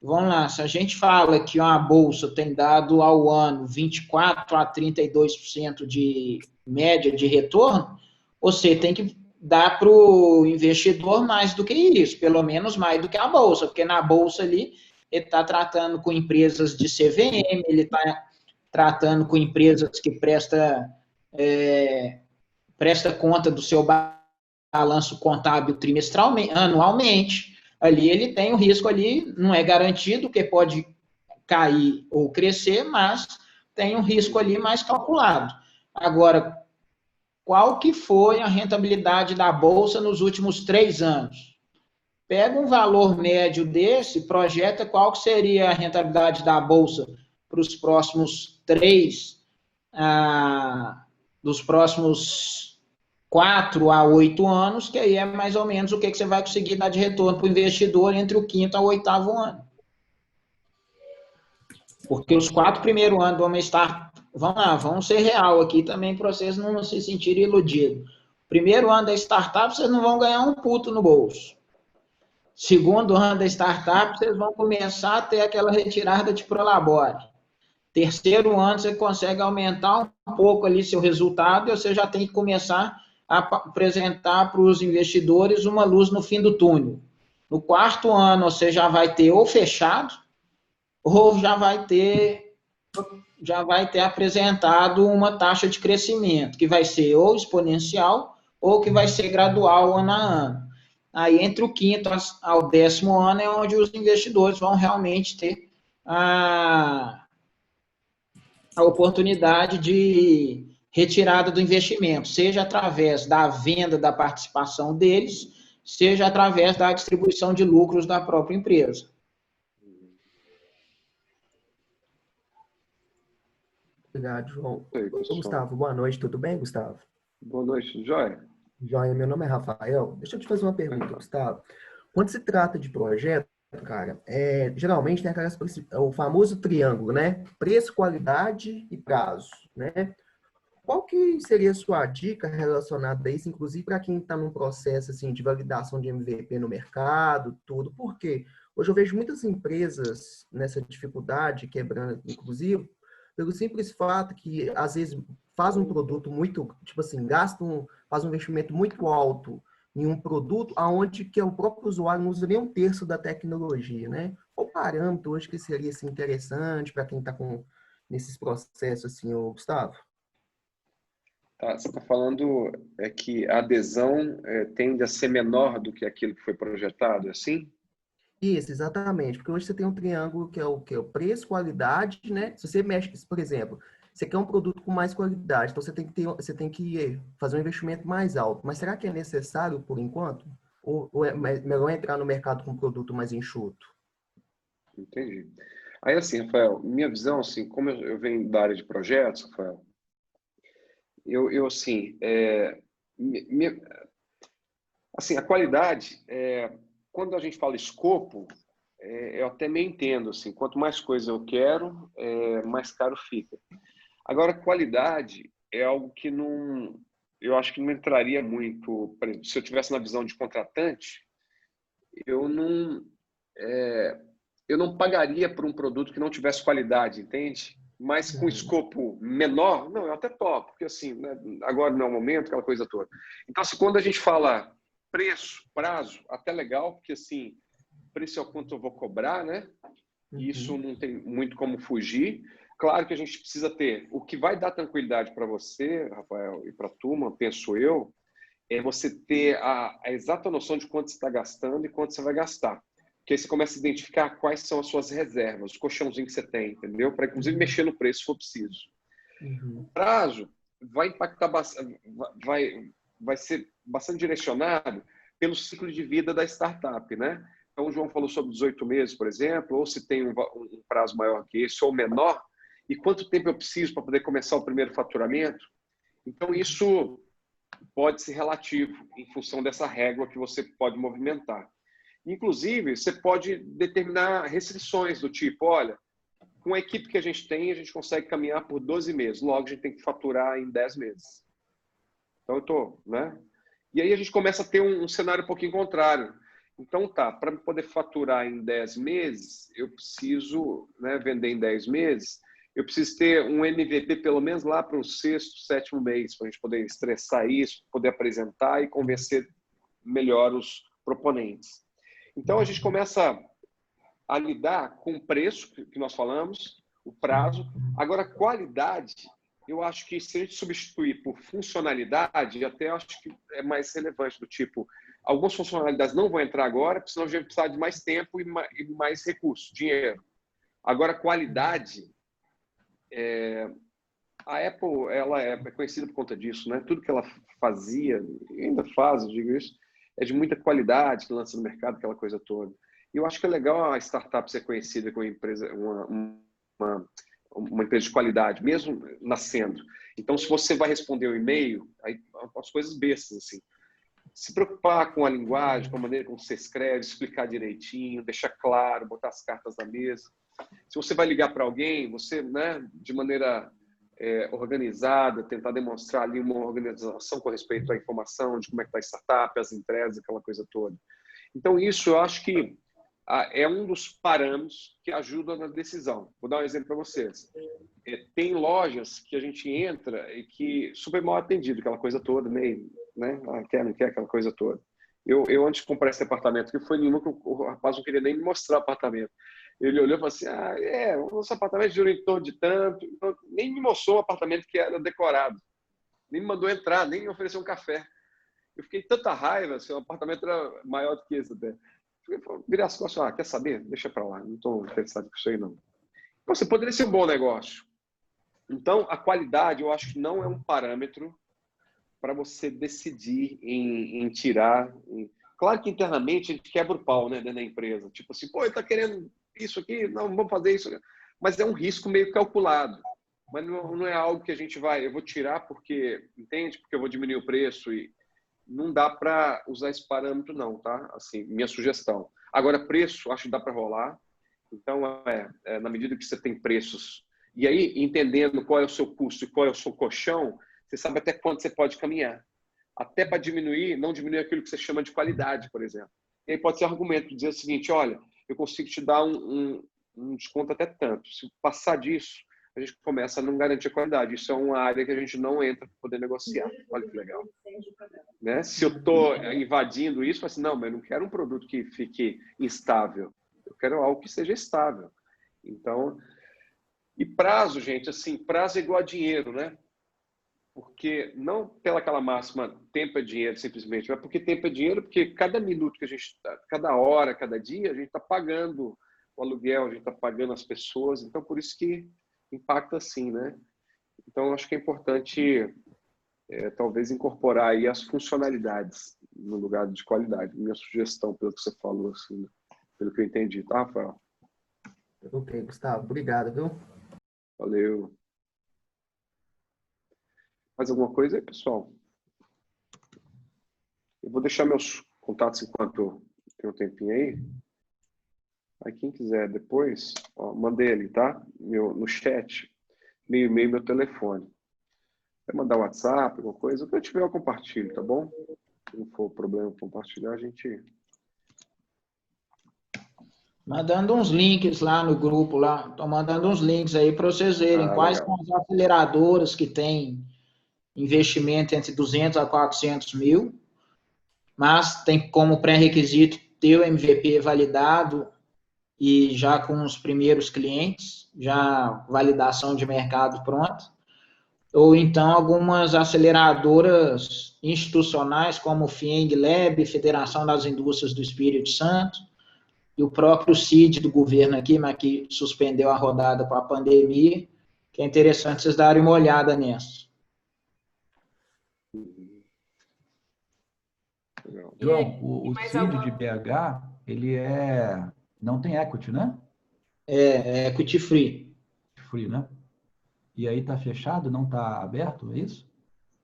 Vamos lá, se a gente fala que uma bolsa tem dado ao ano 24% a 32% de média de retorno, você tem que dar para o investidor mais do que isso, pelo menos mais do que a bolsa, porque na bolsa ali ele está tratando com empresas de CVM, ele está tratando com empresas que presta conta do seu balanço contábil trimestralmente, anualmente. Ali ele tem o risco ali, não é garantido, que pode cair ou crescer, mas tem um risco ali mais calculado. Agora, qual que foi a rentabilidade da Bolsa nos últimos 3 anos? Pega um valor médio desse, projeta qual que seria a rentabilidade da Bolsa para os próximos 4 a 8 anos, que aí é mais ou menos o que você vai conseguir dar de retorno para o investidor entre o 5º ao 8º ano. Porque os 4 primeiros anos de uma startup, vamos ser real aqui também para vocês não se sentirem iludidos. Primeiro ano da startup, vocês não vão ganhar um puto no bolso. Segundo ano da startup, vocês vão começar a ter aquela retirada de Prolabore. Terceiro ano, você consegue aumentar um pouco ali seu resultado e você já tem que começar a apresentar para os investidores uma luz no fim do túnel. No 4º ano, você já vai ter ou fechado, ou já vai ter apresentado uma taxa de crescimento, que vai ser ou exponencial, ou que vai ser gradual ano a ano. Aí, entre o 5º ao 10º ano, é onde os investidores vão realmente ter a oportunidade de retirada do investimento, seja através da venda da participação deles, seja através da distribuição de lucros da própria empresa. Obrigado, João. Ô, Gustavo, boa noite, tudo bem, Gustavo? Boa noite, Joia. Joia, meu nome é Rafael. Deixa eu te fazer uma pergunta, Gustavo. Quando se trata de projeto, cara, geralmente tem o famoso triângulo, né? Preço, qualidade e prazo, né? Qual que seria a sua dica relacionada a isso, inclusive para quem está num processo assim, de validação de MVP no mercado, tudo? Por quê? Hoje eu vejo muitas empresas nessa dificuldade, quebrando, inclusive, pelo simples fato que, às vezes, faz um produto muito, tipo assim, faz um investimento muito alto em um produto aonde que o próprio usuário não usa nem 1/3 da tecnologia, né? Qual parâmetro hoje que seria assim, interessante para quem está nesses processos, assim, Gustavo? Você está falando que a adesão tende a ser menor do que aquilo que foi projetado, é assim? Isso, exatamente. Porque hoje você tem um triângulo que é o preço, qualidade, né? Se você mexe, por exemplo, você quer um produto com mais qualidade, então você tem que fazer um investimento mais alto. Mas será que é necessário por enquanto? Ou é melhor entrar no mercado com um produto mais enxuto? Entendi. Aí, assim, Rafael, minha visão, assim, como eu venho da área de projetos, Rafael, eu assim, assim, a qualidade, quando a gente fala escopo, eu até me entendo, assim, quanto mais coisa eu quero, mais caro fica. Agora, qualidade é algo que eu acho que não entraria muito, por exemplo, se eu tivesse na visão de contratante, eu não pagaria por um produto que não tivesse qualidade, entende? Mas com escopo menor, não, eu até topo, porque assim, né, agora não é o momento, aquela coisa toda. Então, assim, quando a gente fala preço, prazo, até legal, porque assim, preço é o quanto eu vou cobrar, né? E isso não tem muito como fugir. Claro que a gente precisa ter o que vai dar tranquilidade para você, Rafael, e para a turma, penso eu, é você ter a exata noção de quanto você está gastando e quanto você vai gastar. Porque aí você começa a identificar quais são as suas reservas, o colchãozinho que você tem, entendeu? Para, inclusive, mexer no preço se for preciso. O prazo vai impactar bastante, vai ser bastante direcionado pelo ciclo de vida da startup, né? Então, o João falou sobre 18 meses, por exemplo, ou se tem um prazo maior que esse ou menor, e quanto tempo eu preciso para poder começar o primeiro faturamento. Então, isso pode ser relativo em função dessa régua que você pode movimentar. Inclusive, você pode determinar restrições do tipo, olha, com a equipe que a gente tem, a gente consegue caminhar por 12 meses, logo a gente tem que faturar em 10 meses. Então, eu estou, né? E aí a gente começa a ter um cenário um pouquinho contrário. Então, tá, para poder faturar em 10 meses, eu preciso, né, vender em 10 meses, eu preciso ter um MVP pelo menos lá para o 6º, 7º mês, para a gente poder estressar isso, poder apresentar e convencer melhor os proponentes. Então, a gente começa a lidar com o preço que nós falamos, o prazo. Agora, qualidade, eu acho que se a gente substituir por funcionalidade, até acho que é mais relevante, do tipo, algumas funcionalidades não vão entrar agora, porque senão a gente vai precisar de mais tempo e mais recursos, dinheiro. Agora, qualidade, a Apple, ela é conhecida por conta disso, né? Tudo que ela fazia, e ainda faz, eu digo isso, é de muita qualidade, que lança no mercado, aquela coisa toda. E eu acho que é legal a startup ser conhecida como uma empresa de qualidade, mesmo nascendo. Então, se você vai responder um e-mail, aí as coisas bestas, assim. Se preocupar com a linguagem, com a maneira como você escreve, explicar direitinho, deixar claro, botar as cartas na mesa. Se você vai ligar para alguém, você, né, de maneira organizada, tentar demonstrar ali uma organização com respeito à informação, de como é que está a startup, as entregas, aquela coisa toda. Então, isso eu acho que é um dos parâmetros que ajudam na decisão. Vou dar um exemplo para vocês. Tem lojas que a gente entra e que super mal atendido, aquela coisa toda, meio, né? Quer, não quer, aquela coisa toda. Eu antes de comprar esse apartamento, que foi nenhum que o rapaz não queria nem me mostrar o apartamento. Ele olhou e falou assim, o nosso apartamento girou em torno de tanto. Então, nem me mostrou o apartamento que era decorado. Nem me mandou entrar, nem me ofereceu um café. Eu fiquei tanta raiva, assim, o apartamento era maior do que esse até. Virei as costas, quer saber? Deixa para lá, não estou interessado com isso aí, não. Então, você poderia ser um bom negócio. Então, a qualidade, eu acho que não é um parâmetro para você decidir em tirar. Claro que internamente a gente quebra o pau, né, dentro da empresa. Tipo assim, ele está querendo isso aqui, não, vamos fazer isso. Mas é um risco meio calculado. Mas não é algo que a gente eu vou tirar porque, entende? Porque eu vou diminuir o preço e não dá para usar esse parâmetro, não, tá? Assim, minha sugestão. Agora, preço, acho que dá para rolar. Então, na medida que você tem preços, e aí, entendendo qual é o seu custo e qual é o seu colchão, você sabe até quanto você pode caminhar. Até para diminuir, não diminuir aquilo que você chama de qualidade, por exemplo. E aí pode ser argumento, dizer o seguinte, olha, eu consigo te dar um desconto até tanto. Se passar disso, a gente começa a não garantir a qualidade. Isso é uma área que a gente não entra para poder negociar. Olha que legal. Né? Se eu estou invadindo isso, eu falo assim, não, mas eu não quero um produto que fique instável. Eu quero algo que seja estável. Então, e prazo, gente, assim, prazo é igual a dinheiro, né? Porque, não pela aquela máxima, tempo é dinheiro, simplesmente, mas porque tempo é dinheiro, porque cada minuto que a gente, cada hora, cada dia, a gente está pagando o aluguel, a gente está pagando as pessoas, então por isso que impacta assim, né? Então, acho que é importante, talvez, incorporar aí as funcionalidades no lugar de qualidade. Minha sugestão, pelo que você falou, assim, pelo que eu entendi, tá, Rafael? Ok, Gustavo, obrigado, viu? Valeu. Mais alguma coisa aí, pessoal? Eu vou deixar meus contatos enquanto tem um tempinho aí. Aí quem quiser depois, mandei ali, tá? No chat, meu e-mail, meu telefone. Vai mandar WhatsApp, alguma coisa, o que eu tiver eu compartilho, tá bom? Se não for problema compartilhar, a gente... Mandando uns links lá no grupo, lá. Estou mandando uns links aí para vocês verem quais legal. são as aceleradoras que têm investimento entre 200 a 400 mil, mas tem como pré-requisito ter o MVP validado e já com os primeiros clientes, já validação de mercado pronta, ou então algumas aceleradoras institucionais, como o FIENG Lab, Federação das Indústrias do Espírito Santo, e o próprio CID do governo aqui, mas que suspendeu a rodada com a pandemia, que é interessante vocês darem uma olhada nessa. João, o CID de BH, ele não tem equity, né? É equity free. Free, né? E aí está fechado, não está aberto, é isso?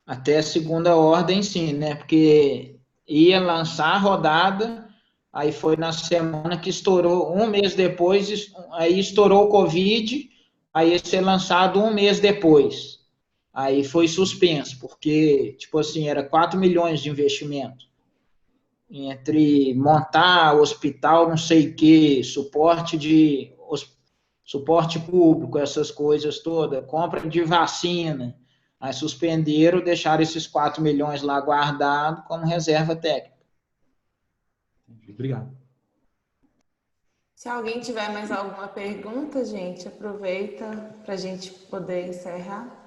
Até a segunda ordem, sim, né? Porque ia lançar a rodada, aí foi na semana que estourou, um mês depois, aí estourou o Covid, aí ia ser lançado um mês depois. Aí foi suspenso, porque, tipo assim, era 4 milhões de investimento. Entre montar hospital, não sei o quê, suporte público, essas coisas todas, compra de vacina. Aí suspenderam, deixaram esses 4 milhões lá guardados como reserva técnica. Obrigado. Se alguém tiver mais alguma pergunta, gente, aproveita para a gente poder encerrar.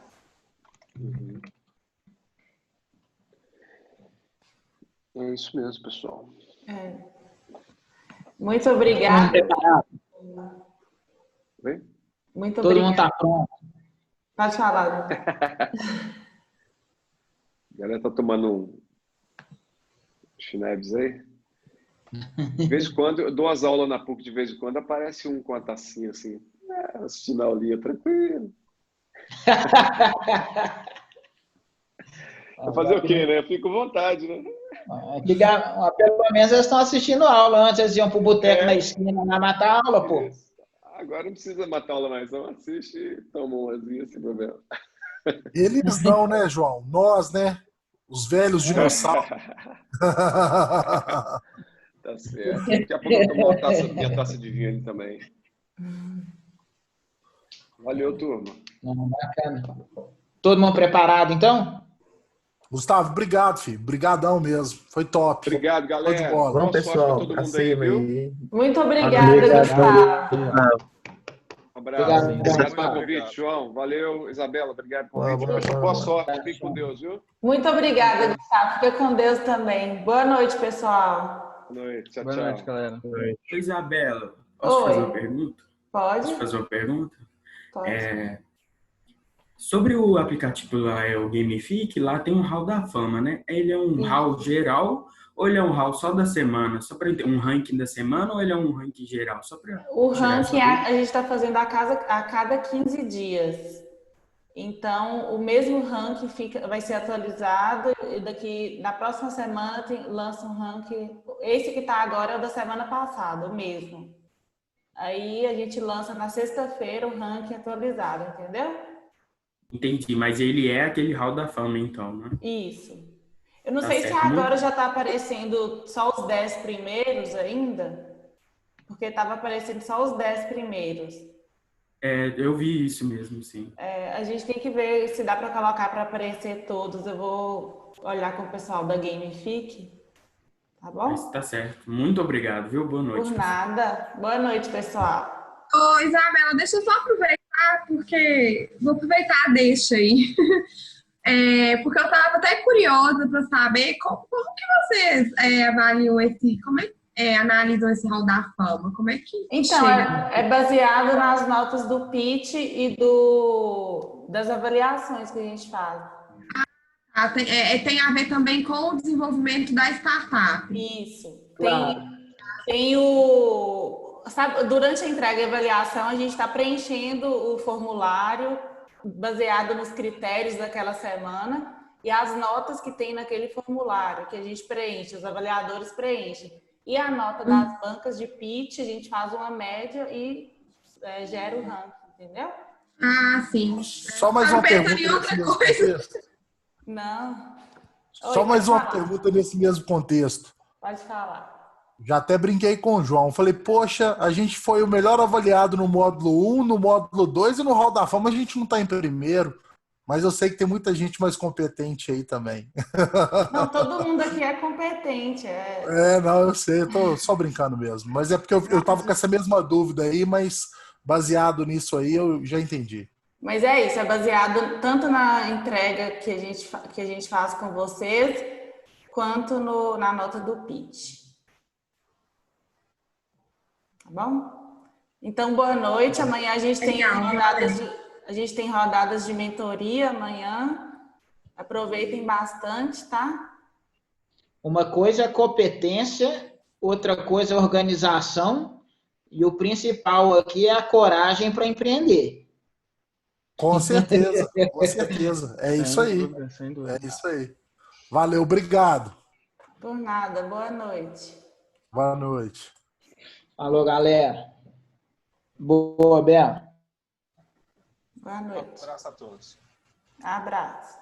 É isso mesmo, pessoal. Muito obrigada. Oi? Muito Todo obrigada. mundo está pronto. Pode falar. A galera tá tomando um Schneebs aí. De vez em quando, eu dou as aulas na PUC, de vez em quando aparece um com a tacinha assim, assistindo a aulinha, tranquilo. Vai fazer o quê, né? Eu fico com vontade, né? Pelo menos eles estão assistindo aula. Antes eles iam pro boteco na esquina na matar aula, pô. Isso. Agora não precisa matar aula mais, não. Assiste e toma umazinha sem problema. Eles não, né, João? Nós, né? Os velhos dinossauros. Tá certo. Daqui a pouco eu tomo minha taça de vinho ali também. Valeu, turma. Bacana. Todo mundo preparado, então? Gustavo, obrigado, filho. Obrigadão mesmo. Foi top. Obrigado, galera. Bola. Bom, pessoal, todo mundo acima aí. Muito obrigada, Gustavo. Um abraço. Obrigado pelo convite, João. Valeu, Isabela. Obrigado pelo convite. Boa sorte. Fique com Deus, viu? Muito obrigada, Gustavo. Fica com Deus também. Boa noite, pessoal. Boa noite. Tchau, Boa tchau. noite, galera. Oi, Isabela, posso fazer uma pergunta? Pode. Posso fazer uma pergunta? Pode. Sobre o aplicativo lá, o Gamifique, lá tem um hall da fama, né? Ele é um hall geral ou ele é um hall só da semana? Só para um ranking da semana ou ele é um ranking geral? Só para o ranking a gente está fazendo a cada 15 dias. Então, o mesmo ranking vai ser atualizado e na próxima semana lança um ranking. Esse que está agora é o da semana passada, o mesmo. Aí a gente lança na sexta-feira o ranking atualizado, entendeu? Entendi, mas ele é aquele hall da fama, então, né? Isso. Eu não sei se agora já está aparecendo só os 10 primeiros ainda, porque estava aparecendo só os 10 primeiros. Eu vi isso mesmo, sim. A gente tem que ver se dá para colocar para aparecer todos. Eu vou olhar com o pessoal da Gamifique, tá bom? Mas tá certo. Muito obrigado, viu? Boa noite. Por nada. Boa noite, pessoal. Ô, Isabela, deixa eu só aproveitar, porque vou aproveitar a deixa aí. Porque eu estava até curiosa para saber como que vocês avaliam analisam esse hall da fama? Como é que então, chega? é baseado nas notas do pitch e das avaliações que a gente faz. Tem a ver também com o desenvolvimento da startup. Isso. Claro. Tem sabe, durante a entrega e avaliação, a gente está preenchendo o formulário baseado nos critérios daquela semana e as notas que tem naquele formulário que a gente preenche, os avaliadores preenchem. E a nota das bancas de pitch, a gente faz uma média e gera o ranking, entendeu? Ah, sim. Só mais uma pergunta nesse mesmo contexto. Não. Só mais uma pergunta nesse mesmo contexto. Pode falar. Já até brinquei com o João. Falei, poxa, a gente foi o melhor avaliado no módulo 1, no módulo 2 e no Hall da Fama a gente não está em primeiro. Mas eu sei que tem muita gente mais competente aí também. Não, todo mundo aqui é competente. Não, eu sei, eu tô só brincando mesmo. Mas é porque eu tava com essa mesma dúvida aí, mas baseado nisso aí eu já entendi. Mas é isso, é baseado tanto na entrega que a gente faz com vocês, quanto na nota do pitch. Tá bom? Então, boa noite. Amanhã a gente tem rodadas de mentoria amanhã. Aproveitem bastante, tá? Uma coisa é competência outra coisa é organização, e o principal aqui é a coragem para empreender. Com certeza, com certeza. É isso aí. Sem dúvida. É isso aí. Valeu, obrigado. Por nada, boa noite. Boa noite. Falou, galera. Boa, Bela. Boa noite. Um abraço a todos. Abraço.